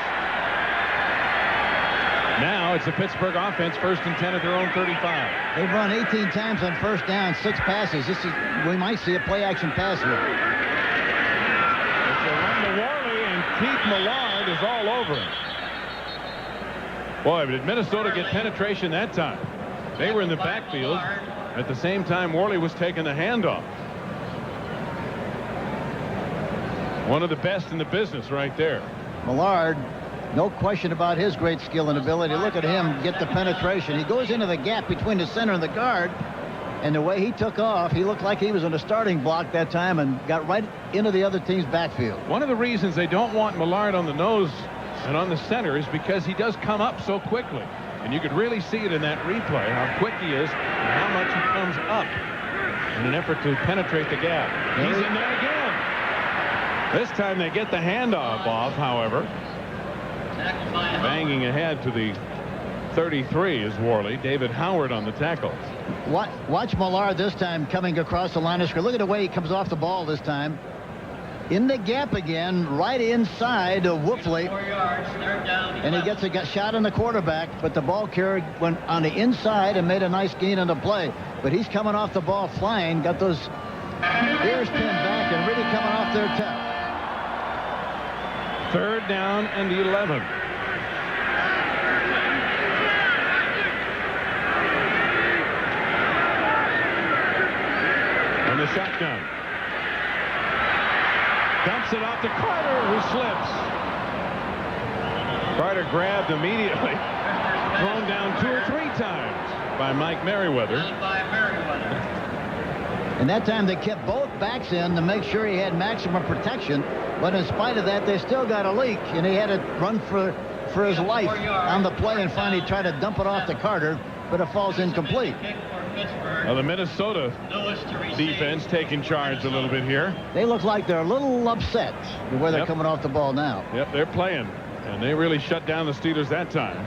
Now it's the Pittsburgh offense, first and 10 at their own 35. They've run 18 times on first down, 6 passes. We might see a play-action pass here. It's a run to Worley, and Keith Millard is all over him. Boy, but did Minnesota get penetration that time? They were in the backfield. At the same time, Worley was taking the handoff. One of the best in the business right there. Millard, no question about his great skill and ability. Look at him get the penetration. He goes into the gap between the center and the guard, and the way he took off, he looked like he was in a starting block that time and got right into the other team's backfield. One of the reasons they don't want Millard on the nose and on the center is because he does come up so quickly. And you could really see it in that replay, how quick he is and how much he comes up in an effort to penetrate the gap. He's in there again. This time they get the handoff off, however. Banging ahead to the 33 is Worley. David Howard on the tackle. Watch Millard this time coming across the line of scrimmage. Look at the way he comes off the ball this time. In the gap again, right inside of Woofley. And he gets a shot on the quarterback, but the ball carrier went on the inside and made a nice gain on the play. but he's coming off the ball flying, got those ears pinned back and really coming off there tough. 3rd down and 11. And the shotgun. Dumps it off to Carter, who slips. Carter grabbed immediately. Thrown down 2 or 3 times by Mike Merriweather. And that time they kept both backs in to make sure he had maximum protection. But in spite of that, they still got a leak, and he had to run for his life on the play and finally try to dump it off to Carter, but it falls incomplete. Well, the Minnesota defense taking charge a little bit here. They look like they're a little upset with where they're Yep. coming off the ball now. Yep, they're playing, and they really shut down the Steelers that time.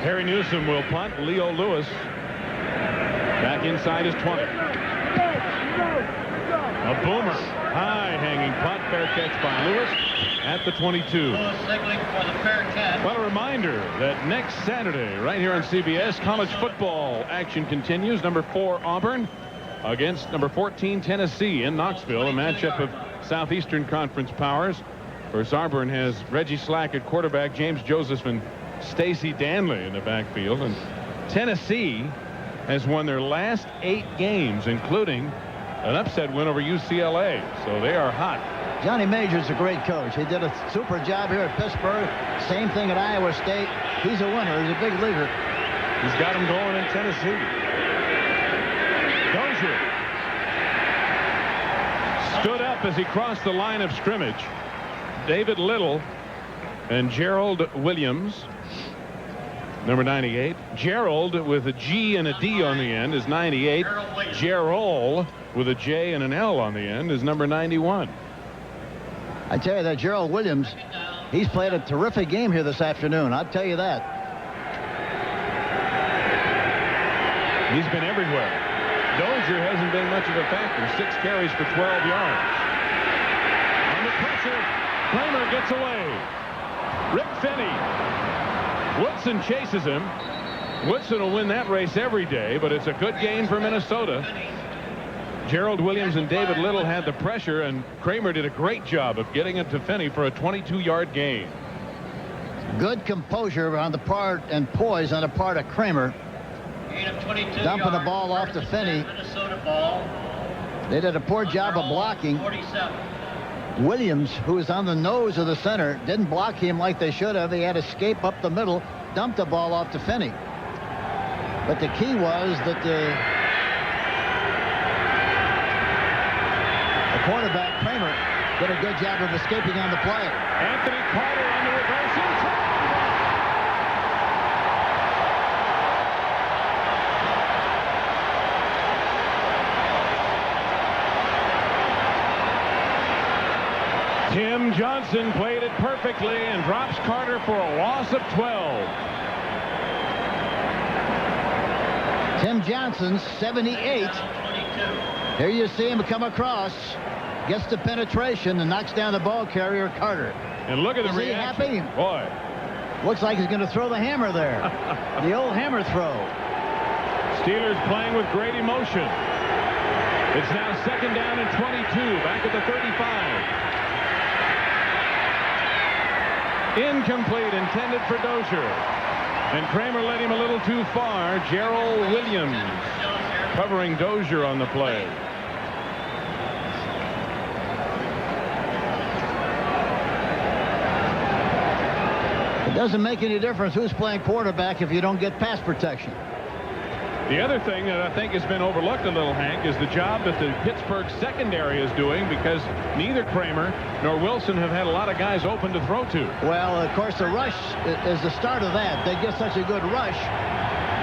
Harry Newsom will punt. Leo Lewis back inside his 20. A boomer. High-hanging punt. Fair catch by Lewis at the 22. Well, a reminder that next Saturday, right here on CBS, college football action continues. Number 4 Auburn against number 14 Tennessee in Knoxville, a matchup of Southeastern Conference powers. Of course, Auburn has Reggie Slack at quarterback, James Joseph and Stacy Danley in the backfield, and Tennessee has won their last 8 games, including an upset win over UCLA, so they are hot. Johnny Major's a great coach. He did a super job here at Pittsburgh. Same thing at Iowa State. He's a winner. He's a big leader. He's got him going in Tennessee. Dozier stood up as he crossed the line of scrimmage. David Little and Gerald Williams, number 98. Gerald with a G and a D on the end is 98. Gerald with a J and an L on the end is number 91. I tell you that Gerald Williams, he's played a terrific game here this afternoon. I'll tell you that. He's been everywhere. Dozier hasn't been much of a factor. 6 carries for 12 yards. Under pressure, Kramer gets away. Rick Finney. Woodson chases him. Woodson will win that race every day, but it's a good gain for Minnesota. Gerald Williams and David Little had the pressure, and Kramer did a great job of getting it to Finney for a 22-yard gain. Good composure on the part and poise on the part of Kramer. Dumping the ball off to Finney. They did a poor job of blocking. Williams, who was on the nose of the center, didn't block him like they should have. He had to escape up the middle, dump the ball off to Finney. But the key was that the quarterback, Kramer, did a good job of escaping on the play. Anthony Carter on the reversal. Tim Johnson played it perfectly and drops Carter for a loss of 12. Tim Johnson, 78. Here you see him come across, gets the penetration and knocks down the ball carrier, Carter. And look at the Is he reaction. happy? Boy. Looks like he's going to throw the hammer there. The old hammer throw. Steelers playing with great emotion. It's now 2nd down and 22, back at the 35. Incomplete, intended for Dozier. And Kramer led him a little too far. Gerald Williams covering Dozier on the play. It doesn't make any difference who's playing quarterback if you don't get pass protection. The other thing that I think has been overlooked a little, Hank, is the job that the Pittsburgh secondary is doing, because neither Kramer nor Wilson have had a lot of guys open to throw to. Well, of course, the rush is the start of that. They get such a good rush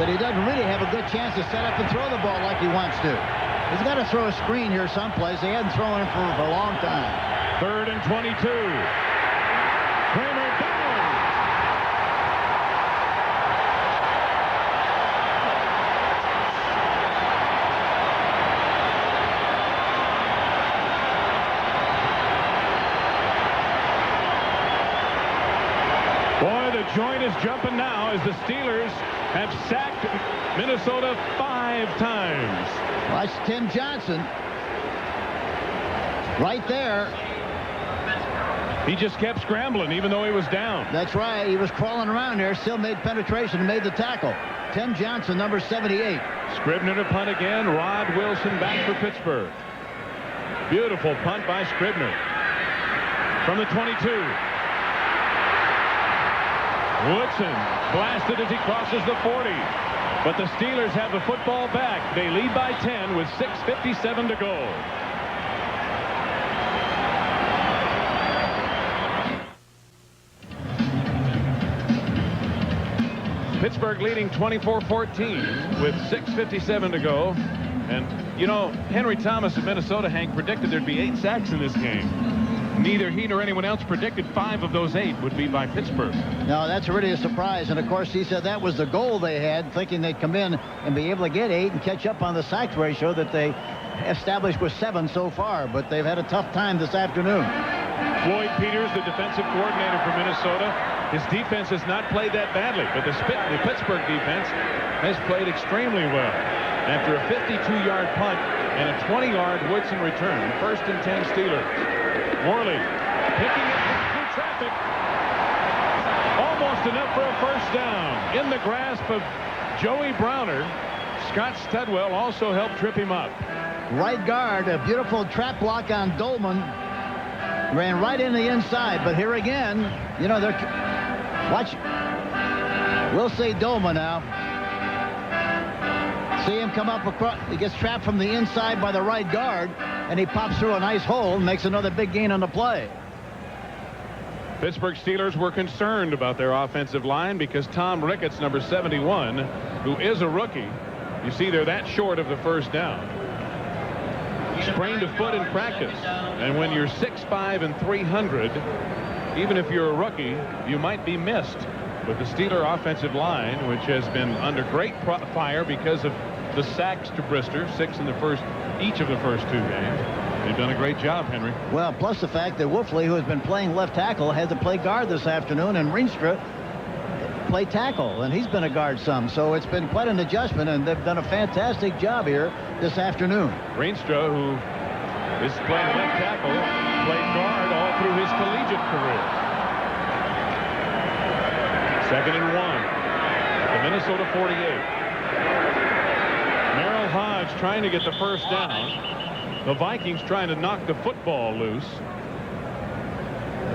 that he doesn't really have a good chance to set up and throw the ball like he wants to. He's got to throw a screen here someplace. He hasn't thrown it for a long time. 3rd and 22. Kramer down. joint is jumping now as the Steelers have sacked Minnesota 5 times. Watch Tim Johnson. Right there. He just kept scrambling even though he was down. That's right. He was crawling around there, still made penetration and made the tackle. Tim Johnson, number 78. Scribner to punt again. Rod Wilson back for Pittsburgh. Beautiful punt by Scribner. From the 22. Woodson blasted as he crosses the 40. But the Steelers have the football back. They lead by 10 with 6:57 to go. Pittsburgh leading 24-14 with 6:57 to go. And, you know, Henry Thomas of Minnesota, Hank, predicted there'd be 8 sacks in this game. Neither he nor anyone else predicted 5 of those 8 would be by Pittsburgh. No, that's really a surprise. And, of course, he said that was the goal they had, thinking they'd come in and be able to get 8 and catch up on the sacks ratio that they established with 7 so far. But they've had a tough time this afternoon. Floyd Peters, the defensive coordinator for Minnesota, his defense has not played that badly, but the Pittsburgh defense has played extremely well. After a 52-yard punt and a 20-yard Woodson return, 1st and 10 Steelers. Worley picking it through traffic. Almost enough for a first down. In the grasp of Joey Browner. Scott Studwell also helped trip him up. Right guard, a beautiful trap block on Dolman. Ran right in the inside, but here again, you know, they're... Watch. We'll see Dolman now. See him come up across. He gets trapped from the inside by the right guard, and he pops through a nice hole and makes another big gain on the play. Pittsburgh Steelers were concerned about their offensive line because Tom Ricketts, number 71, who is a rookie, you see they're that short of the first down. Sprained a foot in practice, and when you're 6'5" and 300, even if you're a rookie, you might be missed. But the Steeler offensive line, which has been under great fire because of the sacks to Brister, 6 in each of the first 2 games. They've done a great job, Henry. Well, plus the fact that Wolfley, who has been playing left tackle, had to play guard this afternoon, and Rienstra play tackle, and he's been a guard some. So it's been quite an adjustment, and they've done a fantastic job here this afternoon. Rienstra, who is playing left tackle, played guard all through his collegiate career. 2nd and 1 at the Minnesota 48. Merrill Hodge trying to get the first down. The Vikings trying to knock the football loose.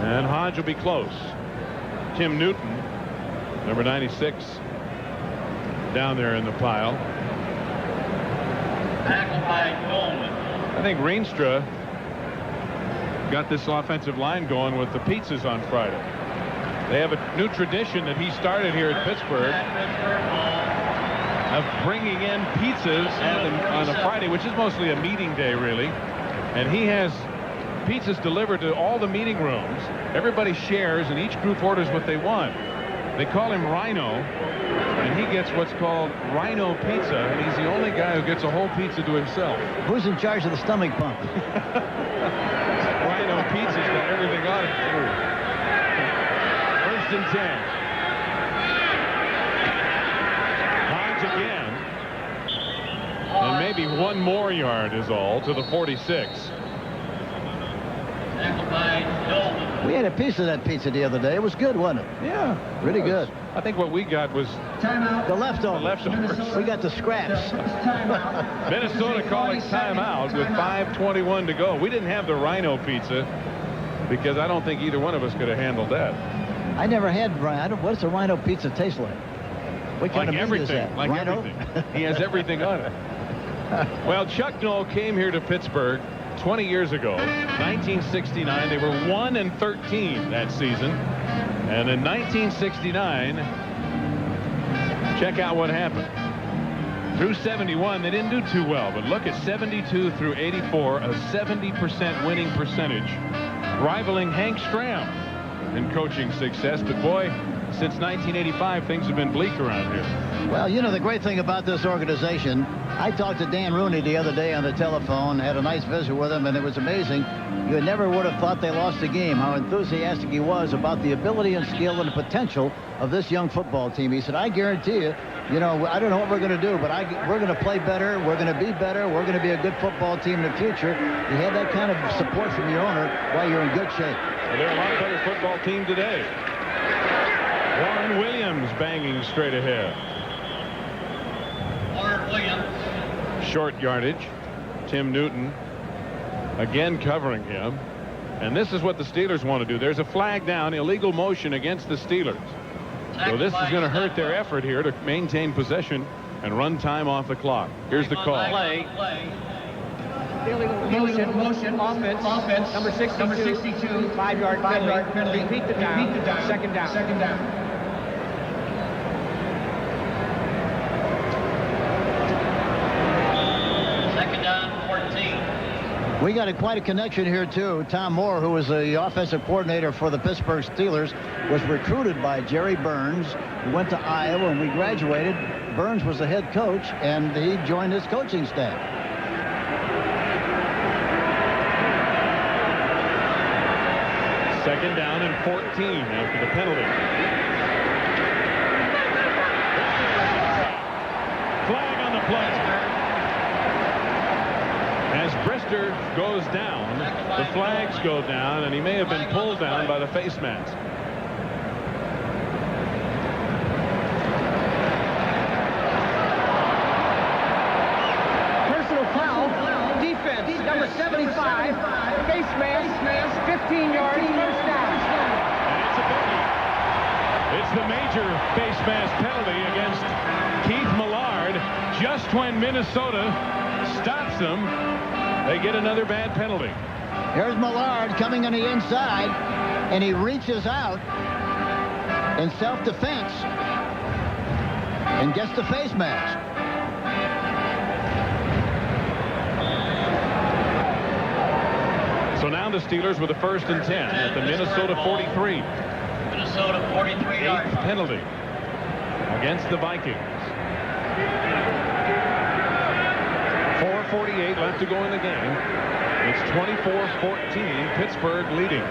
And Hodge will be close. Tim Newton, number 96, down there in the pile. Tackled by Coleman. I think Rienstra got this offensive line going with the pizzas on Friday. They have a new tradition that he started here at Pittsburgh of bringing in pizzas on a Friday, which is mostly a meeting day, really. And he has pizzas delivered to all the meeting rooms. Everybody shares, and each group orders what they want. They call him Rhino, and he gets what's called Rhino Pizza, and he's the only guy who gets a whole pizza to himself. Who's in charge of the stomach pump? Rhino Pizza's got everything on it. 1st and 10. Hodge again. And maybe 1 more yard is all to the 46. We had a piece of that pizza the other day. It was good, wasn't it? Yeah. Really good. I think what we got was the leftovers. The leftovers. We got the scraps. Minnesota calling timeout with 5:21 to go. We didn't have the Rhino Pizza because I don't think either one of us could have handled that. I never had Rhino. What's a Rhino Pizza taste like? What kind of meat is that? Like Rhino? everything. He has everything on it. Well, Chuck Noll came here to Pittsburgh 20 years ago, 1969. They were 1-13 that season. And in 1969, check out what happened. Through 71, they didn't do too well. But look at 72 through 84, a 70% winning percentage, rivaling Hank Stram in coaching success. But boy, since 1985, things have been bleak around here. Well, you know, the great thing about this organization, I talked to Dan Rooney the other day on the telephone, had a nice visit with him, and it was amazing. You never would have thought they lost a game, how enthusiastic he was about the ability and skill and the potential of this young football team. He said, I guarantee you, you know, I don't know what we're going to do, but we're going to play better. We're going to be better. We're going to be a good football team in the future. You have that kind of support from your owner while you're in good shape. Well, they're a lot better football team today. Warren Williams banging straight ahead. Warren Williams. Short yardage. Tim Newton again covering him. And this is what the Steelers want to do. There's a flag down, illegal motion against the Steelers. So this is going to hurt their effort here to maintain possession and run time off the clock. Here's the call. Illegal motion, offense, number 62, 5-yard penalty. Repeat the down, second down. We got quite a connection here, too. Tom Moore, who was the offensive coordinator for the Pittsburgh Steelers, was recruited by Jerry Burns. He went to Iowa, and we graduated. Burns was the head coach, and he joined his coaching staff. Second down and 14 after the penalty. Flag on the play. As Brister goes down, the flags go down, and he may have been pulled down by the face mask. Personal foul, defense, number 75, face mask, 15 yards, first down. And it's a biggie. It's the major face mask penalty against Keith Millard. Just when Minnesota stops them, they get another bad penalty. Here's Millard coming on the inside, and he reaches out in self-defense and gets the face mask. So now the Steelers with a 1st and 10 at the Minnesota 43. Minnesota 43 yards. Eighth penalty against the Vikings. 4:48 left to go in the game. It's 24-14, Pittsburgh leading.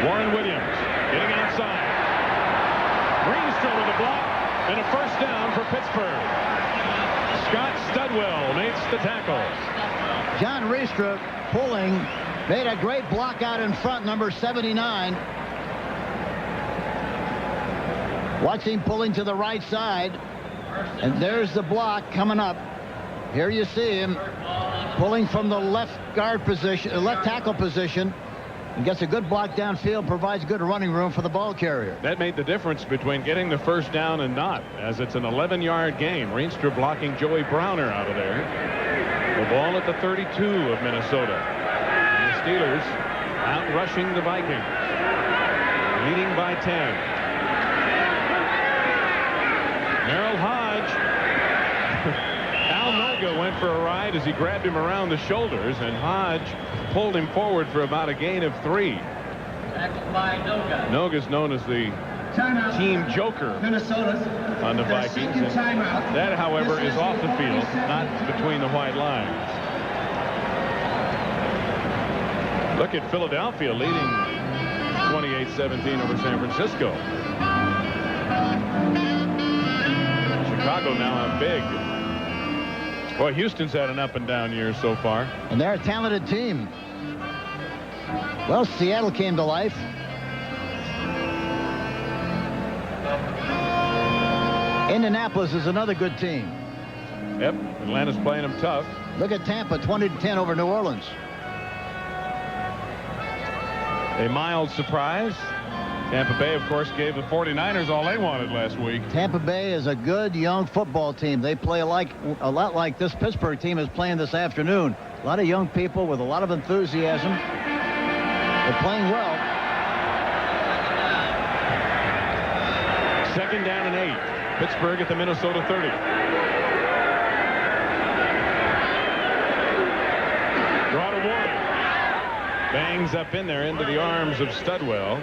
Warren Williams getting outside. Greenstra with a block and a first down for Pittsburgh. Scott Studwell makes the tackle. John Riestra pulling, made a great block out in front, number 79. Watch him pulling to the right side. And there's the block coming up. Here you see him pulling from the left guard position, left tackle position, and gets a good block downfield, provides good running room for the ball carrier. That made the difference between getting the first down and not, as it's an 11-yard gain. Rienstra blocking Joey Browner out of there. The ball at the 32 of Minnesota. And the Steelers out rushing the Vikings, leading by 10. Merrill Hodge. Al Noga went for a ride as he grabbed him around the shoulders, and Hodge pulled him forward for about a gain of 3. Tackled by Noga. Noga's known as the team joker on the Vikings. And that, however, is off the field, not between the white lines. Look at Philadelphia leading 28-17 over San Francisco. Chicago now out big. Boy, Houston's had an up and down year so far. And they're a talented team. Well, Seattle came to life. Indianapolis is another good team. Yep, Atlanta's playing them tough. Look at Tampa, 20-10 over New Orleans. A mild surprise. Tampa Bay, of course, gave the 49ers all they wanted last week. Tampa Bay is a good young football team. They play a lot like this Pittsburgh team is playing this afternoon. A lot of young people with a lot of enthusiasm. They're playing well. Second down and 8. Pittsburgh at the Minnesota 30. Draw to Warren. Bangs up in there into the arms of Studwell.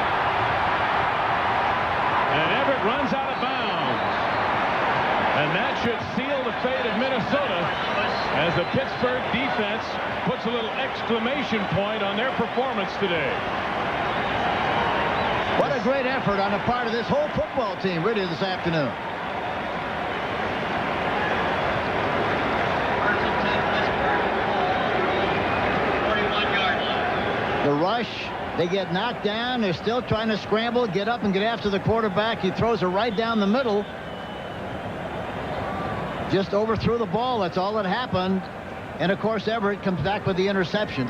the Pittsburgh defense puts a little exclamation point on their performance today. What a great effort on the part of this whole football team really this afternoon. The rush, they get knocked down. They're still trying to scramble, get up and get after the quarterback. He throws it right down the middle. Just overthrew the ball. That's all that happened. And, of course, Everett comes back with the interception.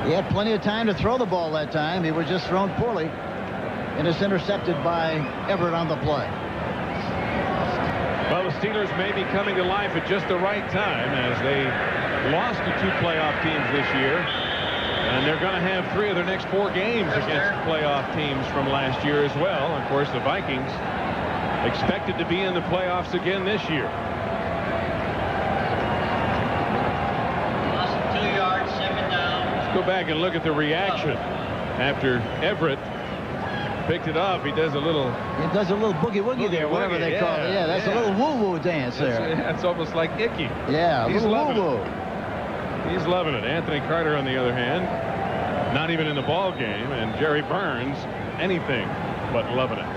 He had plenty of time to throw the ball that time. He was just thrown poorly. And it's intercepted by Everett on the play. Well, the Steelers may be coming to life at just the right time as they lost to 2 playoff teams this year. And they're going to have 3 of their next 4 games against playoff teams from last year as well. Of course, the Vikings expected to be in the playoffs again this year. Lost 2 yards, second down. Let's go back and look at the reaction after Everett picked it up. He does a little boogie-woogie there, whatever they call it. Yeah, that's a little woo-woo dance there. That's almost like icky. Yeah, He's a little loving woo-woo. it. He's loving it. Anthony Carter, on the other hand, not even in the ball game, and Jerry Burns, anything but loving it.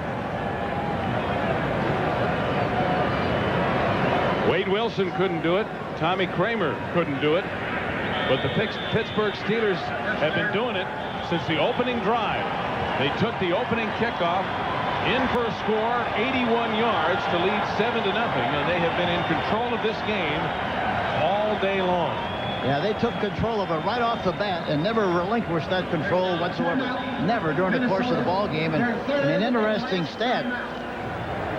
Wade Wilson couldn't do it. Tommy Kramer couldn't do it. But the Pittsburgh Steelers have been doing it since the opening drive. They took the opening kickoff in for a score, 81 yards to lead 7-0, and they have been in control of this game all day long. Yeah, they took control of it right off the bat and never relinquished that control whatsoever. Never during the course of the ball game. And an interesting stat,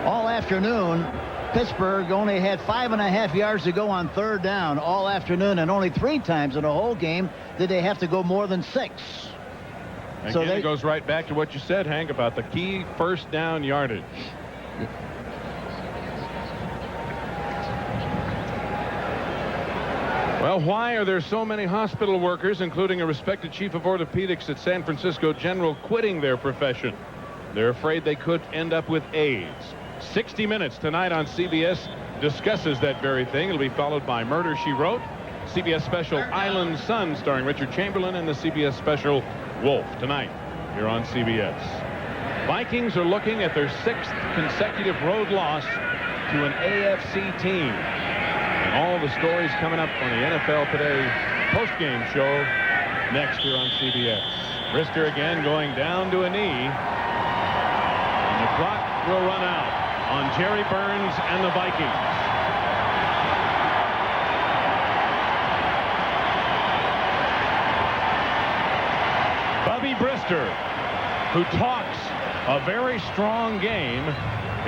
all afternoon, Pittsburgh only had 5.5 yards to go on 3rd down all afternoon, and only 3 times in the whole game did they have to go more than 6. Again, so it goes right back to what you said, Hank, about the key first down yardage. Well, why are there so many hospital workers, including a respected chief of orthopedics at San Francisco General, quitting their profession? They're afraid they could end up with AIDS. 60 Minutes tonight on CBS discusses that very thing. It'll be followed by Murder, She Wrote, CBS special Island Sun starring Richard Chamberlain, and the CBS special Wolf tonight here on CBS. Vikings are looking at their 6th consecutive road loss to an AFC team. And all the stories coming up on the NFL Today postgame show next here on CBS. Brister again going down to a knee. And the clock will run out on Jerry Burns and the Vikings. Bubby Brister, who talks a very strong game,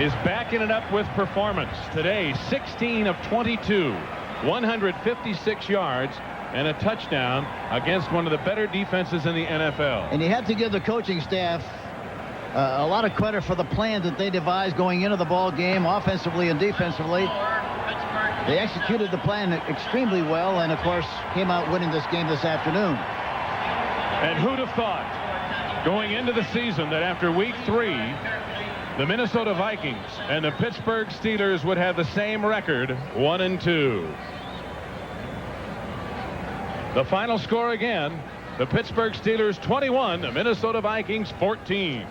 is backing it up with performance. Today, 16 of 22, 156 yards, and a touchdown against one of the better defenses in the NFL. And you have to give the coaching staff a lot of credit for the plan that they devised going into the ball game, offensively and defensively. They executed the plan extremely well, and of course came out winning this game this afternoon. And who'd have thought going into the season that after week 3 the Minnesota Vikings and the Pittsburgh Steelers would have the same record, 1-2. The final score again, the Pittsburgh Steelers 21, the Minnesota Vikings 14.